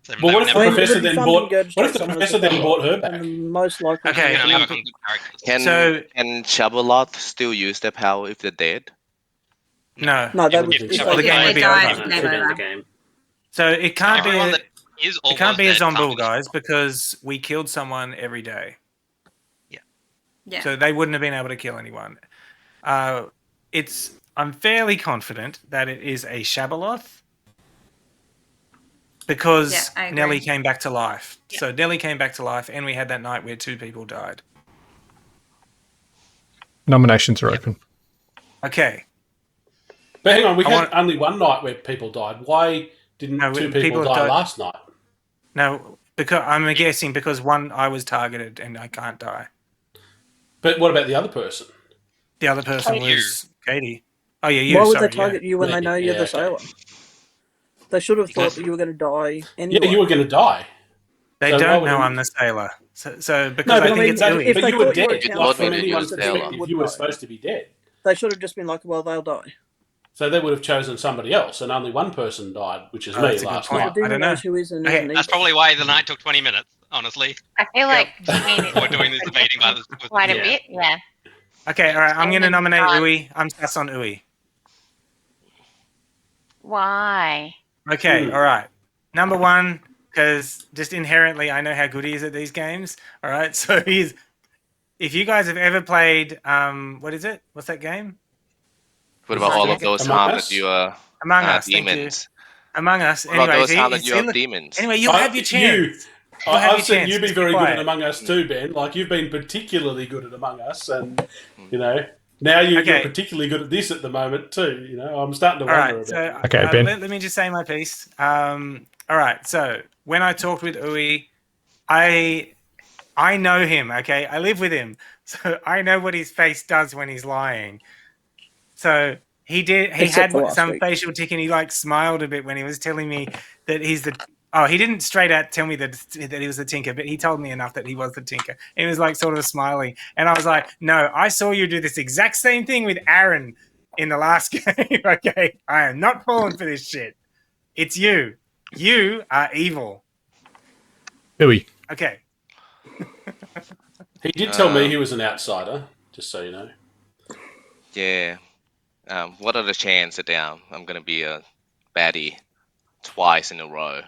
So Well, what if they the would I mean, never- professor it'd be then fun to bought? regurgitate What if the someone professor as a then Zombul, bought her and back? the most likely. Okay. You to can be only the work on good characters. Can So- Shabaloth still use their power if they're dead? No. No, they If- would. if if Shabaloth Well, the they game They would be died, over. it's game Should end over. the game. So it can't be Everyone a, that is or it can't was be a dead can't Zombul, be- guys, because we killed someone every day. Yeah. So they wouldn't have been able to kill anyone. I'm fairly confident that it is a Shabaloth because Yeah, I agree. Nellie came back to life. Yeah. So Nellie came back to life, and we had that night where 2 people died. Nominations are open. Okay. But hang on, we had only one night where people died. Why didn't 2 people die last night? No, because I'm guessing because I was targeted and I can't die. But what about the other person? The other person was Katie. Oh yeah, you. Why would sorry, they target you when they know you're the sailor? They should have thought that you were going to die anyway. Yeah, you were going to die. They don't know I'm the sailor. So because I think it's Uwe. But you were dead. Like, from anyone's perspective, you were supposed to be dead. They should have just been like, well, they'll die. So they would have chosen somebody else, and only one person died, which is me last night. The demon knows who is and isn't. That's probably why the night took 20 minutes, honestly. I feel like Shane We're doing this debating by quite a bit, yeah. Okay, all right. I'm going to nominate Uwe. I'm sus on Uwe. Why? Okay, all right. Number 1, because just inherently I know how good he is at these games. All right, so if you guys have ever played, what is it? What's that game? What about all of those times that you are Among Us, demons? Among Us. What about Anyway, those times that you are demons? Anyway, you'll have your chance. I've seen you be very good at Among Us too, Ben. Like, you've been particularly good at Among Us, and, now you're particularly good at this at the moment too. I'm starting to wonder about it. Okay, Ben. Let me just say my piece. All right, so when I talked with Uwe, I know him, okay? I live with him, so I know what his face does when he's lying. So he had some facial tick, and he smiled a bit when he was telling me that he's the. Oh, he didn't straight out tell me that he was the Tinker, but he told me enough that he was the Tinker. He was sort of smiling, and I was like, "No, I saw you do this exact same thing with Aaron in the last game. Okay, I am not falling for this shit. It's you. You are evil." Uwe. Okay. He did tell me he was an outsider, just so you know. Yeah. What are the chances that I'm going to be a baddie twice in a row?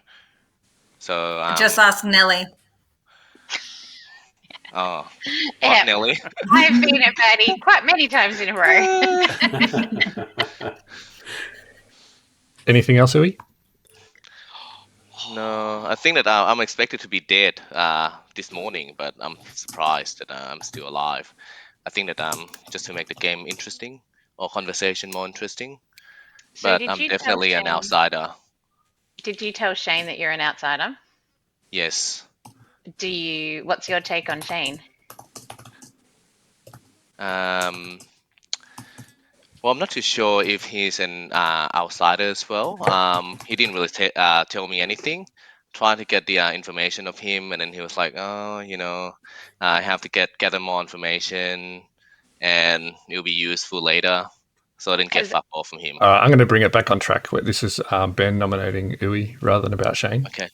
So just ask Nelly. Oh, Yeah. Nelly. I've been a baddie quite many times in a row. Anything else, Uwe? No, I think that I'm expected to be dead this morning, but I'm surprised that I'm still alive. I think that just to make the game interesting or conversation more interesting. So but I'm definitely an outsider. Did you tell Shane that you're an outsider? Yes. What's your take on Shane? Well, I'm not too sure if he's an outsider as well. He didn't really tell me anything. Trying to get the information of him, and then he was like, "Oh, I have to gather more information, and it'll be useful later." So I didn't get fuck all from him. I'm going to bring it back on track. This is Ben nominating Uwe rather than about Shane. Okay.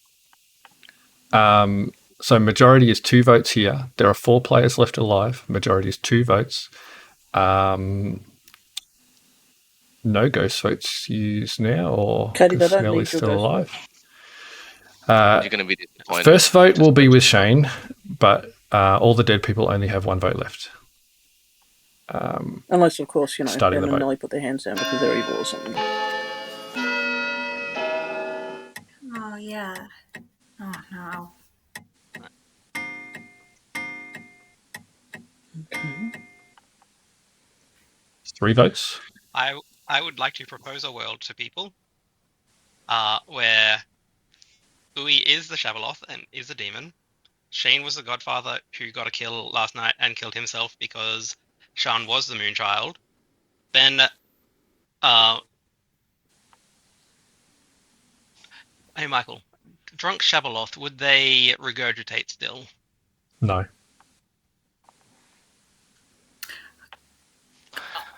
So majority is 2 votes here. There are 4 players left alive. Majority is 2 votes. No ghost votes used now, or because Nellie's still alive. You're going to be disappointed. First vote will be with Shane, but all the dead people only have 1 vote left. Unless, of course, Ben and vote. Nelly put their hands down because they're evil or something. Oh, yeah. Oh, no. Okay. 3 votes. I would like to propose a world to people where Uwe is the Shabaloth and is a demon. Shane was the Godfather who got a kill last night and killed himself because Sean was the Moonchild. Then, hey Michael, drunk Shabaloth, would they regurgitate still? No.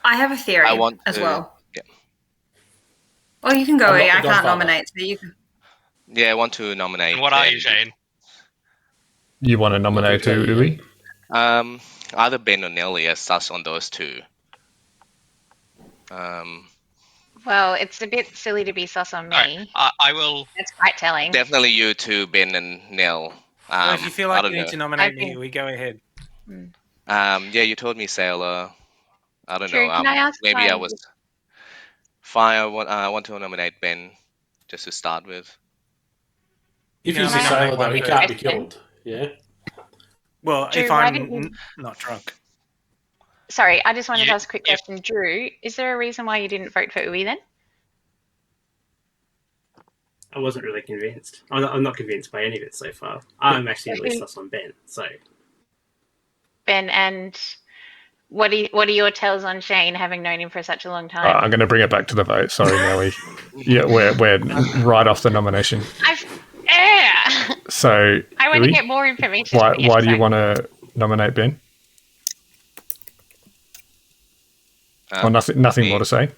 I have a theory as well. Yeah. Oh, you can go. I can't nominate, so you can. Yeah, I want to nominate. And what are you, Shane? You want to nominate Uwe? Either Ben or Nelly as sus on those 2. Well, it's a bit silly to be sus on me. Right. I will. That's quite telling. Definitely you two, Ben and Nell. Well, if you feel like you need to nominate me, we go ahead. Yeah, you told me Sailor. I don't Drew, know. can I ask Maybe why? I was fine. I want to nominate Ben just to start with. If can he's only a Can I nominate sailor, ask though, one he a can't be person. question? killed. Yeah. Well, if Drew, why didn't I'm you? not drunk. Sorry, I just wanted to You, ask a quick if question. Drew, is there a reason why you didn't vote for Uwe then? I wasn't really convinced. I'm not convinced by any of it so far. I'm actually really Who- sus on Ben. So Ben, and what are your tells on Shane, having known him for such a long time? I'm going to bring it back to the vote. Sorry, Nelly. Yeah, we're right off the nomination. So, I want to Uwe, get more information. why do you want to nominate Ben? Or nothing more to say?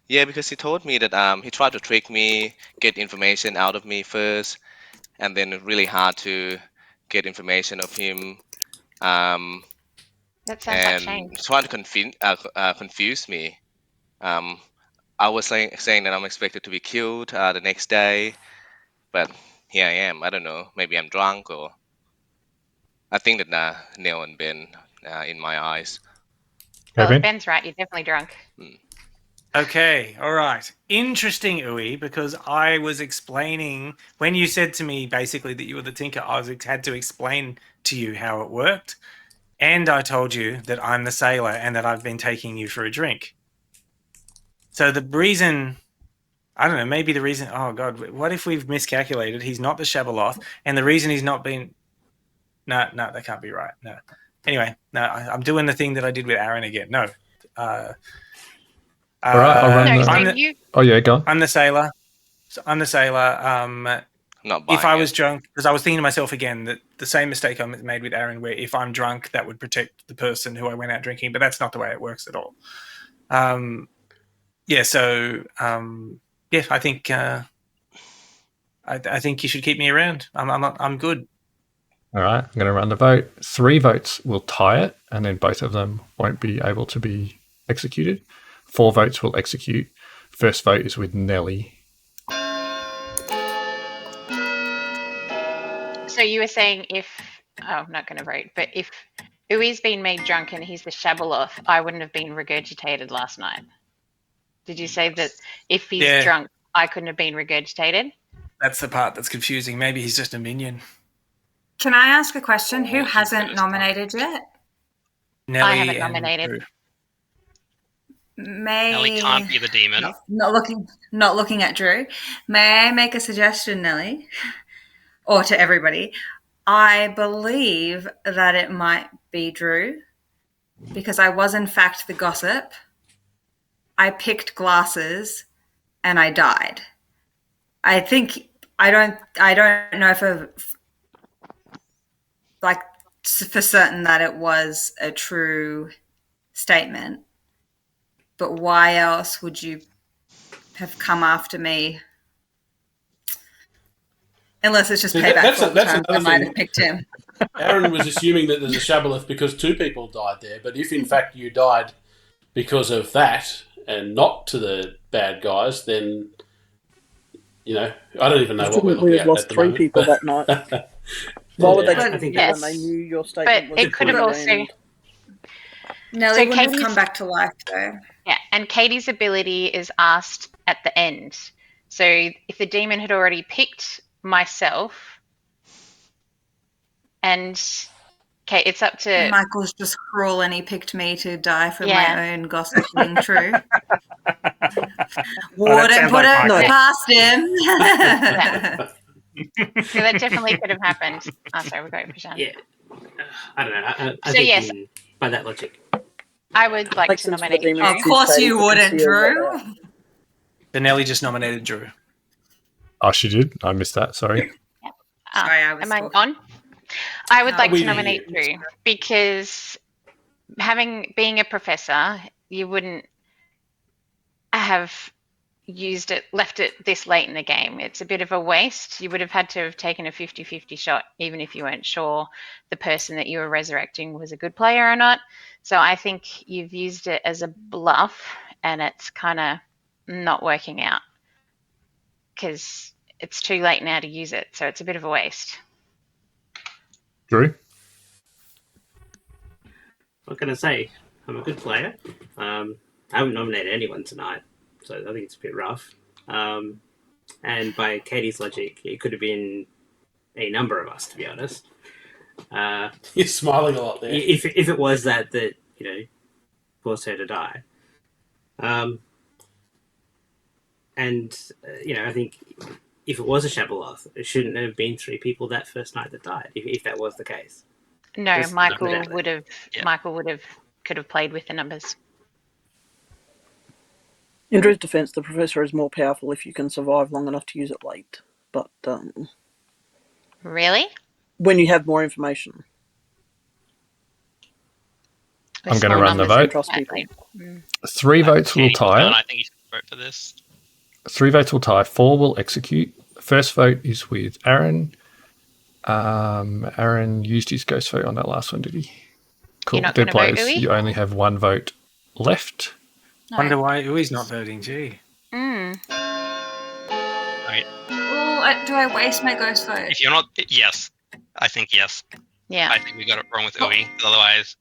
Yeah, because he told me that he tried to trick me, get information out of me first, and then really hard to get information of him. That sounds like Shane. And trying to confuse me. I was saying that I'm expected to be killed the next day, but here I am. I don't know. Maybe I'm drunk, or I think that Neil and Ben in my eyes. Well, Okay, if Ben? Ben's right, you're definitely drunk. Okay, all right. Interesting, Uwe, because I was explaining when you said to me basically that you were the Tinker, had to explain to you how it worked. And I told you that I'm the sailor and that I've been taking you for a drink. So the reason, I don't know, maybe the reason, oh God, what if we've miscalculated? He's not the Shabaloth. And the reason he's not been, no, that can't be right. No. Anyway, no, I'm doing the thing that I did with Aaron again. No. All right, I'll run Oh, yeah, go on. I'm the sailor. I'm the sailor. Not if I buying was it. drunk, because I was thinking to myself again that the same mistake I made with Aaron, where if I'm drunk, that would protect the person who I went out drinking, but that's not the way it works at all. Yeah, so yeah, I think I think you should keep me around. I'm good. All right, I'm going to run the vote. 3 votes will tie it, and then both of them won't be able to be executed. 4 votes will execute. First vote is with Nelly. So you were saying I'm not going to vote, but if Uwe's been made drunk and he's the Shabaloth, I wouldn't have been regurgitated last night. Did you say that if he's drunk, I couldn't have been regurgitated? That's the part that's confusing. Maybe he's just a minion. Can I ask a question? Who hasn't nominated yet? Nelly I haven't nominated. Nelly can't be the demon. Not looking at Drew. May I make a suggestion, Nelly? Or to everybody? I believe that it might be Drew because I was in fact the gossip. I picked glasses and I died. I think I don't know for certain that it was a true statement. But why else would you have come after me? Unless it's just payback for all the times I might have picked him. Aaron was assuming that there's a Shabaloth because 2 people died there, but if in fact you died because of that and not to the bad guys, then I don't even know what we're looking at lost the 3 moment. people that night. Why would they I kill think you when they knew your statement was it could have also. Nelly wouldn't have come back to life though. Yeah, and Katie's ability is asked at the end. So if the demon had already picked myself, and okay, it's up to. And Michael's just cruel, and he picked me to die for my own gossip being true. Wouldn't put it past him. So that definitely could have happened. Oh, sorry, we're going for Sean. Yeah, I don't know. I think yes, by that logic, I would like to nominate Drew. Of course you wouldn't, Drew. Then Nelly just nominated Drew. Oh, she did? I missed that. Sorry. Sorry, am I on? I would like to nominate Drew because being a professor, you wouldn't have left it this late in the game. It's a bit of a waste. You would have had to have taken a 50-50 shot, even if you weren't sure the person that you were resurrecting was a good player or not. So I think you've used it as a bluff, and it's kind of not working out because it's too late now to use it. So it's a bit of a waste. Drew? What can I say? I'm a good player. I haven't nominated anyone tonight, so I think it's a bit rough. And by Katie's logic, it could have been a number of us, to be honest. You're smiling a lot there. If it was that forced her to die. I think if it was a Shabaloth, it shouldn't have been 3 people that first night that died, if that was the case. No, Just Michael put it out there. would have. Yeah. Michael could have played with the numbers. In Drew's defence, the professor is more powerful if you can survive long enough to use it late. But Really? when you have more information, With I'm gonna small run the numbers, vote. trust people. exactly. 3 votes will Katie, tie and it. I think you should vote for this. 3 votes will tie. 4 will execute. First vote is with Aaron. Aaron used his ghost vote on that last one, did he? Cool. You're not Dead gonna vote, players, Uwe? you only have 1 vote left. No. Wonder why Ui's not voting. Gee. Mm. Oh, do I waste my ghost vote? If you're not, yes, I think yes. Yeah. I think we got it wrong with Ui. Otherwise,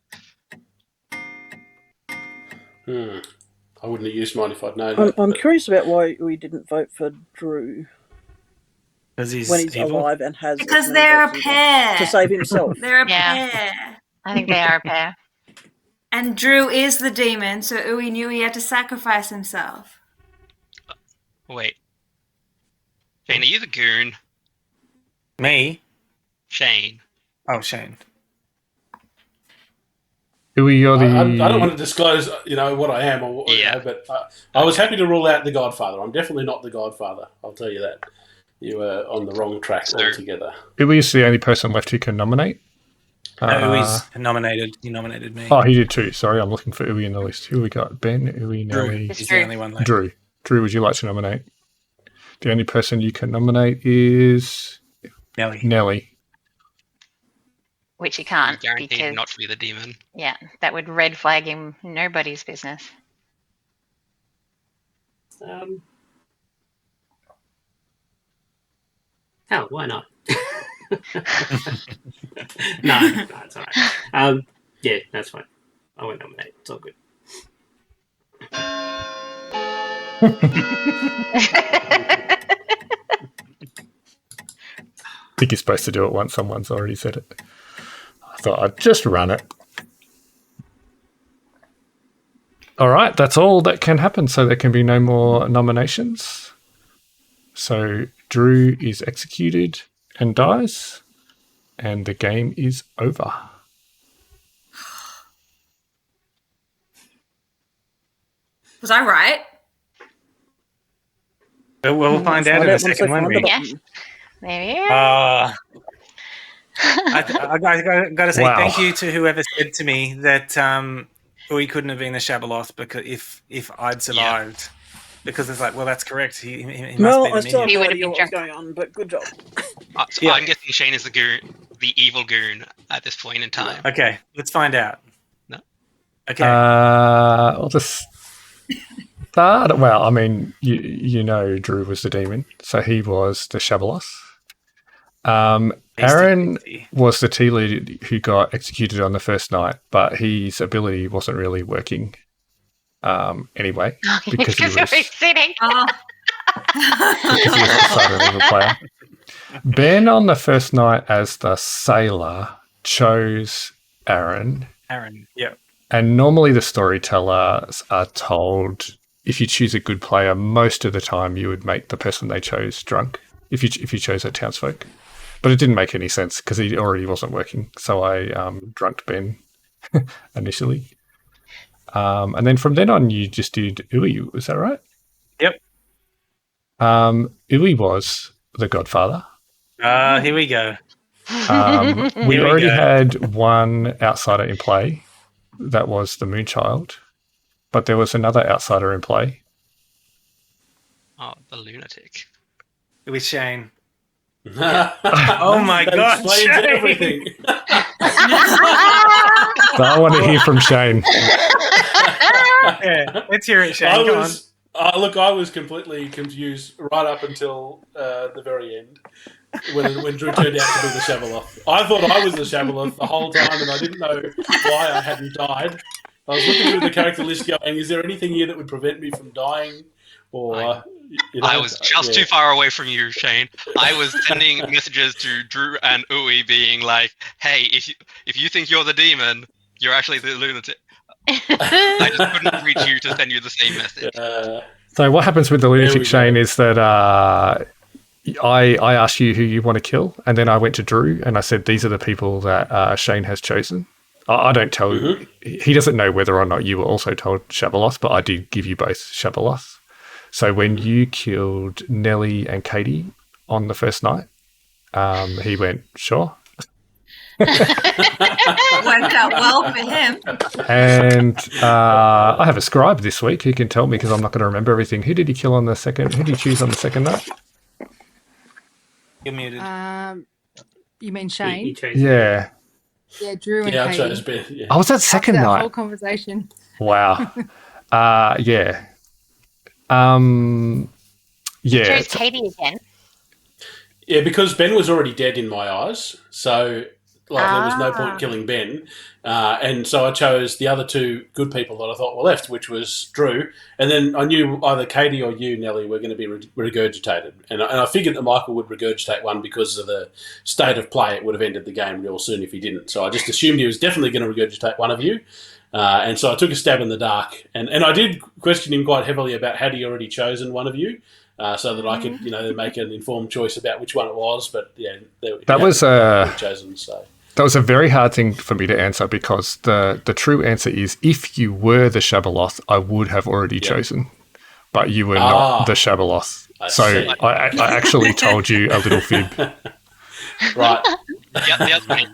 I wouldn't have used mine if I'd known. I'm curious about why we didn't vote for Drew Because he's when he's evil. alive and has Because as many they're a votes as he wants pair. to save himself. They're a Yeah. pair. I think they are a pair. And Drew is the demon, so Uwe knew he had to sacrifice himself. wait. Shane, are you the goon? Me? Shane. Oh, Shane. Uwe, you're the... I don't want to disclose, what I am, or Yeah. but I was happy to rule out the Godfather. I'm definitely not the Godfather. I'll tell you that. You were on the wrong track altogether. Uwe is the only person left who can nominate. No, Ui's nominated. He nominated me. Oh, he did too. Sorry, I'm looking for Uwe in the list. Who we got? Ben, Uwe, Drew. Nelly, He's the only one left. Drew. Drew, would you like to nominate? The only person you can nominate is Nelly. Which he can't. Guaranteed because, not to be the demon. Yeah, that would red flag him. Nobody's business. Hell, why not? No, it's all right. Yeah, that's fine. I won't nominate. It's all good. I think you're supposed to do it once someone's already said it. I thought I'd just run it. All right, that's all that can happen. So there can be no more nominations. So Drew is executed and dies, and the game is over. Was I right? We'll find out in a second, won't we? Yeah. There you I got to say Wow. thank you to whoever said to me that Ui couldn't have been a Shabaloth because if I'd survived. Because it's like, well, that's correct. He must No, be the I still have minion. no would've idea been what was drunk. going on, but good job. So Yeah. I'm guessing Shane is the goon, the evil goon at this point in time. Okay, let's find out. No. Okay. I'll just start. Well, I mean, you know Drew was the demon, so he was the Shabaloth. Aaron was the tea leader who got executed on the first night, but his ability wasn't really working anyway because he was sitting. Oh. because he was a silent evil player. Ben on the first night as the sailor chose Aaron. Yeah. And normally the storytellers are told if you choose a good player, most of the time you would make the person they chose drunk if you chose a townsfolk. But it didn't make any sense because he already wasn't working. So I drunked Ben initially. And then from then on, you just did Uwe. Was that right? Yep. Uwe was the Godfather. Here we go. We already had one outsider in play. That was the Moonchild. But there was another outsider in play. Oh, the Lunatic. With Shane. Oh my that God, explains Shane! everything. So I want to hear from Shane. Yeah, let's hear it, Shane. I Come was completely confused right up until the very end. when Drew turned out to be the Shabaloth. I thought I was the Shabaloth the whole time, and I didn't know why I hadn't died. I was looking through the character list going, is there anything here that would prevent me from dying? Or I was just too far away from you, Shane. I was sending messages to Drew and Uwe being like, hey, if you think you're the demon, you're actually the lunatic. I just couldn't reach you to send you the same message. So what happens with the lunatic, Shane, is that I asked you who you want to kill, and then I went to Drew and I said, these are the people that Shane has chosen. I don't tell you. He doesn't know whether or not you were also told Shabaloth, but I did give you both Shabaloth. So when you killed Nellie and Katie on the first night, he went, sure. Worked out well for him. And I have a scribe this week who can tell me because I'm not going to remember everything. Who did he kill on the second? Who did he choose on the second night? You're muted. You mean Shane? Yeah. Yeah, Drew and I Katie. chose Ben. Yeah. I was that second After that night. whole conversation. Wow. Yeah. Yeah. Chose Katie again. Yeah, because Ben was already dead in my eyes, so there was no point killing Ben, and so I chose the other two good people that I thought were left, which was Drew, and then I knew either Katie or you, Nellie, were going to be regurgitated, and I figured that Michael would regurgitate one because of the state of play. It would have ended the game real soon if he didn't, so I just assumed he was definitely going to regurgitate one of you, and so I took a stab in the dark, and I did question him quite heavily about had he already chosen one of you. So that I could, make an informed choice about which one it was. But yeah, that was chosen. So that was a very hard thing for me to answer because the true answer is if you were the Shabaloth, I would have already chosen, but you were not the Shabaloth. I actually told you a little fib. Right. The other thing,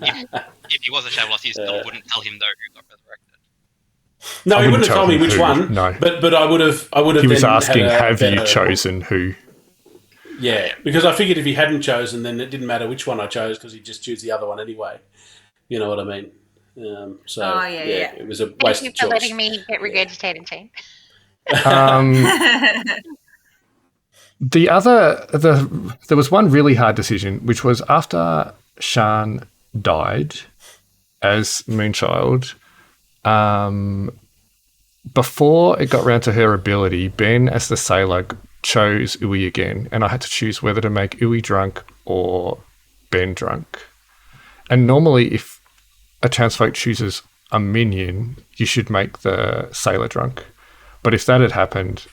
if he was a Shabaloth, you still wouldn't tell him though who got resurrected. No, he wouldn't have told me which one. No, but I would have. He was asking, "Have you chosen who?" Yeah, because I figured if he hadn't chosen, then it didn't matter which one I chose because he'd just choose the other one anyway. You know what I mean? It was a waste of choice. Thank you for letting me get regurgitated, Shane. There was one really hard decision, which was after Shan died as Moonchild. Before it got round to her ability, Ben, as the sailor, chose Uwe again, and I had to choose whether to make Uwe drunk or Ben drunk. And normally, if a townsfolk chooses a minion, you should make the sailor drunk. But if that had happened,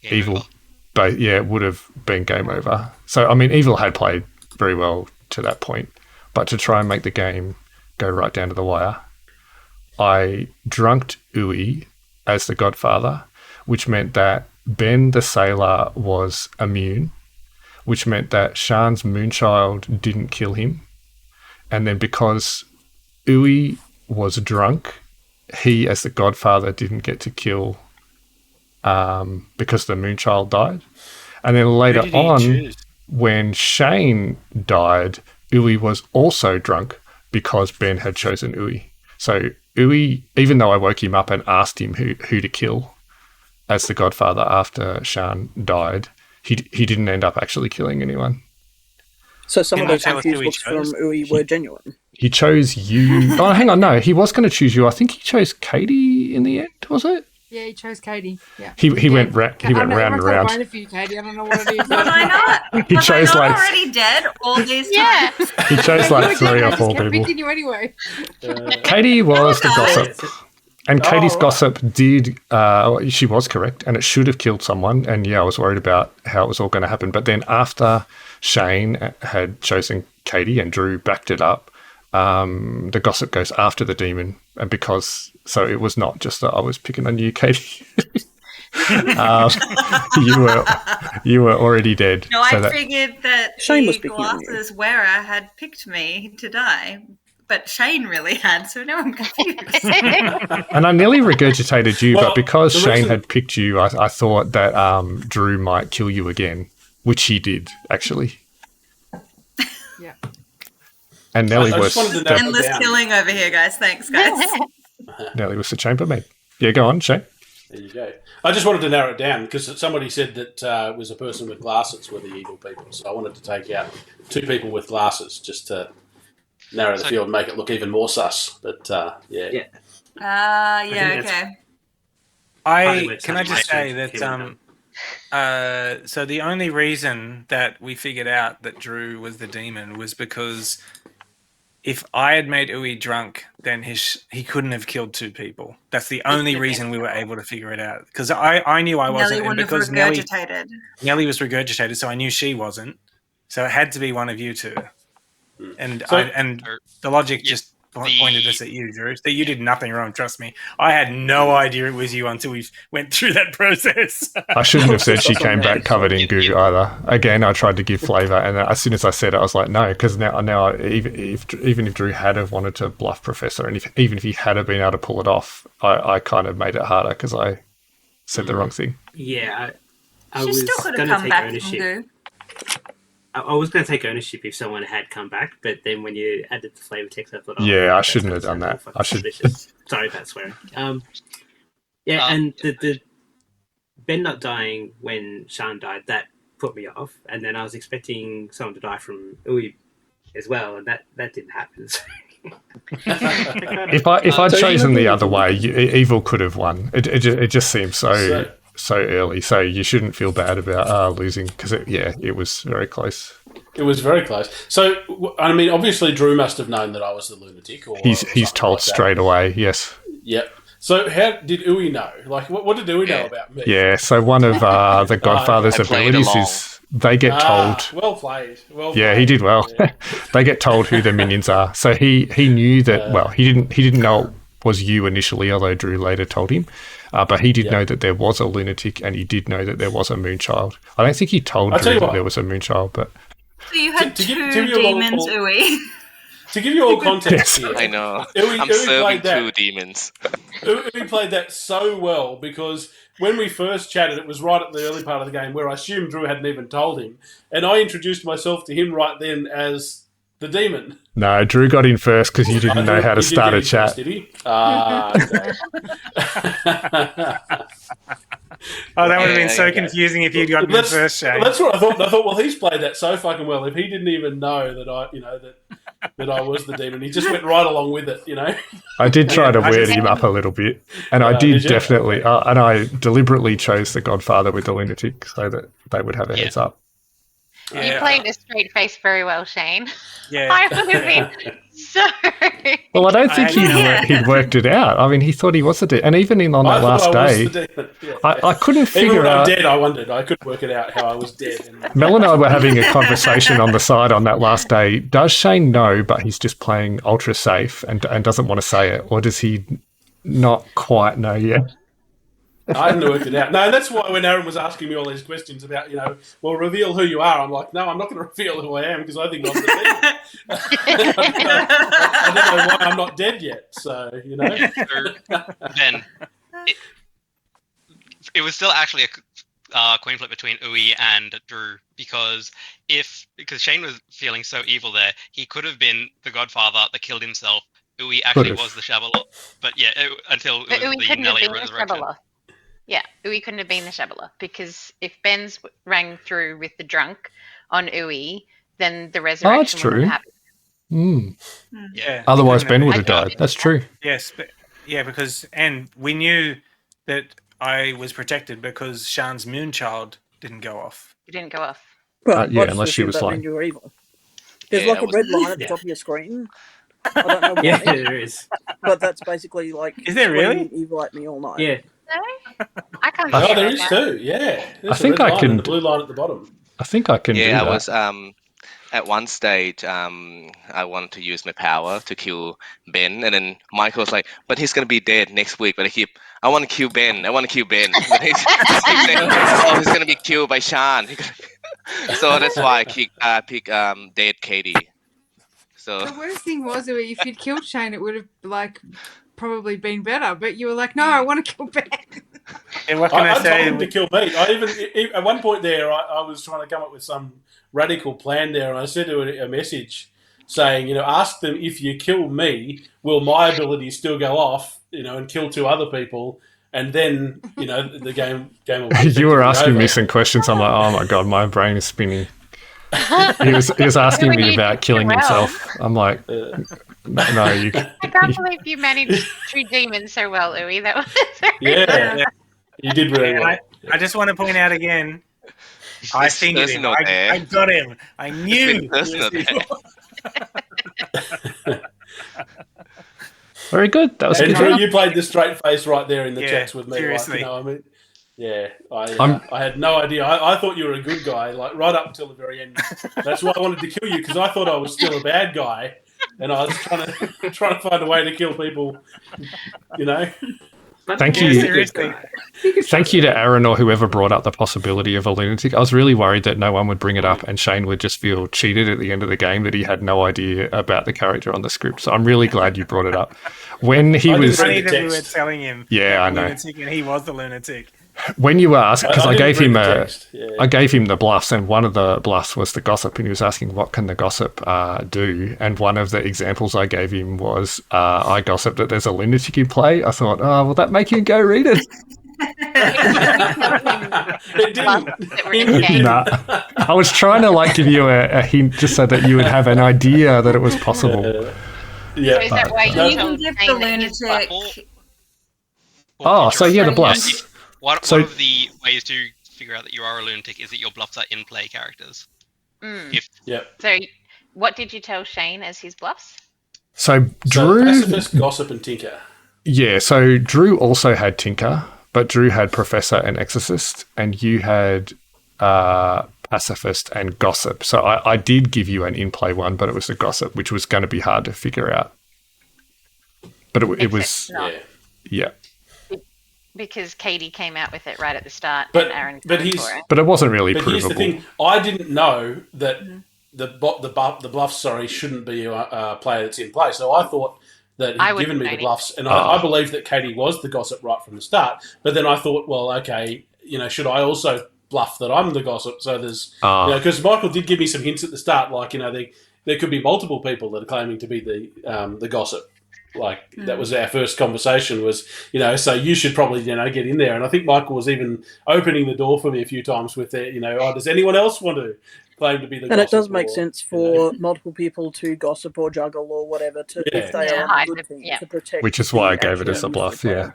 Evil, it would have been game over. So, I mean, Evil had played very well to that point, but to try and make the game go right down to the wire, I drunked Uwe as the Godfather, which meant that Ben the Sailor was immune, which meant that Shan's Moonchild didn't kill him. And then because Uwe was drunk, he as the Godfather didn't get to kill because the Moonchild died. And then later on, when Shane died, Uwe was also drunk because Ben had chosen Uwe. So Uwe, even though I woke him up and asked him who to kill as the Godfather after Shan died, he didn't end up actually killing anyone. So some of those confused looks from Uwe were genuine. He chose you. Oh, hang on, no, he was going to choose you. I think he chose Katie in the end, was it? Yeah, he chose Katie. Yeah, he went round and round. I for you, Katie. I don't know what it is. Was I not? He chose already dead all these times? He chose like 3 or 4 people. Picking you anyway. Katie was the gossip. And Katie's gossip did, she was correct, and it should have killed someone. And I was worried about how it was all going to happen. But then after Shane had chosen Katie and Drew backed it up, the gossip goes after the demon. And so it was not just that I was picking on you, Katie. You were already dead. No, I figured that Shane was the picking on you. glasses wearer had picked me to die. But Shane really had, so now I'm confused. And I nearly regurgitated you, but because Shane had picked you, I thought that Drew might kill you again, which he did, actually. Yeah. And Nellie was... Endless killing over here, guys. Thanks, guys. Nellie was the chambermaid. Yeah, go on, Shane. There you go. I just wanted to narrow it down because somebody said that it was a person with glasses were the evil people. So I wanted to take out 2 people with glasses just to narrow the field and make it look even more sus. But yeah. Okay. Can I just say that so the only reason that we figured out that Drew was the demon was because if I had made Uwe drunk, then he couldn't have killed 2 people. That's the only reason we were able to figure it out. Because I knew I wasn't, and because Nelly was regurgitated, so I knew she wasn't. So it had to be one of you 2. And the logic just pointed us at you, Drew. That you did nothing wrong. Trust me, I had no idea it was you until we went through that process. I shouldn't have said she came back covered in goo either. Again, I tried to give flavour, and as soon as I said it, I was like, no, because now even if Drew had have wanted to bluff Professor, and even if he had have been able to pull it off, I kind of made it harder because I said the wrong thing. Yeah, I She was still could going have to come take back ownership. and go. I was going to take ownership if someone had come back, but then when you added the flavour text, I thought, I shouldn't have done that. I should. Sorry about swearing. And the Ben not dying when Sean died, that put me off. And then I was expecting someone to die from Uwe as well, and that didn't happen. So. If I'd chosen the other way, evil could have won. It just seems so early, so you shouldn't feel bad about losing because it was very close. It was very close. So I mean, obviously Drew must have known that I was the lunatic. Or he's told like straight away. Yes. Yep. So how did Uwe know? Like, what did Uwe know about me? Yeah. So one of the Godfather's abilities is they get told. Well played. Yeah, he did well. Yeah. They get told who the minions are. So he knew that. Well, he didn't know it was you initially, although Drew later told him. But he did know that there was a lunatic, and he did know that there was a moonchild. I don't think he told Drew that there was a moonchild, but so you had 2 demons, Uwe. To give you all context here, I know. I'm serving 2 demons. Uwe played that so well because when we first chatted, it was right at the early part of the game where I assumed Drew hadn't even told him, and I introduced myself to him right then as the demon. No, Drew got in first because you didn't know how to start a chat. First, did he? Okay. Oh, that would have been so confusing if you'd gotten in first, Shane. That's what I thought. I thought, well, he's played that so fucking well. If he didn't even know that that I was the demon, he just went right along with it. I did try to weird him up a little bit, and I did definitely, and I deliberately chose the Godfather with the lunatic so that they would have a heads up. Yeah. You played a straight face very well, Shane. Yeah. I would have been so... Well, I don't think he'd worked it out. I mean, he thought he was the demon. And even on that last day, I couldn't figure out... Even when I'm dead, I wondered. I couldn't work it out how I was dead. Mel and I were having a conversation on the side on that last day. Does Shane know, but he's just playing ultra safe and doesn't want to say it? Or does he not quite know yet? I hadn't worked it out. No, and that's why when Aaron was asking me all these questions about, well, reveal who you are, I'm like, no, I'm not going to reveal who I am because I think I'm the demon. I don't know why I'm not dead yet, so, Ben, it was still actually a coin flip between Uwe and Drew because Shane was feeling so evil there, he could have been the Godfather that killed himself. Uwe actually was the Shabaloth, but until it was the Nelly resurrection. Yeah, Uwe couldn't have been the Shabaloth because if Ben's rang through with the drunk on Uwe, then the resurrection wouldn't have happened. Mm. Yeah. Otherwise, Ben would have died. That's true. Yes, and we knew that I was protected because Sean's moonchild didn't go off. It didn't go off. But unless she was lying. You were evil. There's like a red line at the top of your screen. I don't know why. There is. But that's basically like... Is there really? Evil at me all night. Yeah. No? I can't Oh, there is too, yeah. There's I think I can... The blue line at the bottom. I think I can do that. Yeah, I was... at one stage, I wanted to use my power to kill Ben, and then Michael was like, but he's going to be dead next week, but I want to kill Ben, But he's saying, he's going to be killed by Sean. So that's why I picked dead Katie. So the worst thing was, if you'd killed Shane, it would have, probably been better, but you were like, no, I want to kill Ben. And what can I say? I told him to kill me. I even at one point there, I was trying to come up with some radical plan there, and I sent her a message saying, ask them if you kill me, will my ability still go off, and kill 2 other people, and then the game will. You were asking over. me some questions. I'm like, oh my god, my brain is spinning. He was asking me about killing himself. I'm like, no, you. I can't believe you managed 2 demons so well, Uwe. That was Yeah, you did really well. I just want to point out again. I fingered him. I got him. I knew. Very good. That was Andrew, good. you played the straight face right there in the Yeah, chats with me. seriously. I had no idea. I thought you were a good guy, like right up until the very end. That's why I wanted to kill you, because I thought I was still a bad guy, and I was trying to find a way to kill people. Thank you. Thank you to Aaron or whoever brought up the possibility of a lunatic. I was really worried that no one would bring it up and Shane would just feel cheated at the end of the game that he had no idea about the character on the script. So I'm really glad you brought it up. When he was... funny that we were telling him I know. lunatic and he was the lunatic. When you asked, because I gave him I gave him the bluffs, and one of the bluffs was the gossip, and he was asking what can the gossip do, and one of the examples I gave him was I gossip that there's a lunatic in play. I thought, will that make you go read it? It didn't. Nah. I was trying to give you a hint just so that you would have an idea that it was possible. So is that why you can give the lunatic? The bluffs. One of the ways to figure out that you are a lunatic is that your bluffs are in-play characters. So what did you tell Shane as his bluffs? So Drew... Pacifist, Gossip, and Tinker. Yeah, so Drew also had Tinker, but Drew had Professor and Exorcist, and you had Pacifist and Gossip. So I did give you an in-play one, but it was a Gossip, which was going to be hard to figure out. But it was... Yeah. Because Katie came out with it right at the start, But and Aaron but it wasn't really But provable. here's the thing: I didn't know that the bluffs shouldn't be a player that's in play. So I thought that he'd given me the bluffs, and I believed that Katie was the gossip right from the start. But then I thought, well, okay, should I also bluff that I'm the gossip? So there's, because Michael did give me some hints at the start, there could be multiple people that are claiming to be the gossip. That was our first conversation was, so you should probably, get in there. And I think Michael was even opening the door for me a few times with that, does anyone else want to claim to be the gossip? And it does make sense for multiple people to gossip or juggle or whatever if they are on the good team to protect. Which is why I gave it as a bluff, Yeah.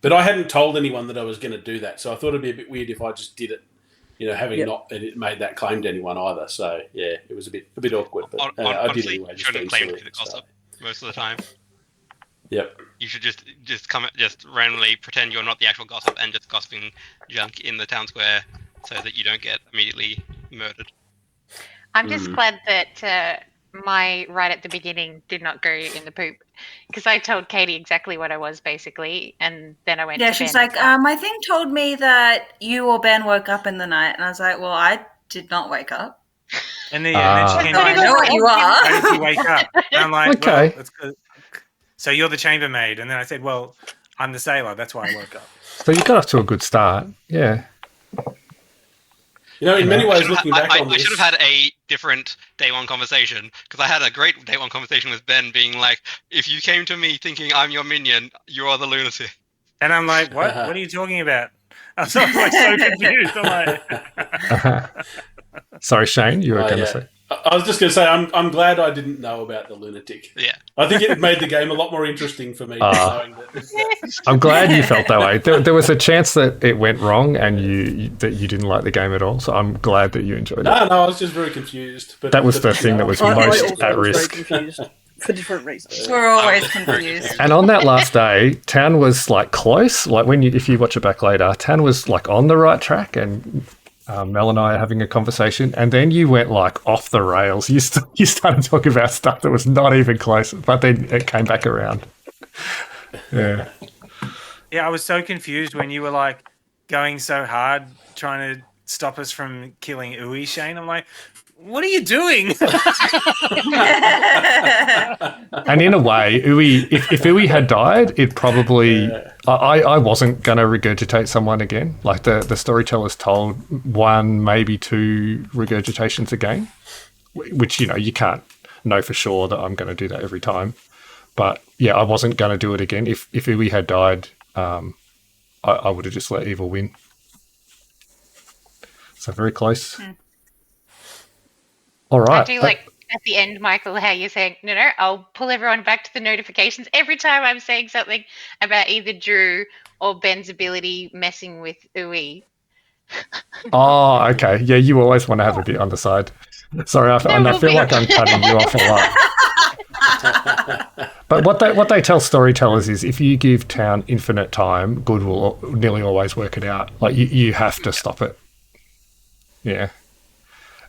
But I hadn't told anyone that I was going to do that. So I thought it'd be a bit weird if I just did it, having not made that claim to anyone either. So, yeah, it was a bit awkward. But I did anyway. You shouldn't claim to be the gossip. Most of the time. Yep. You should just randomly pretend you're not the actual gossip and just gossiping junk in the town square so that you don't get immediately murdered. I'm just glad that my right at the beginning did not go in the poop, because I told Katie exactly what I was basically, and then I went to she's Ben. like, my thing told me that you or Ben woke up in the night, and I was like, well, I did not wake up. And then she came I know what you are. How did you wake up? And I'm like, okay. Well, so you're the chambermaid. And then I said, well, I'm the sailor. That's why I woke up. So you got off to a good start. Yeah. In many ways, looking back on this... I should have had a different day one conversation, because I had a great day one conversation with Ben being like, if you came to me thinking I'm your minion, you are the lunatic. And I'm like, what? What are you talking about? I was so confused. I'm like... Sorry, Shane, you were going to say. I was just going to say, I'm glad I didn't know about the lunatic. Yeah. I think it made the game a lot more interesting for me. Knowing that. I'm glad you felt that way. There was a chance that it went wrong and that you didn't like the game at all. So I'm glad that you enjoyed it. No, I was just very confused. But that was the thing that was most at risk. Very confused for different reasons. We're always confused. And on that last day, Town was close. If you watch it back later, Town was on the right track, and Mel and I are having a conversation, and then you went off the rails. You started talking about stuff that was not even close, but then it came back around. Yeah. Yeah, I was so confused when you were going so hard trying to stop us from killing Uwe, Shane. I'm like, what are you doing? And in a way, Uwe, if Uwe had died, it probably... I wasn't going to regurgitate someone again. The storyteller's told 1, maybe 2 regurgitations again, which, you can't know for sure that I'm going to do that every time. But, yeah, I wasn't going to do it again. If Uwe had died, I would have just let evil win. So very close. All right. I do like at the end, Michael, how you're saying, no, I'll pull everyone back to the notifications every time I'm saying something about either Drew or Ben's ability messing with Uwe. Oh, okay. Yeah, you always want to have a bit on the side. Sorry, I feel like I'm cutting you off a lot. But what they tell storytellers is if you give town infinite time, good will nearly always work it out. Like you have to stop it. Yeah.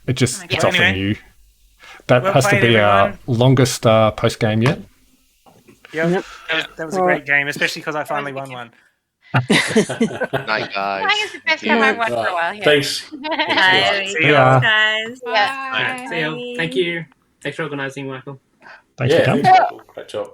It's often you. That has to be our longest post game yet. Yep. That was a great game, especially because I finally won one. Night, guys. I think it's the best time I've won for a while. Yeah. Thanks. Bye. See ya. Guys. Bye. See you. Thank you. Thanks for organising, Michael. Thanks for coming. Thanks, Michael. Great job.